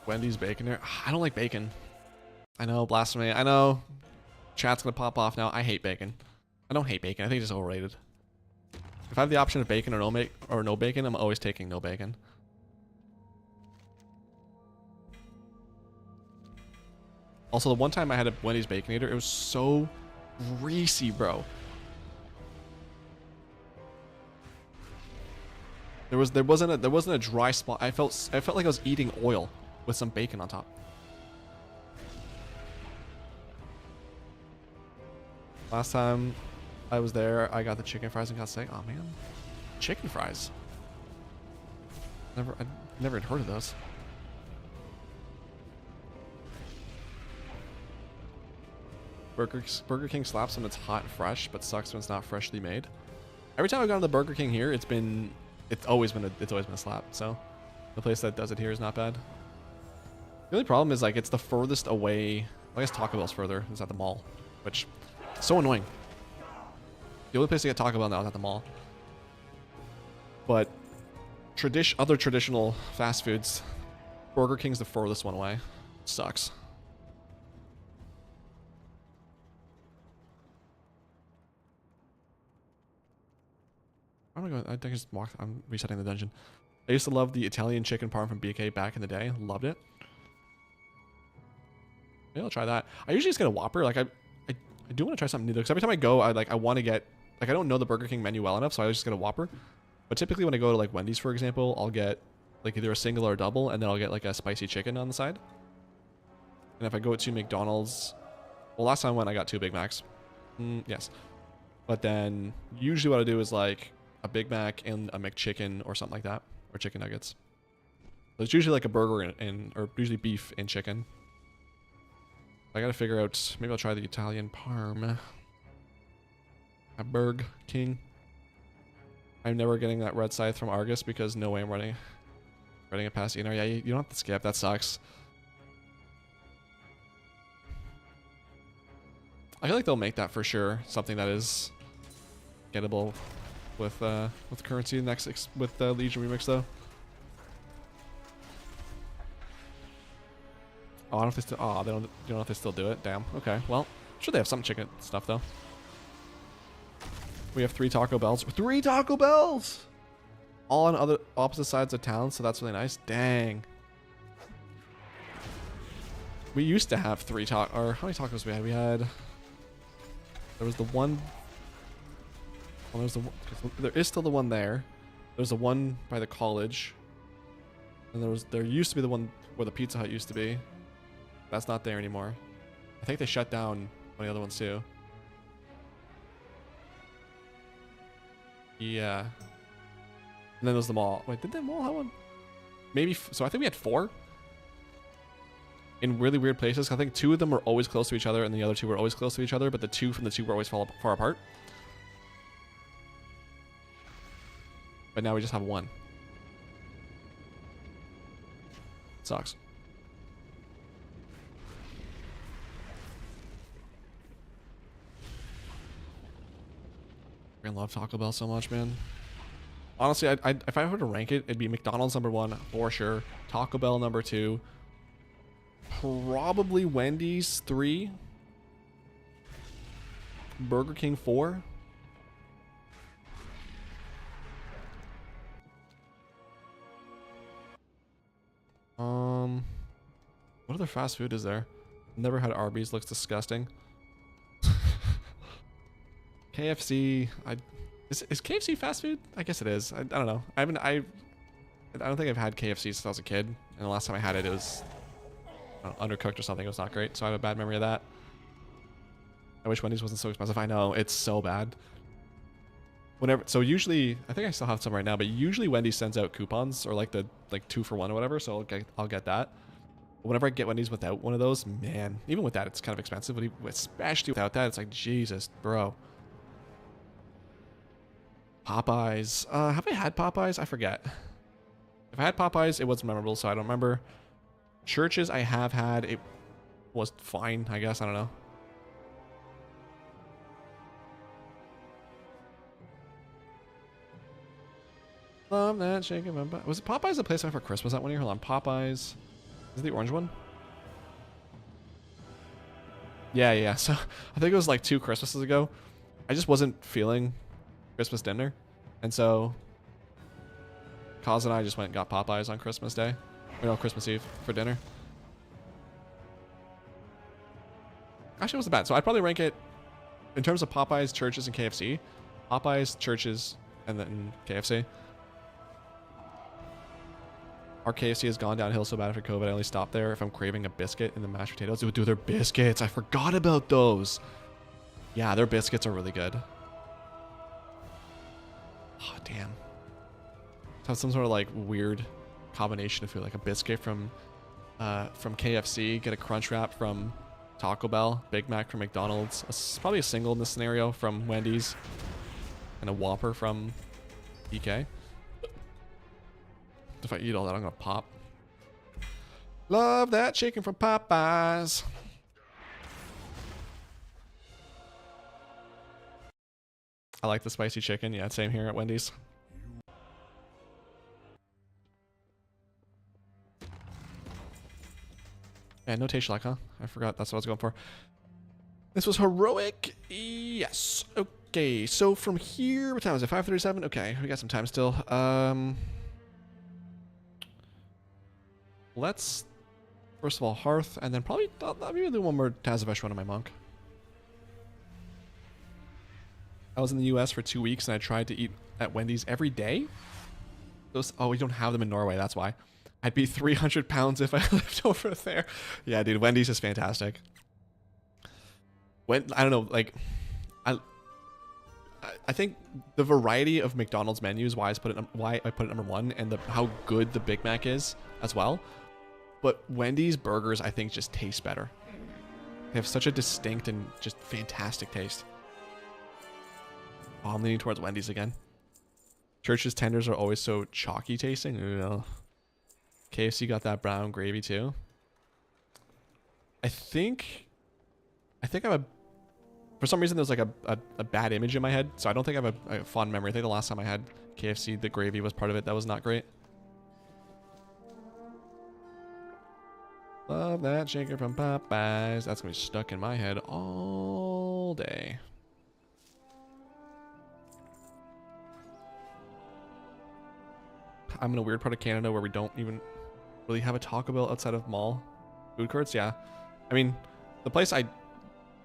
Wendy's bacon there. I don't like bacon. I know, blasphemy. I know. Chat's gonna pop off now. I hate bacon. I don't hate bacon. I think it's overrated. If I have the option of bacon or no bacon, I'm always taking no bacon. Also, the one time I had a Wendy's Baconator, it was so greasy, bro. There wasn't a dry spot. I felt like I was eating oil with some bacon on top. Last time I was there, I got the chicken fries and got sick. Oh man, chicken fries. I never had heard of those. Burger King slaps when it's hot and fresh, but sucks when it's not freshly made. Every time I've gone to the Burger King here, it's always been a slap. So the place that does it here is not bad. The only problem is like it's the furthest away. I guess Taco Bell's further. It's at the mall, which is so annoying. The only place to get Taco Bell now is at the mall. But other traditional fast foods, Burger King's the furthest one away. Sucks. I'm gonna go. I think I just walked. I'm resetting the dungeon. I used to love the Italian chicken parm from BK back in the day. Loved it. Maybe I'll try that. I usually just get a Whopper. Like I do want to try something new though, because every time I go, I want to get I don't know the Burger King menu well enough, so I just get a Whopper. But typically when I go to like Wendy's, for example, I'll get like either a single or a double, and then I'll get like a spicy chicken on the side. And if I go to McDonald's, well, last time I went, I got 2 Big Macs. Yes. But then usually what I do is like a Big Mac and a McChicken or something like that, or chicken nuggets. So it's usually like a burger or usually beef and chicken. I gotta figure out, maybe I'll try the Italian parm. A Burger King. I'm never getting that red scythe from Argus because no way I'm running it past Enar. Yeah, you don't have to skip, that sucks. I feel like they'll make that for sure. Something that is gettable with currency next with the Legion remix though. Oh, I don't know if they still. Oh, they don't. You don't know if they still do it. Damn. Okay. Well, I'm sure they have some chicken stuff though. We have 3 Taco Bells. 3 Taco Bells. All on other opposite sides of town, so that's really nice. Dang. We used to have 3 tacos. Or how many tacos we had? We had. There was the one. Well, there is still the one there. There's the one by the college. And there used to be the one where the Pizza Hut used to be. That's not there anymore. I think they shut down one of the other ones too. Yeah. And then there's the mall. Wait, did the mall have one? Maybe. So I think we had 4. In really weird places. I think 2 of them were always close to each other and the other 2 were always close to each other, but the 2 from the 2 were always far apart. But now we just have 1. Sucks. I love Taco Bell so much, man. Honestly, if I were to rank it, it'd be McDonald's number 1 for sure. Taco Bell number 2. Probably Wendy's 3. Burger King 4. What other fast food is there? Never had Arby's. Looks disgusting. KFC. Is KFC fast food? I guess it is. I don't know. I don't think I've had KFC since I was a kid, and the last time I had it, it was undercooked or something. It was not great, so I have a bad memory of that. I wish Wendy's wasn't so expensive. I know, it's so bad. So usually, I think I still have some right now, but usually Wendy's sends out coupons or like 2 for 1 or whatever, so I'll get that. But whenever I get Wendy's without one of those, man, even with that, it's kind of expensive, but especially without that, it's like, Jesus, bro. Popeyes. Have I had Popeyes? I forget. If I had Popeyes, it wasn't memorable, so I don't remember. Churches I have had, it was fine, I guess. I don't know. Love that chicken. Was it Popeyes the place I went for Christmas that one year? Hold on. Popeyes. Is it the orange one? Yeah. So I think it was like 2 Christmases ago. I just wasn't feeling Christmas dinner. And so Kaz and I just went and got Popeyes on Christmas Day. Or no, Christmas Eve for dinner. Actually, it wasn't bad. So I'd probably rank it in terms of Popeyes, churches, and KFC. Popeyes, churches, and then KFC. Our KFC has gone downhill so bad after COVID. I only stop there if I'm craving a biscuit and the mashed potatoes. Dude, their biscuits. I forgot about those. Yeah, their biscuits are really good. Oh, damn. Have some sort of like weird combination of food, like a biscuit from KFC, get a crunch wrap from Taco Bell, Big Mac from McDonald's, probably a single in this scenario from Wendy's, and a Whopper from EK. If I eat all that, I'm gonna pop. Love that chicken from Popeyes. I like the spicy chicken. Yeah, same here at Wendy's. Yeah, no taste like, huh? I forgot that's what I was going for. This was heroic. Yes. Okay, so from here, what time is it? 5:37? Okay, we got some time still. Let's, first of all, Hearth, and then probably, maybe do one more Tazavesh run on my monk. I was in the US for 2 weeks, and I tried to eat at Wendy's every day. Oh, we don't have them in Norway, that's why. I'd be 300 pounds if I lived over there. Yeah, dude, Wendy's is fantastic. I don't know, like, I think the variety of McDonald's menus, why I put it number one, and how good the Big Mac is as well. But Wendy's burgers, I think, just taste better. They have such a distinct and just fantastic taste. Oh, I'm leaning towards Wendy's again. Church's tenders are always so chalky tasting. I don't know. KFC got that brown gravy too. I think I'm a... For some reason, there's like a bad image in my head, so I don't think I have a fond memory. I think the last time I had KFC, the gravy was part of it. That was not great. Love that chicken from Popeyes. That's gonna be stuck in my head all day. I'm in a weird part of Canada where we don't even really have a Taco Bell outside of mall food courts. Yeah, I mean, the place I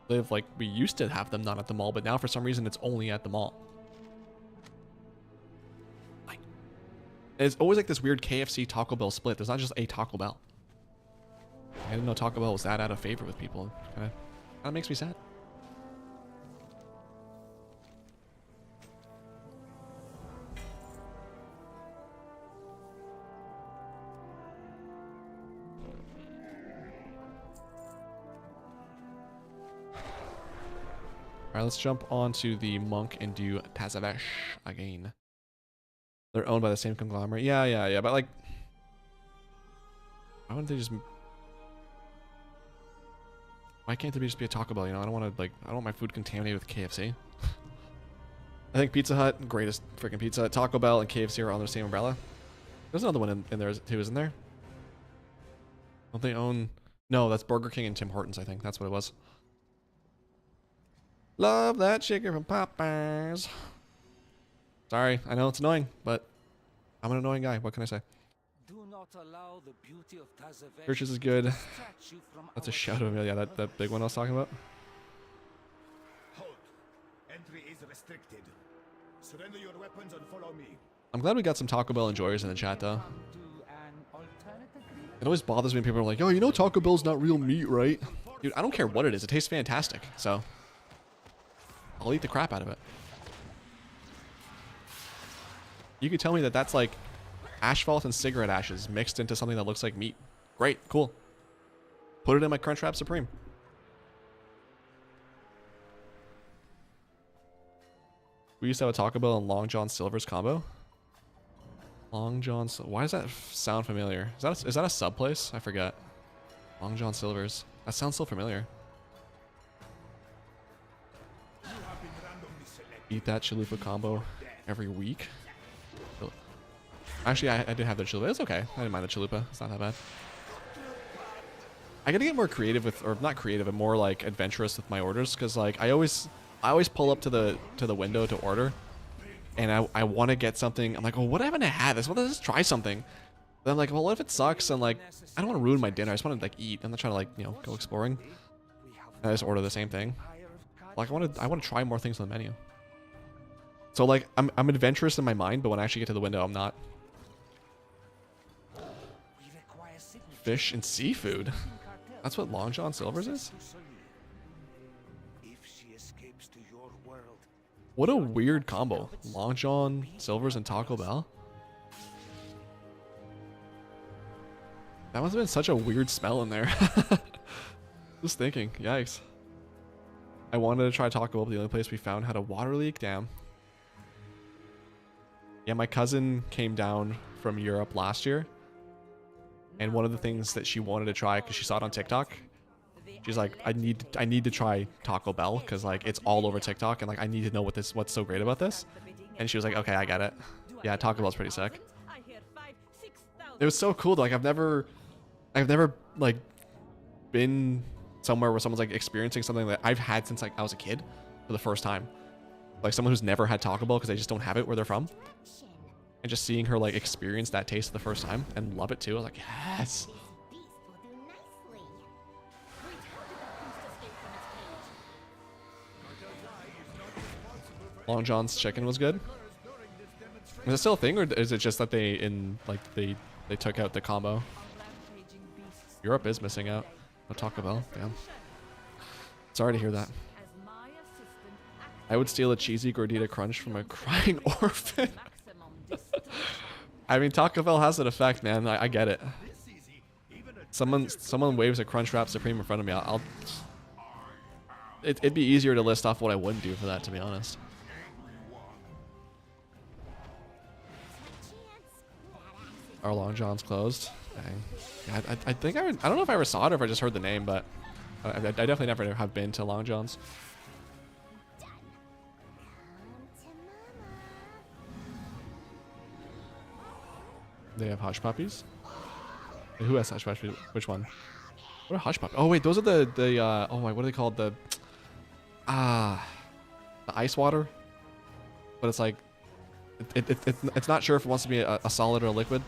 live, like, we used to have them not at the mall, but now for some reason it's only at the mall. Like, it's always like this weird KFC Taco Bell split. There's not just a Taco Bell. I didn't know Taco Bell was that out of favor with people. Kind of makes me sad. All right, let's jump onto the Monk and do Tazavesh again. They're owned by the same conglomerate. Yeah. But like, why wouldn't they just? Why can't there just be a Taco Bell? You know, I don't want to I don't want my food contaminated with KFC. I think Pizza Hut, greatest freaking pizza. Taco Bell and KFC are on the same umbrella. There's another one in there too, isn't there? Don't they own? No, that's Burger King and Tim Hortons. I think that's what it was. Love that chicken from Popeyes. Sorry, I know it's annoying, but I'm an annoying guy. What can I say? Do not allow the beauty of Tazavesh Churches is good. to distract you from That's a our shout of yeah, that big one I was talking about. Hold. Entry is restricted. Surrender your weapons and follow me. I'm glad we got some Taco Bell enjoyers in the chat though. It always bothers me when people are like, oh, you know Taco Bell's not real meat, right? Dude, I don't care what it is. It tastes fantastic, so I'll eat the crap out of it. You could tell me that that's like asphalt and cigarette ashes mixed into something that looks like meat. Great, cool. Put it in my Crunchwrap Supreme. We used to have a Taco Bell and Long John Silver's combo. Long John, why does that sound familiar? Is that a sub place? I forget. Long John Silver's. That sounds so familiar. Eat that chalupa combo every week. Actually, I did have the chalupa. It's okay. I didn't mind the chalupa. It's not that bad. I gotta get more creative with, or not creative, but more like adventurous with my orders, because like I always pull up to the window to order, and I want to get something. I'm like, oh, what haven't I had this? Well, let's try something. Then I'm like, well, what if it sucks? And like, I don't want to ruin my dinner. I just want to like eat. I'm not trying to like, you know, go exploring. And I just order the same thing. Like I want to try more things on the menu. So like I'm adventurous in my mind, but when I actually get to the window, I'm not. Fish and seafood. That's what Long John Silver's is? What a weird combo. Long John Silver's and Taco Bell. That must have been such a weird smell in there. Just thinking, yikes. I wanted to try Taco Bell, but the only place we found had a water leak. Damn. Yeah, my cousin came down from Europe last year. And one of the things that she wanted to try, because she saw it on TikTok, she's like, I need to try Taco Bell, because like it's all over TikTok, and like I need to know what's so great about this. And she was like, okay, I get it. Yeah, Taco Bell's pretty sick. It was so cool. Like I've never like been somewhere where someone's like experiencing something that I've had since like I was a kid for the first time. Like someone who's never had Taco Bell because they just don't have it where they're from. And just seeing her like experience that taste the first time and love it too. I was like, yes. Long John's chicken was good. Is it still a thing, or is it just that they took out the combo? Europe is missing out. No Taco Bell. Damn. Sorry to hear that. I would steal a cheesy gordita crunch from a crying orphan. I mean, Taco Bell has an effect, man. I get it. Someone waves a Crunchwrap Supreme in front of me. It'd be easier to list off what I wouldn't do for that, to be honest. Our Long John's closed. Dang. Yeah, I think I don't know if I ever saw it or if I just heard the name, but I definitely never have been to Long John's. They have hush puppies. Wait, who has hush puppies? Which one? What are hush puppies? Oh wait, those are the oh my, what are they called? The ice water. But it's like it's not sure if it wants to be a solid or a liquid.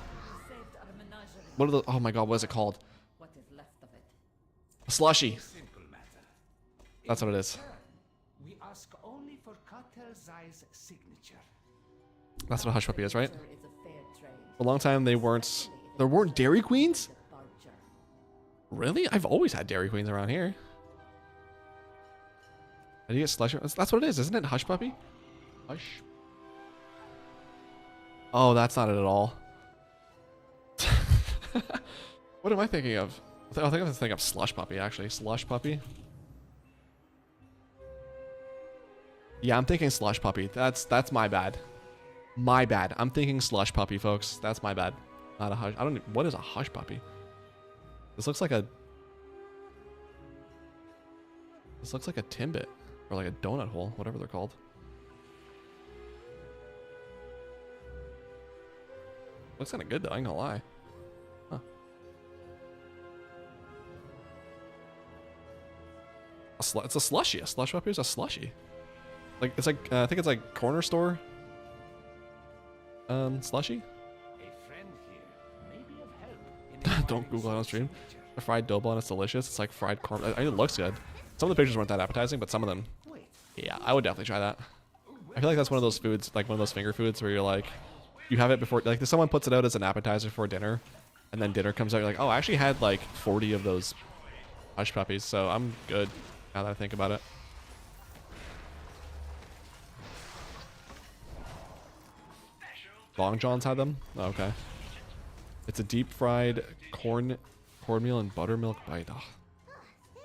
What are the? Oh my god, what is it called? What is left of it? A slushy. That's what it is. We ask only for Cartel Zai's signature. That's what a hush puppy is, right? It's a fair trade. For a long time there weren't Dairy Queens? Really? I've always had Dairy Queens around here. Did you get slushy? That's what it is, isn't it? Hush puppy? Hush. Oh, that's not it at all. What am I thinking of? I think I'm thinking of slush puppy, actually. Slush puppy. Yeah, I'm thinking slush puppy. That's my bad. My bad. I'm thinking slush puppy, folks. That's my bad. Not a hush. I don't. What is a hush puppy? This looks like a. This looks like a Timbit or like a donut hole, whatever they're called. Looks kind of good though. I ain't gonna lie. Huh. It's a slushy. A slush puppy is a slushy. Like it's like I think it's like corner store. Slushy. A friend here may be of help in Don't Google it on stream. A fried dough bun, it's delicious. It's like fried corn. I mean, it looks good. Some of the pictures weren't that appetizing, but some of them, yeah, I would definitely try that. I feel like that's one of those foods, like one of those finger foods where you're like, you have it before, like if someone puts it out as an appetizer for dinner, and then dinner comes out, you're like, oh, I actually had like 40 of those hush puppies, so I'm good now that I think about it. Long John's had them? Oh, okay. It's a deep fried cornmeal and buttermilk bite. Oh,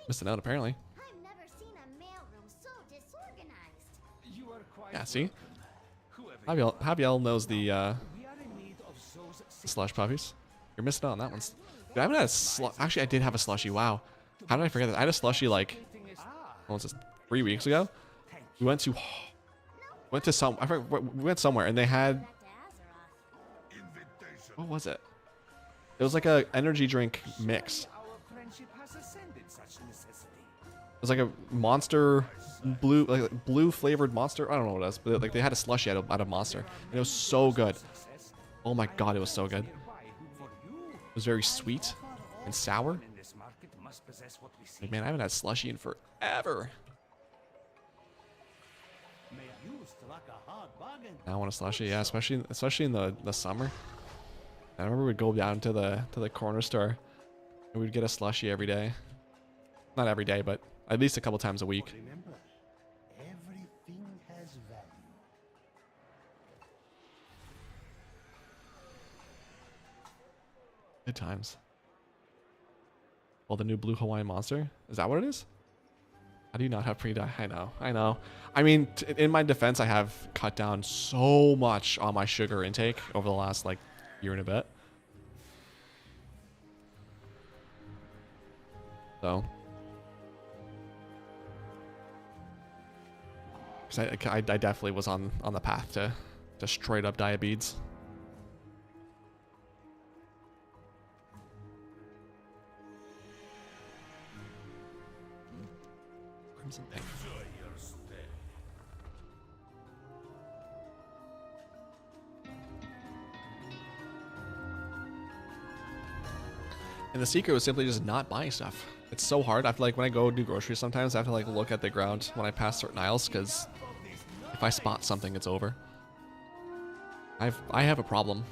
missing out apparently. I've never seen a mailroom so disorganized. You are quite Yeah, see? whoever Javiel knows the we are in need of those slush puppies. You're missing out on that one. Dude, I haven't had a actually I did have a slushy. Wow. How did I forget that? I had a slushy like what was this, 3 weeks ago? We went to some I forgot, we went somewhere and they had what was it? It was like a energy drink mix. our friendship has ascended such necessity. It was like a monster blue, like blue flavored monster. I don't know what it is, but like they had a slushy out of monster, and it was so good. Oh my god, it was so good. It was very sweet and sour. In this market must possess what we see. Like, man, I haven't had slushy in forever. Now I want a slushy, yeah, especially in the summer. I remember we'd go down to the corner store and we'd get a slushy every day. Not every day, but at least a couple times a week. Remember, everything has value. Good times. Well, the new blue Hawaiian monster, is that what it is? How do you not have pre-dye? I know. I mean, in my defense, I have cut down so much on my sugar intake over the last like year and a bit. So, because I definitely was on the path to straight up diabetes. Crimson Pink. And the secret was simply just not buying stuff. It's so hard. I feel like when I go do groceries sometimes, I have to like look at the ground when I pass certain aisles because if I spot something, it's over. I have a problem.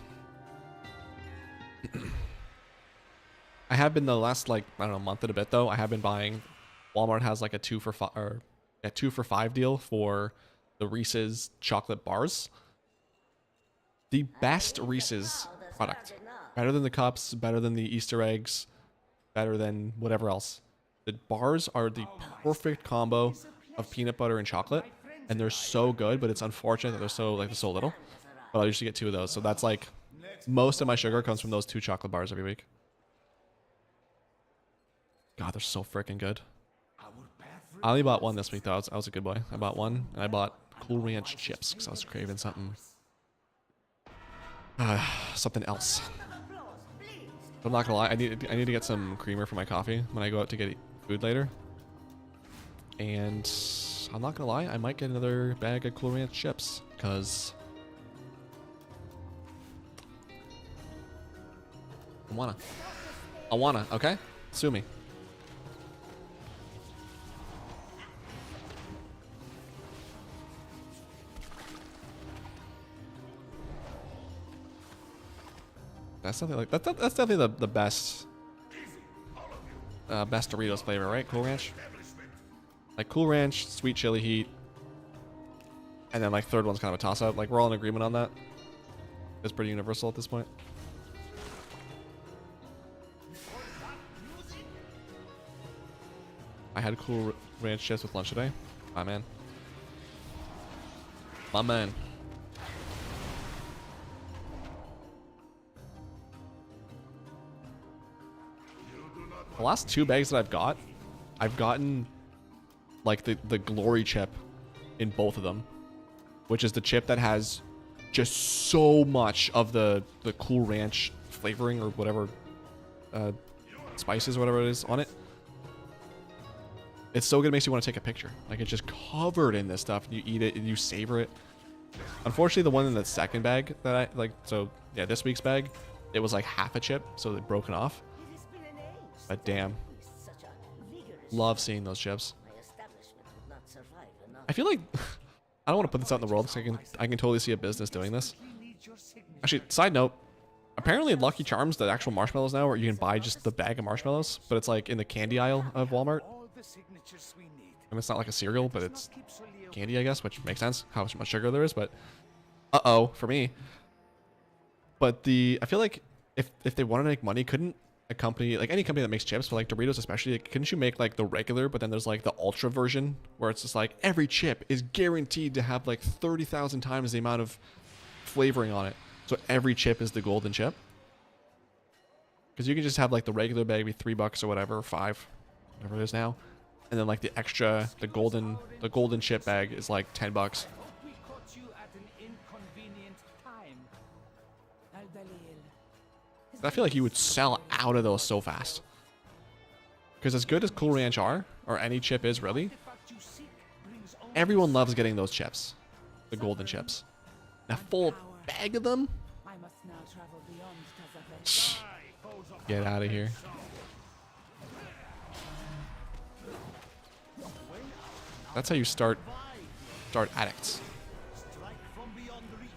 I have been the last like, I don't know, month and a bit though. I have been buying, Walmart has like a 2 for 5 deal for the Reese's chocolate bars. The best Reese's product. Better than the cups, better than the Easter eggs, better than whatever else. The bars are the perfect combo of peanut butter and chocolate, and they're so good, but it's unfortunate that they're so little. But I usually get 2 of those, so that's like most of my sugar comes from those 2 chocolate bars every week. God, they're so freaking good. I only bought 1 this week though. I was a good boy. I bought 1, and I bought Cool Ranch chips because I was craving something. Something else. I'm not gonna lie. I need to get some creamer for my coffee when I go out to get food later. And I'm not gonna lie. I might get another bag of Cool Ranch chips because I wanna. Okay, sue me. That's definitely like that's definitely the best best Doritos flavor, right? Cool Ranch. Like Cool Ranch, sweet chili heat, and then like third one's kind of a toss up. Like we're all in agreement on that. It's pretty universal at this point. I had Cool Ranch chips with lunch today. My man. My man. The last 2 bags that I've gotten like the glory chip in both of them, which is the chip that has just so much of the Cool Ranch flavoring or whatever spices or whatever it is on it. It's so good it makes you want to take a picture. Like it's just covered in this stuff. You eat it and you savor it. Unfortunately, the one in the second bag that I like, so yeah, this week's bag, it was like half a chip, so they'd broken off. But damn, love seeing those chips. I feel like I don't want to put this out in the world because I can totally see a business doing this. Actually, side note, apparently Lucky Charms, the actual marshmallows now, where you can buy just the bag of marshmallows, but it's like in the candy aisle of Walmart. I mean, it's not like a cereal, but it's candy, I guess, which makes sense how much sugar there is. But for me. But I feel like if they want to make money, couldn't a company, like any company that makes chips, but like Doritos especially, like, couldn't you make like the regular, but then there's like the ultra version where it's just like every chip is guaranteed to have like 30,000 times the amount of flavoring on it. So every chip is the golden chip. Because you can just have like the regular bag be $3 or whatever, or 5, whatever it is now. And then like the extra, the golden chip bag is like $10. We caught you at an inconvenient time. I feel like you would sell out of those so fast. Because as good as Cool Ranch are, or any chip is really, everyone loves getting those chips. The golden chips. A full bag of them? I must now travel beyond Tazaveh. Get out of here. That's how you start addicts. Strike from beyond reach.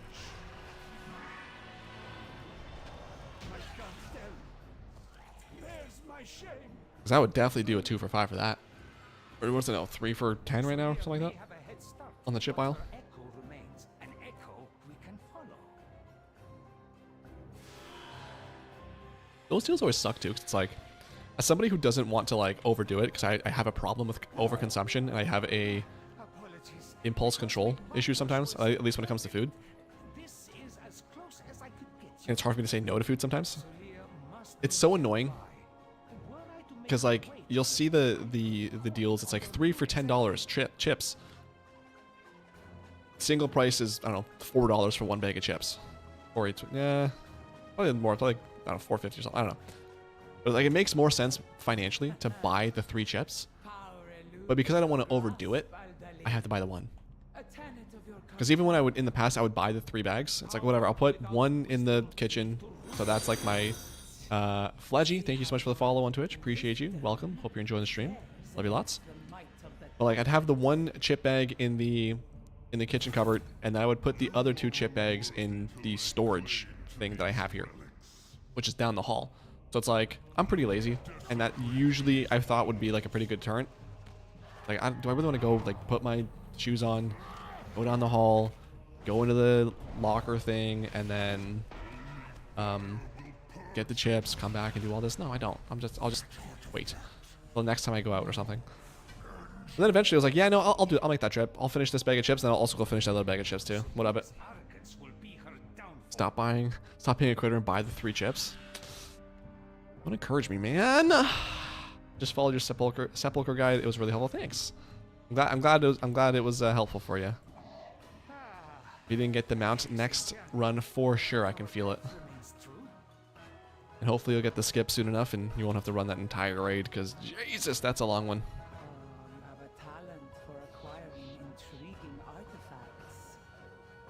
My guns down. There's my shame. Because I would definitely do a 2 for $5 for that. Or what's it now? 3 for $10 right now? Something like that? Have a head start. On the chip aisle? Echo remains, an echo we can follow. Those deals always suck too, because it's like, as somebody who doesn't want to like overdo it, because I have a problem with overconsumption, and I have a Apologies. impulse control issue sometimes, at least when it comes to food. This is as close as I could get you. And it's hard for me to say no to food sometimes. Here must It's so annoying, were I to make because like you'll see the deals. It's like 3 for $10 chips. Single price is, I don't know, $4 for 1 bag of chips, or it's probably more, probably like, I don't know, $4.50 or something. I don't know. But like it makes more sense financially to buy the 3 chips, but because I don't want to overdo it, I have to buy the 1. Because even when I would in the past, I would buy the 3 bags. It's like whatever. I'll put 1 in the kitchen, so that's like my Fledgy. Thank you so much for the follow on Twitch. Appreciate you. Welcome. Hope you're enjoying the stream. Love you lots. But like I'd have the 1 chip bag in the kitchen cupboard, and then I would put the other 2 chip bags in the storage thing that I have here, which is down the hall. So it's like, I'm pretty lazy, and that usually I thought would be like a pretty good deterrent. Like, do I really want to go like put my shoes on, go down the hall, go into the locker thing, and then get the chips, come back and do all this. No, I don't. I'll just wait till next time I go out or something. And then eventually I was like, yeah, no, I'll make that trip. I'll finish this bag of chips, and I'll also go finish that little bag of chips too. What of it? Stop being a quitter and buy the 3 chips. Don't encourage me, man. Just followed your sepulcher guide. It was really helpful. Thanks. I'm glad it was helpful for you. If you didn't get the mount next run for sure, I can feel it. And hopefully you'll get the skip soon enough, and you won't have to run that entire raid, because Jesus, that's a long one. You have a talent for acquiring intriguing artifacts.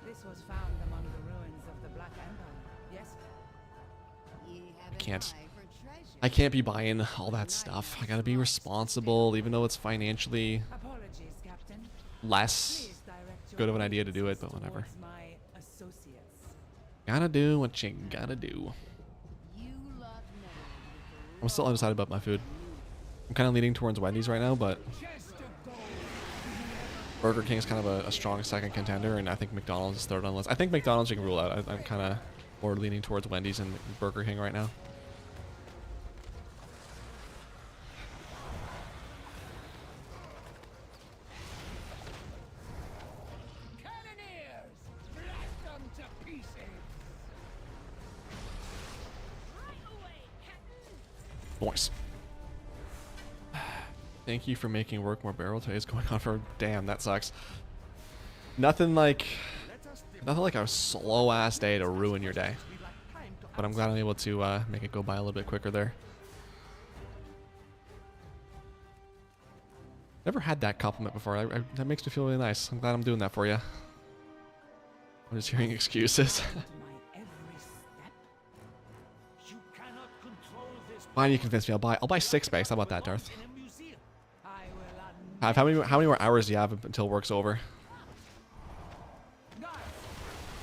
This was found among the ruins of the Black Empire, yes? I can't be buying all that stuff. I gotta be responsible, even though it's financially Apologies, Captain. less Please direct your good of an idea to focus do it, but whatever. towards my associates. Gotta do what you gotta do. I'm still undecided about my food. I'm kind of leaning towards Wendy's right now, but Burger King is kind of a strong second contender, and I think McDonald's is third on the list. I think McDonald's you can rule out. I'm kind of more leaning towards Wendy's and Burger King right now. Cannoneers! Blast them to pieces! Boys. Thank you for making work more bearable. Today's going on for damn, that sucks. Nothing like a slow ass day to ruin your day. But I'm glad I'm able to make it go by a little bit quicker there. Never had that compliment before. That makes me feel really nice. I'm glad I'm doing that for you. I'm just hearing excuses. My every step. You cannot control this Fine, you convinced me. I'll buy 6 bags. How about that, Darth? in a museum. I will How many more hours do you have until work's over? Guards,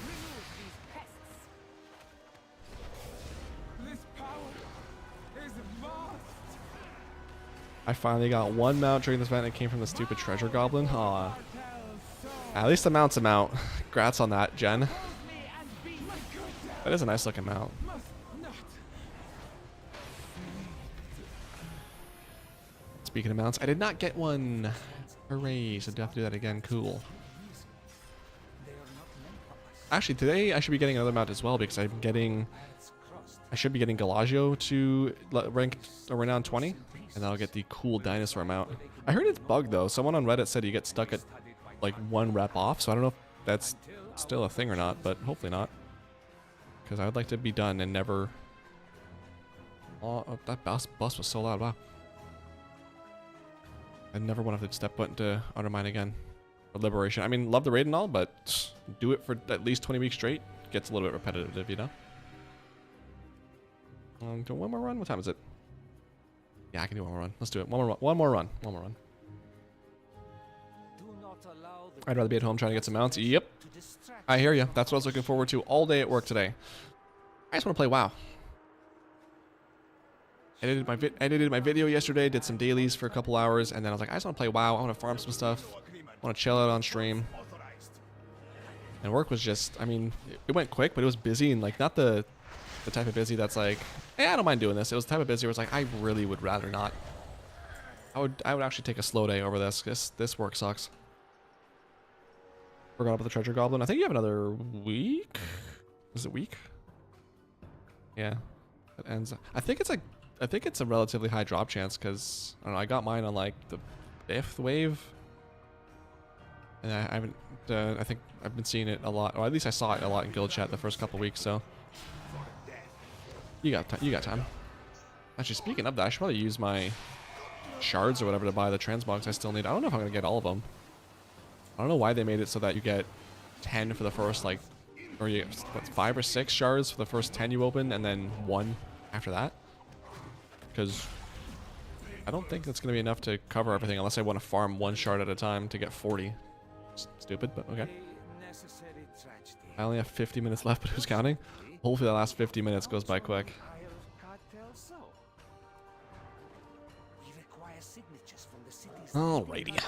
remove these pests. This power is vast. I finally got 1 mount during this event. It came from the stupid treasure goblin. Aw. At least the mount's a mount. Congrats on that, Jen. That is a nice looking mount. Speaking of mounts, I did not get one. Hooray, so do have to do that again. Cool. Actually, today I should be getting another mount as well, because I should be getting Galagio to rank renown 20, and that'll get the cool dinosaur mount. I heard it's bugged though. Someone on Reddit said you get stuck at like 1 rep off, so I don't know if that's still a thing or not, but hopefully not. Because I would like to be done and never... Oh, that bus was so loud, wow. I never want to have to step foot into Undermine again. Or Liberation. I mean, love the raid and all, but do it for at least 20 weeks straight. Gets a little bit repetitive, you know? Do one more run? What time is it? Yeah, I can do one more run. Let's do it. One more run. I'd rather be at home trying to get some mounts. Yep. I hear you. That's what I was looking forward to all day at work today. I just want to play WoW. I edited my video yesterday, did some dailies for a couple hours, and then I was like, I just want to play WoW. I want to farm some stuff. I want to chill out on stream. And work was just, I mean, it went quick, but it was busy, and like not the type of busy that's like, hey, I don't mind doing this. It was the type of busy where it's like, I really would rather not. I would actually take a slow day over this. This work sucks. Forgot about the treasure goblin. I think you have another week. Is it week? Yeah, it ends. I think it's a relatively high drop chance because I don't know. I got mine on like the 5th wave, and I haven't. I think I've been seeing it a lot, or at least I saw it a lot in guild chat the first couple weeks. So you got time. Actually, speaking of that, I should probably use my shards or whatever to buy the transmogs I still need. I don't know if I'm gonna get all of them. I don't know why they made it so that you get 10 for the first like, or you get, what, 5 or 6 shards for the first 10 you open, and then 1 after that. Because I don't think that's going to be enough to cover everything unless I want to farm 1 shard at a time to get 40. Stupid, but okay. I only have 50 minutes left, but who's counting? Hopefully the last 50 minutes goes by quick. Alrighty.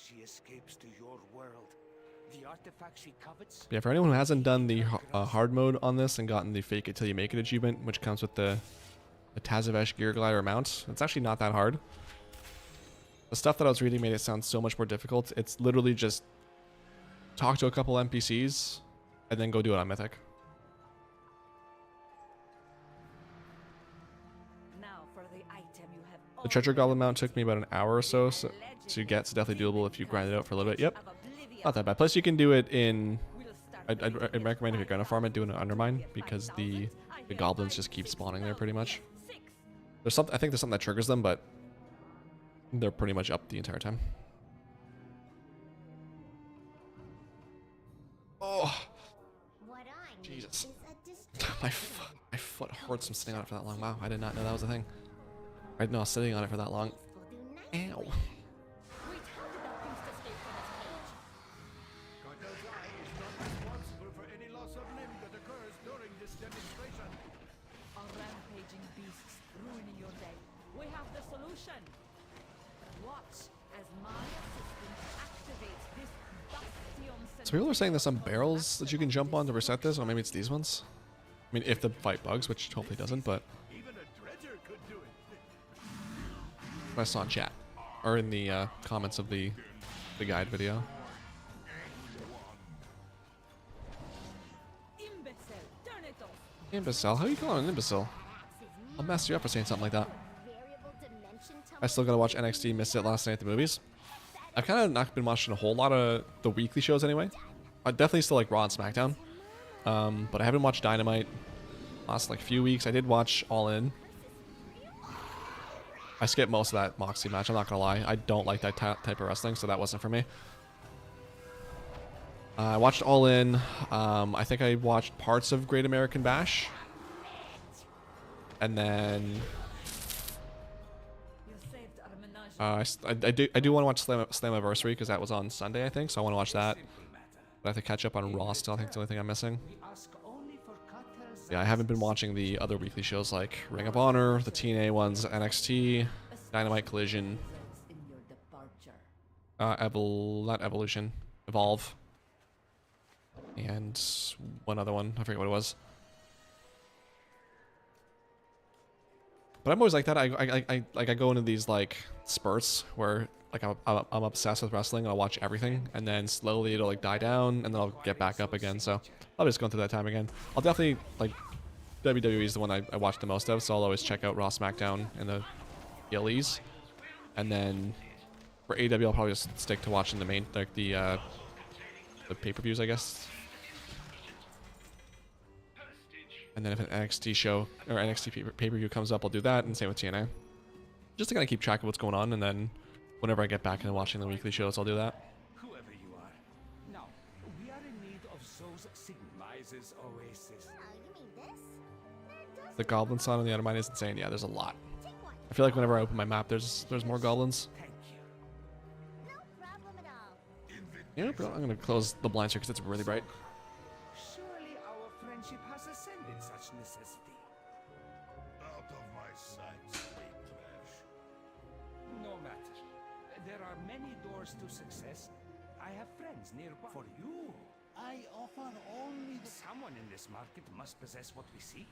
she escapes to your world, the artifact she covets. Yeah, for anyone who hasn't done the hard mode on this and gotten the fake it till you make it achievement, which comes with the Tazavesh Gear Glider mount, it's actually not that hard. The stuff that I was reading made it sound so much more difficult. It's literally just talk to a couple NPCs and then go do it on Mythic. Now for the item you have The Treasure Goblin mount took me about an hour or so to get. It's definitely doable if you grind it out for a little bit. Yep, not that bad. Plus you can do it in... I'd recommend if you're going to farm it, doing it Undermine, because the goblins just keep spawning there pretty much. There's something, I think there's something that triggers them, but they're pretty much up the entire time. Oh, What I need Jesus. is a my foot hurts from sitting on it for that long. Wow, I did not know that was a thing. I didn't know I was sitting on it for that long. Ow. Cartel's eye is not responsible for any loss of limb that occurs during this demonstration. Are rampaging beasts ruining your day? We have the solution. Watch as my assistant activates this bastion. So people are saying there's some barrels that you can jump on to reset this, or maybe it's these ones. I mean, if the fight bugs, which hopefully doesn't, but Even a dredger could do it. I saw in chat or in the comments of the guide video. Imbecile, turn it off. Imbecile? How are you calling an imbecile? I'll mess you up for saying something like that. variable dimension I still gotta watch NXT. Missed it last night at the movies. I've kind of not been watching a whole lot of the weekly shows anyway. I definitely still like Raw and SmackDown. But I haven't watched Dynamite last like few weeks. I did watch All In. I skipped most of that Moxie match, I'm not gonna lie. I don't like that type of wrestling, so that wasn't for me. I watched All In. I think I watched parts of Great American Bash. And then You saved our menage. I do want to watch Slammiversary because that was on Sunday, I think. So I want to watch that. But I have to catch up on Raw still. I think it's the only thing I'm missing. We ask only for Cartel's Yeah, I haven't been watching the other weekly shows like Ring of Honor, the TNA ones, NXT, Dynamite Collision, in your departure. not Evolution, Evolve, and one other one. I forget what it was. But I'm always like that. I go into these like spurts where like I'm obsessed with wrestling and I'll watch everything, and then slowly it'll like die down, and then I'll get back up again. So I'll just go through that time again. I'll definitely like WWE is the one I watch the most of, so I'll always check out Raw, SmackDown, and the PLEs, and then for AEW I'll probably just stick to watching the main like the pay-per-views, I guess. And then if an NXT show or NXT pay-per-view comes up, I'll do that, and same with TNA. Just to kind of keep track of what's going on, and then whenever I get back into watching the weekly shows, I'll do that. whoever you are. Now, we are in need of Zo's Sigmize's Oasis. Oh, you mean this? There does The goblin sign on the other mine is insane. Yeah, there's a lot. take one. I feel like whenever I open my map, there's more goblins. Thank you. No problem at all. Yeah, bro, I'm gonna close the blinds here because it's really bright. Surely our friendship has ascended such necessity. Out of my sight, sweet trash. No matter. There are many doors to success. I have friends nearby. For you, I offer only someone in this market must possess what we seek.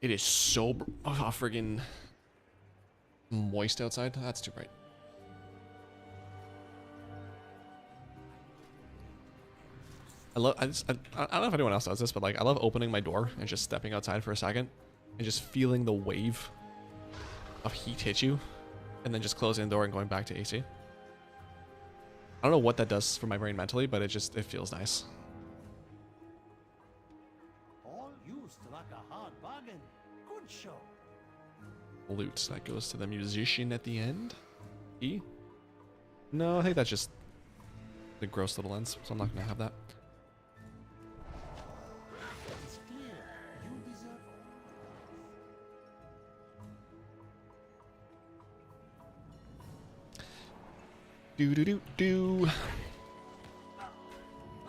It is so friggin' moist outside. That's too bright. I don't know if anyone else does this, but like I love opening my door and just stepping outside for a second and just feeling the wave of heat hit you, and then just closing the door and going back to AC. I don't know what that does for my brain mentally, but it feels nice. All used like a hard bargain. Good show. Loot that goes to the musician at the end. E? No, I think that's just the gross little ends, so I'm not gonna have that. It's clear you deserve Do do do do.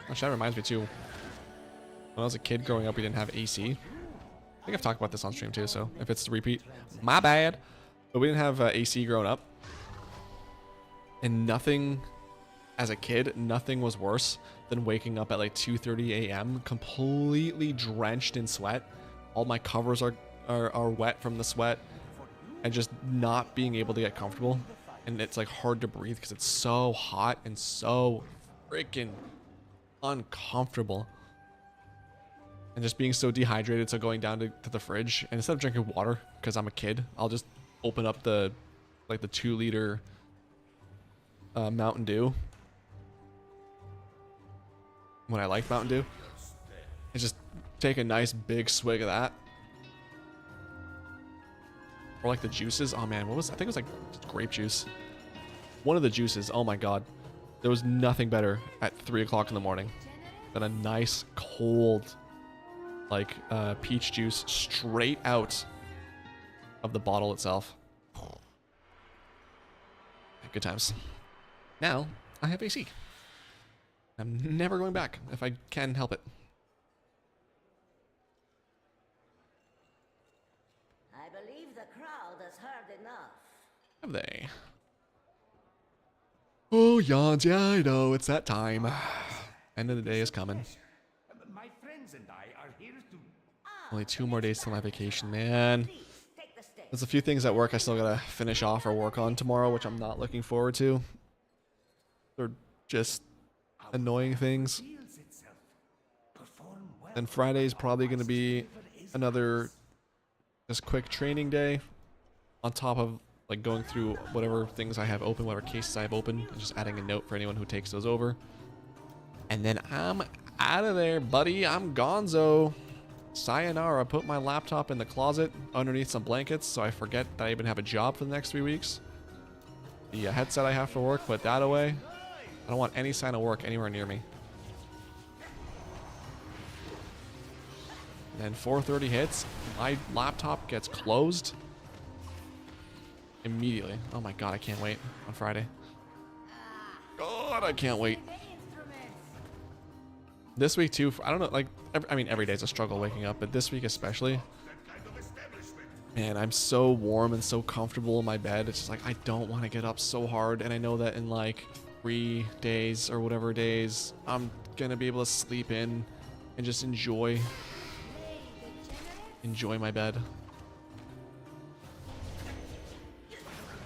Actually, that reminds me too. When I was a kid growing up, we didn't have AC. I think I've talked about this on stream too, so if it's a repeat, my bad. But we didn't have AC growing up. And nothing, as a kid, nothing was worse than waking up at like 2:30 a.m. completely drenched in sweat. All my covers are wet from the sweat, and just not being able to get comfortable. And it's like hard to breathe because it's so hot and so freaking uncomfortable. And just being so dehydrated, so going down to the fridge, and instead of drinking water, because I'm a kid, I'll just open up the 2-liter Mountain Dew. When I like Mountain Dew, and just take a nice big swig of that. Or like the juices. Oh man, what was, I think it was like grape juice. One of the juices, oh my god. There was nothing better at 3 o'clock in the morning than a nice cold like peach juice straight out of the bottle itself. Good times. Now I have AC. I'm never going back if I can help it. I believe the crowd has heard enough. Have they? Oh, yawns. Yeah, I know. It's that time. End of the day is coming. My friends and I are here to... Only 2 more days till my vacation, man. Please, take the stage. There's a few things at work I still gotta finish off or work on tomorrow, which I'm not looking forward to. They're just annoying things. Feels itself. Perform well. And Friday's probably gonna be another just quick training day on top of like going through whatever things I have open, whatever cases I have open, and just adding a note for anyone who takes those over. And then I'm out of there, buddy. I'm gonzo. Sayonara. Put my laptop in the closet underneath some blankets so I forget that I even have a job for the next 3 weeks. The headset I have for work, put that away. I don't want any sign of work anywhere near me. Then 4:30 hits. My laptop gets closed immediately. Oh my god, I can't wait on Friday. God, I can't wait. This week too, I don't know, like, I mean, every day's a struggle waking up, but this week especially, man, I'm so warm and so comfortable in my bed. It's just like, I don't want to get up so hard, and I know that in like 3 days or whatever days, I'm gonna be able to sleep in and just enjoy my bed.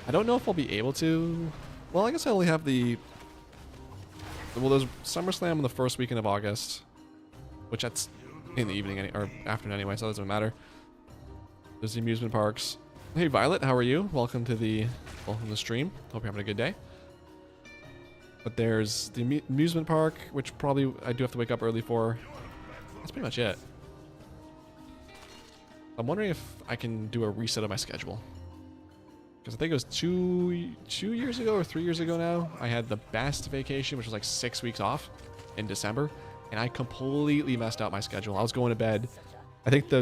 I don't know if I'll be able to. Well, I guess I only have the... Well, there's SummerSlam in the first weekend of August, which that's in the evening or afternoon anyway, so it doesn't matter. There's the amusement parks. Hey, Violet, how are you? Welcome to the stream. Hope you're having a good day. But there's the amusement park, which probably I do have to wake up early for. That's pretty much it. I'm wondering if I can do a reset of my schedule. Because I think it was two years ago or 3 years ago now, I had the best vacation, which was like 6 weeks off in December, and I completely messed up my schedule. I was going to bed. I think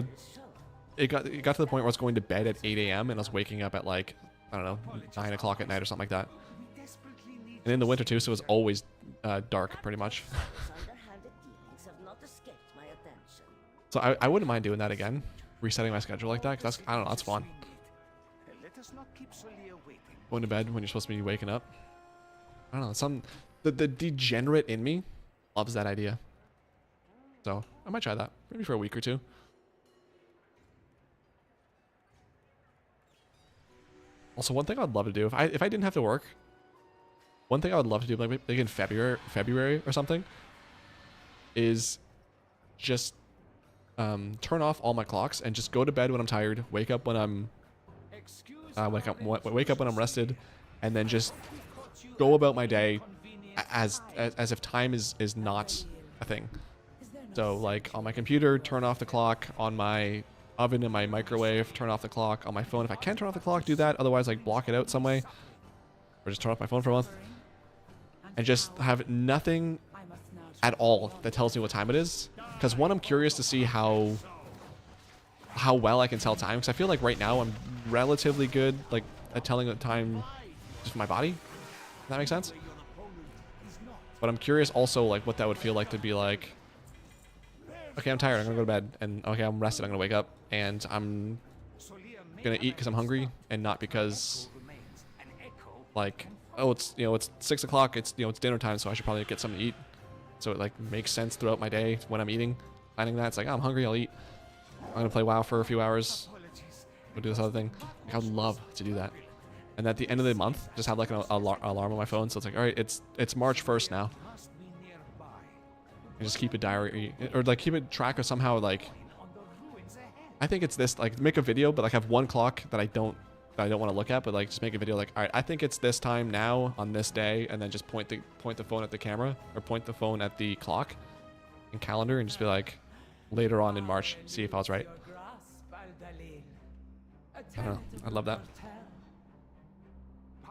it got to the point where I was going to bed at 8 a.m. and I was waking up at like, I don't know, 9 o'clock at night or something like that. And in the winter too, so it was always dark pretty much. Underhanded dealings have not escaped my attention. So I wouldn't mind doing that again, resetting my schedule like that, because that's, I don't know, that's fun. Let us not keep Solia waiting. Going to bed when you're supposed to be waking up. I don't know, the degenerate in me loves that idea. So I might try that, maybe for a week or two. Also, one thing I'd love to do, if I didn't have to work, one thing I would love to do, like in February or something, is just turn off all my clocks and just go to bed when I'm tired, wake up when I'm wake up when I'm rested, and then just go about my day as if time is not a thing. So like on my computer, turn off the clock. On my oven and my microwave, turn off the clock. On my phone, if I can turn off the clock, do that. Otherwise, like block it out some way, or just turn off my phone for a month, and just have nothing at all that tells me what time it is. Because one, I'm curious to see how well I can tell time, because I feel like right now I'm relatively good like at telling the time just my body. Does that make sense? But I'm curious also like what that would feel like to be like, okay, I'm tired, I'm gonna go to bed, and okay, I'm rested, I'm gonna wake up, and I'm gonna eat because I'm hungry and not because like oh, it's, you know, it's 6 o'clock. It's, you know, it's dinner time, so I should probably get something to eat. So it like makes sense throughout my day when I'm eating. Planning that, it's like, oh, I'm hungry, I'll eat. I'm gonna play WoW for a few hours. We'll do this other thing. Like, I'd love to do that. And at the end of the month, just have like an alarm on my phone. So it's like, all right, it's March 1st now. And just keep a diary, or like keep a track of somehow, like, I think it's this, like make a video, but like have one clock that I don't want to look at, but like just make a video like, all right, I think it's this time now on this day, and then just point the phone at the camera, or point the phone at the clock and calendar, and just be like, later on in March, see if I was right. I don't know. I love that.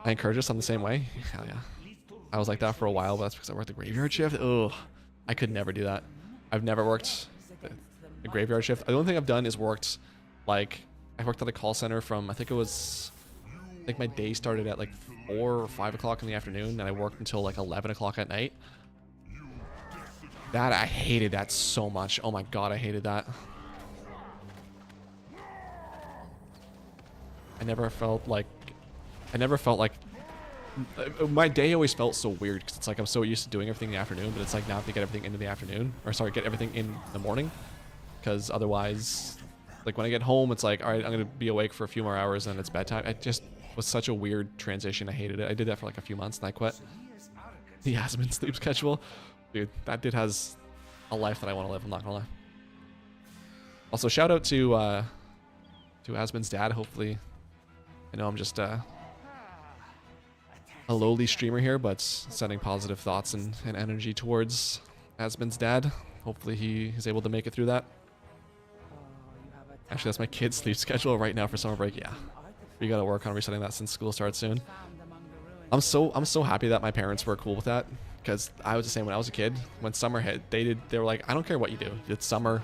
I encourage us on the same way. Hell yeah. I was like that for a while, but that's because I worked the graveyard shift. Ugh. I could never do that. I've never worked a graveyard shift. The only thing I've done is worked, like, I worked at a call center from, I think my day started at like 4 or 5 o'clock in the afternoon, and I worked until like 11 o'clock at night. That, I hated that so much. Oh my god, I hated that. I never felt like my day always felt so weird, because it's like I'm so used to doing everything in the afternoon, but it's like now I have to get everything into the afternoon, or sorry, get everything in the morning, because otherwise, like when I get home, it's like, all right, I'm gonna be awake for a few more hours and it's bedtime. It just was such a weird transition. I hated it. I did that for like a few months and I quit. The Asmund sleep schedule, dude, that dude has a life that I want to live. I'm not gonna lie. Also, shout out to Asmund's dad. Hopefully, I know I'm just a lowly streamer here, but sending positive thoughts and energy towards Asmund's dad. Hopefully he is able to make it through that. Actually, that's my kid's sleep schedule right now for summer break. Yeah, we gotta work on resetting that since school starts soon. I'm so happy that my parents were cool with that, because I was the same when I was a kid. When summer hit, they were like, I don't care what you do. It's summer.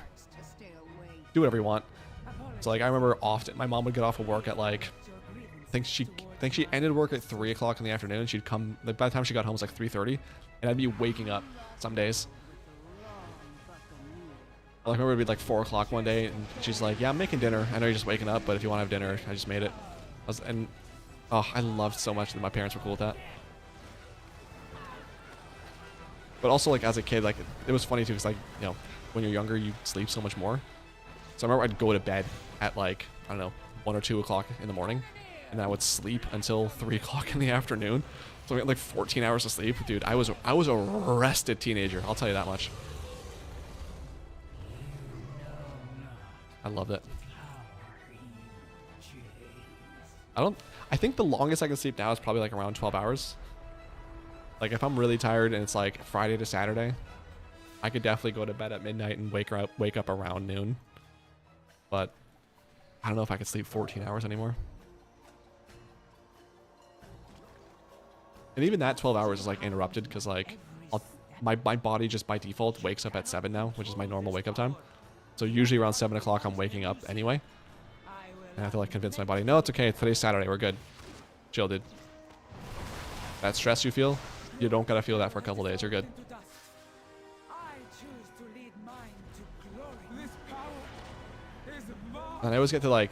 Do whatever you want. So like I remember often my mom would get off of work at like, I think she ended work at 3 o'clock in the afternoon. She'd come, like by the time she got home it was like 3:30, and I'd be waking up some days. I remember it'd be like 4 o'clock one day, and she's like, yeah, I'm making dinner. I know you're just waking up, but if you want to have dinner, I just made it. I loved so much that my parents were cool with that. But also, like, as a kid, like, it was funny too, because, like, you know, when you're younger, you sleep so much more. So I remember I'd go to bed at, like, I don't know, 1 or 2 o'clock in the morning, and then I would sleep until 3 o'clock in the afternoon. So I got like 14 hours of sleep. Dude, I was a rested teenager, I'll tell you that much. I loved it. I think the longest I can sleep now is probably like around 12 hours. Like if I'm really tired and it's like Friday to Saturday, I could definitely go to bed at midnight and wake up around noon. But I don't know if I could sleep 14 hours anymore. And even that 12 hours is like interrupted because like my body just by default wakes up at 7 now, which is my normal wake up time. So usually around 7 o'clock I'm waking up anyway. And I have to like convince my body, no, it's okay. Today's Saturday. We're good. Chill, dude. That stress you feel, you don't gotta feel that for a couple days. You're good. And I always get to like,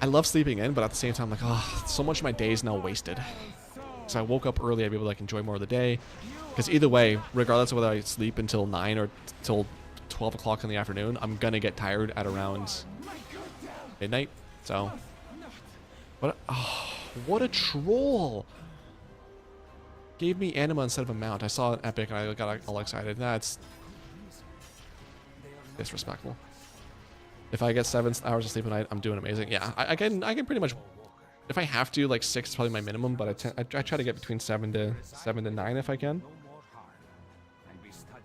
I love sleeping in, but at the same time, I'm like, oh, so much of my day is now wasted. So I woke up early, I'd be able to like enjoy more of the day. Because either way, regardless of whether I sleep until 9 or till 12 o'clock in the afternoon, I'm gonna get tired at around midnight. So, what a troll! Gave me anima instead of a mount. I saw an epic and I got all excited. That's disrespectful. If I get 7 hours of sleep a night, I'm doing amazing. Yeah, I can pretty much, if I have to, like 6 is probably my minimum, but I try to get between 7 to 9 if I can.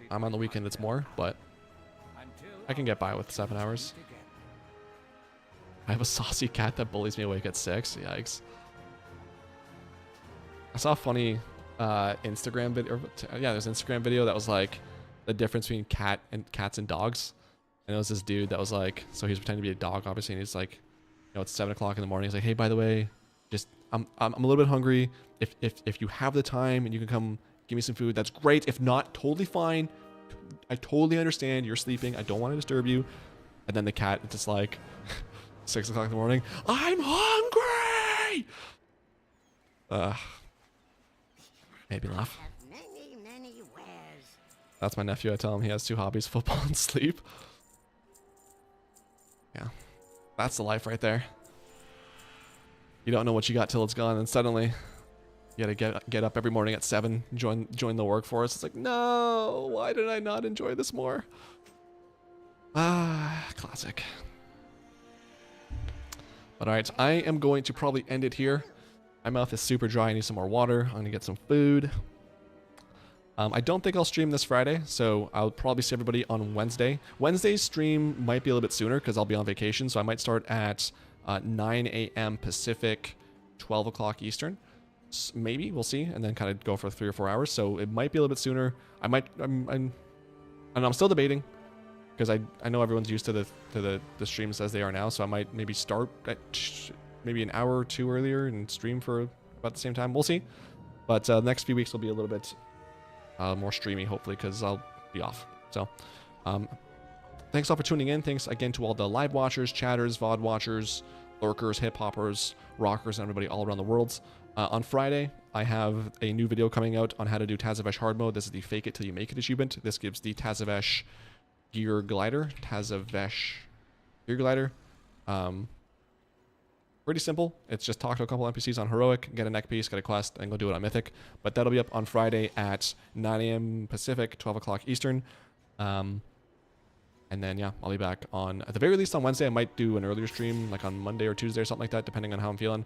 I'm on the weekend, it's more, but I can get by with 7 hours. I have a saucy cat that bullies me awake at 6. Yikes. I saw a funny Instagram video. Yeah, there's an Instagram video that was like the difference between cats and dogs. And it was this dude that was like, so he was pretending to be a dog, obviously, and he's like, you know, it's 7 o'clock in the morning. He's like, hey, by the way, just I'm a little bit hungry. If you have the time and you can come give me some food, that's great. If not, totally fine. I totally understand. You're sleeping. I don't want to disturb you. And then the cat is just like 6 o'clock in the morning. I'm hungry. Made me laugh. Have many, many wares. That's my nephew. I tell him he has 2 hobbies, football and sleep. Yeah. That's the life right there. You don't know what you got till it's gone, and suddenly you gotta get up every morning at 7, join the workforce. It's like, no, why did I not enjoy this more? Ah, classic. But alright, I am going to probably end it here. My mouth is super dry. I need some more water. I'm gonna get some food. I don't think I'll stream this Friday, so I'll probably see everybody on Wednesday. Wednesday's stream might be a little bit sooner because I'll be on vacation, so I might start at 9 a.m. Pacific, 12 o'clock Eastern. Maybe, we'll see, and then kind of go for 3 or 4 hours, so it might be a little bit sooner. I'm still debating, because I know everyone's used to the streams as they are now, so I might maybe start at maybe an hour or 2 earlier and stream for about the same time. We'll see. But the next few weeks will be a little bit more streamy, hopefully, because I'll be off. So thanks all for tuning in. Thanks again to all the live watchers, chatters, VOD watchers, lurkers, hip-hoppers, rockers, and everybody all around the world. On Friday, I have a new video coming out on how to do Tazavesh hard mode. This is the Fake It Till You Make It achievement. This gives the Tazavesh gear glider. Tazavesh gear glider. Pretty simple. It's just talk to a couple NPCs on Heroic, get a neck piece, get a quest, and go do it on Mythic. But that'll be up on Friday at 9 a.m. Pacific, 12 o'clock Eastern. And then, yeah, I'll be back on, at the very least on Wednesday. I might do an earlier stream, like on Monday or Tuesday or something like that, depending on how I'm feeling.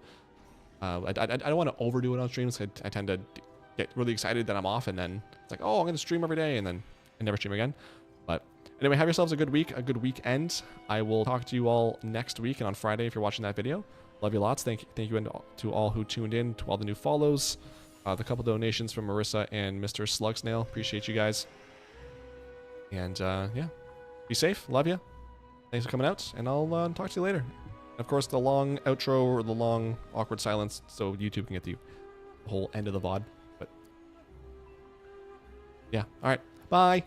I don't want to overdo it on streams. I tend to get really excited that I'm off, and then it's like, oh, I'm going to stream every day, and then I never stream again. But anyway, have yourselves a good week, a good weekend. I will talk to you all next week and on Friday if you're watching that video. Love you lots. Thank you to all who tuned in, to all the new follows, the couple donations from Marissa and Mr. Slugsnail. Appreciate you guys. And yeah, be safe. Love you. Thanks for coming out, and I'll talk to you later. Of course, the long outro or the long awkward silence, so YouTube can get the whole end of the VOD. But yeah, all right, bye.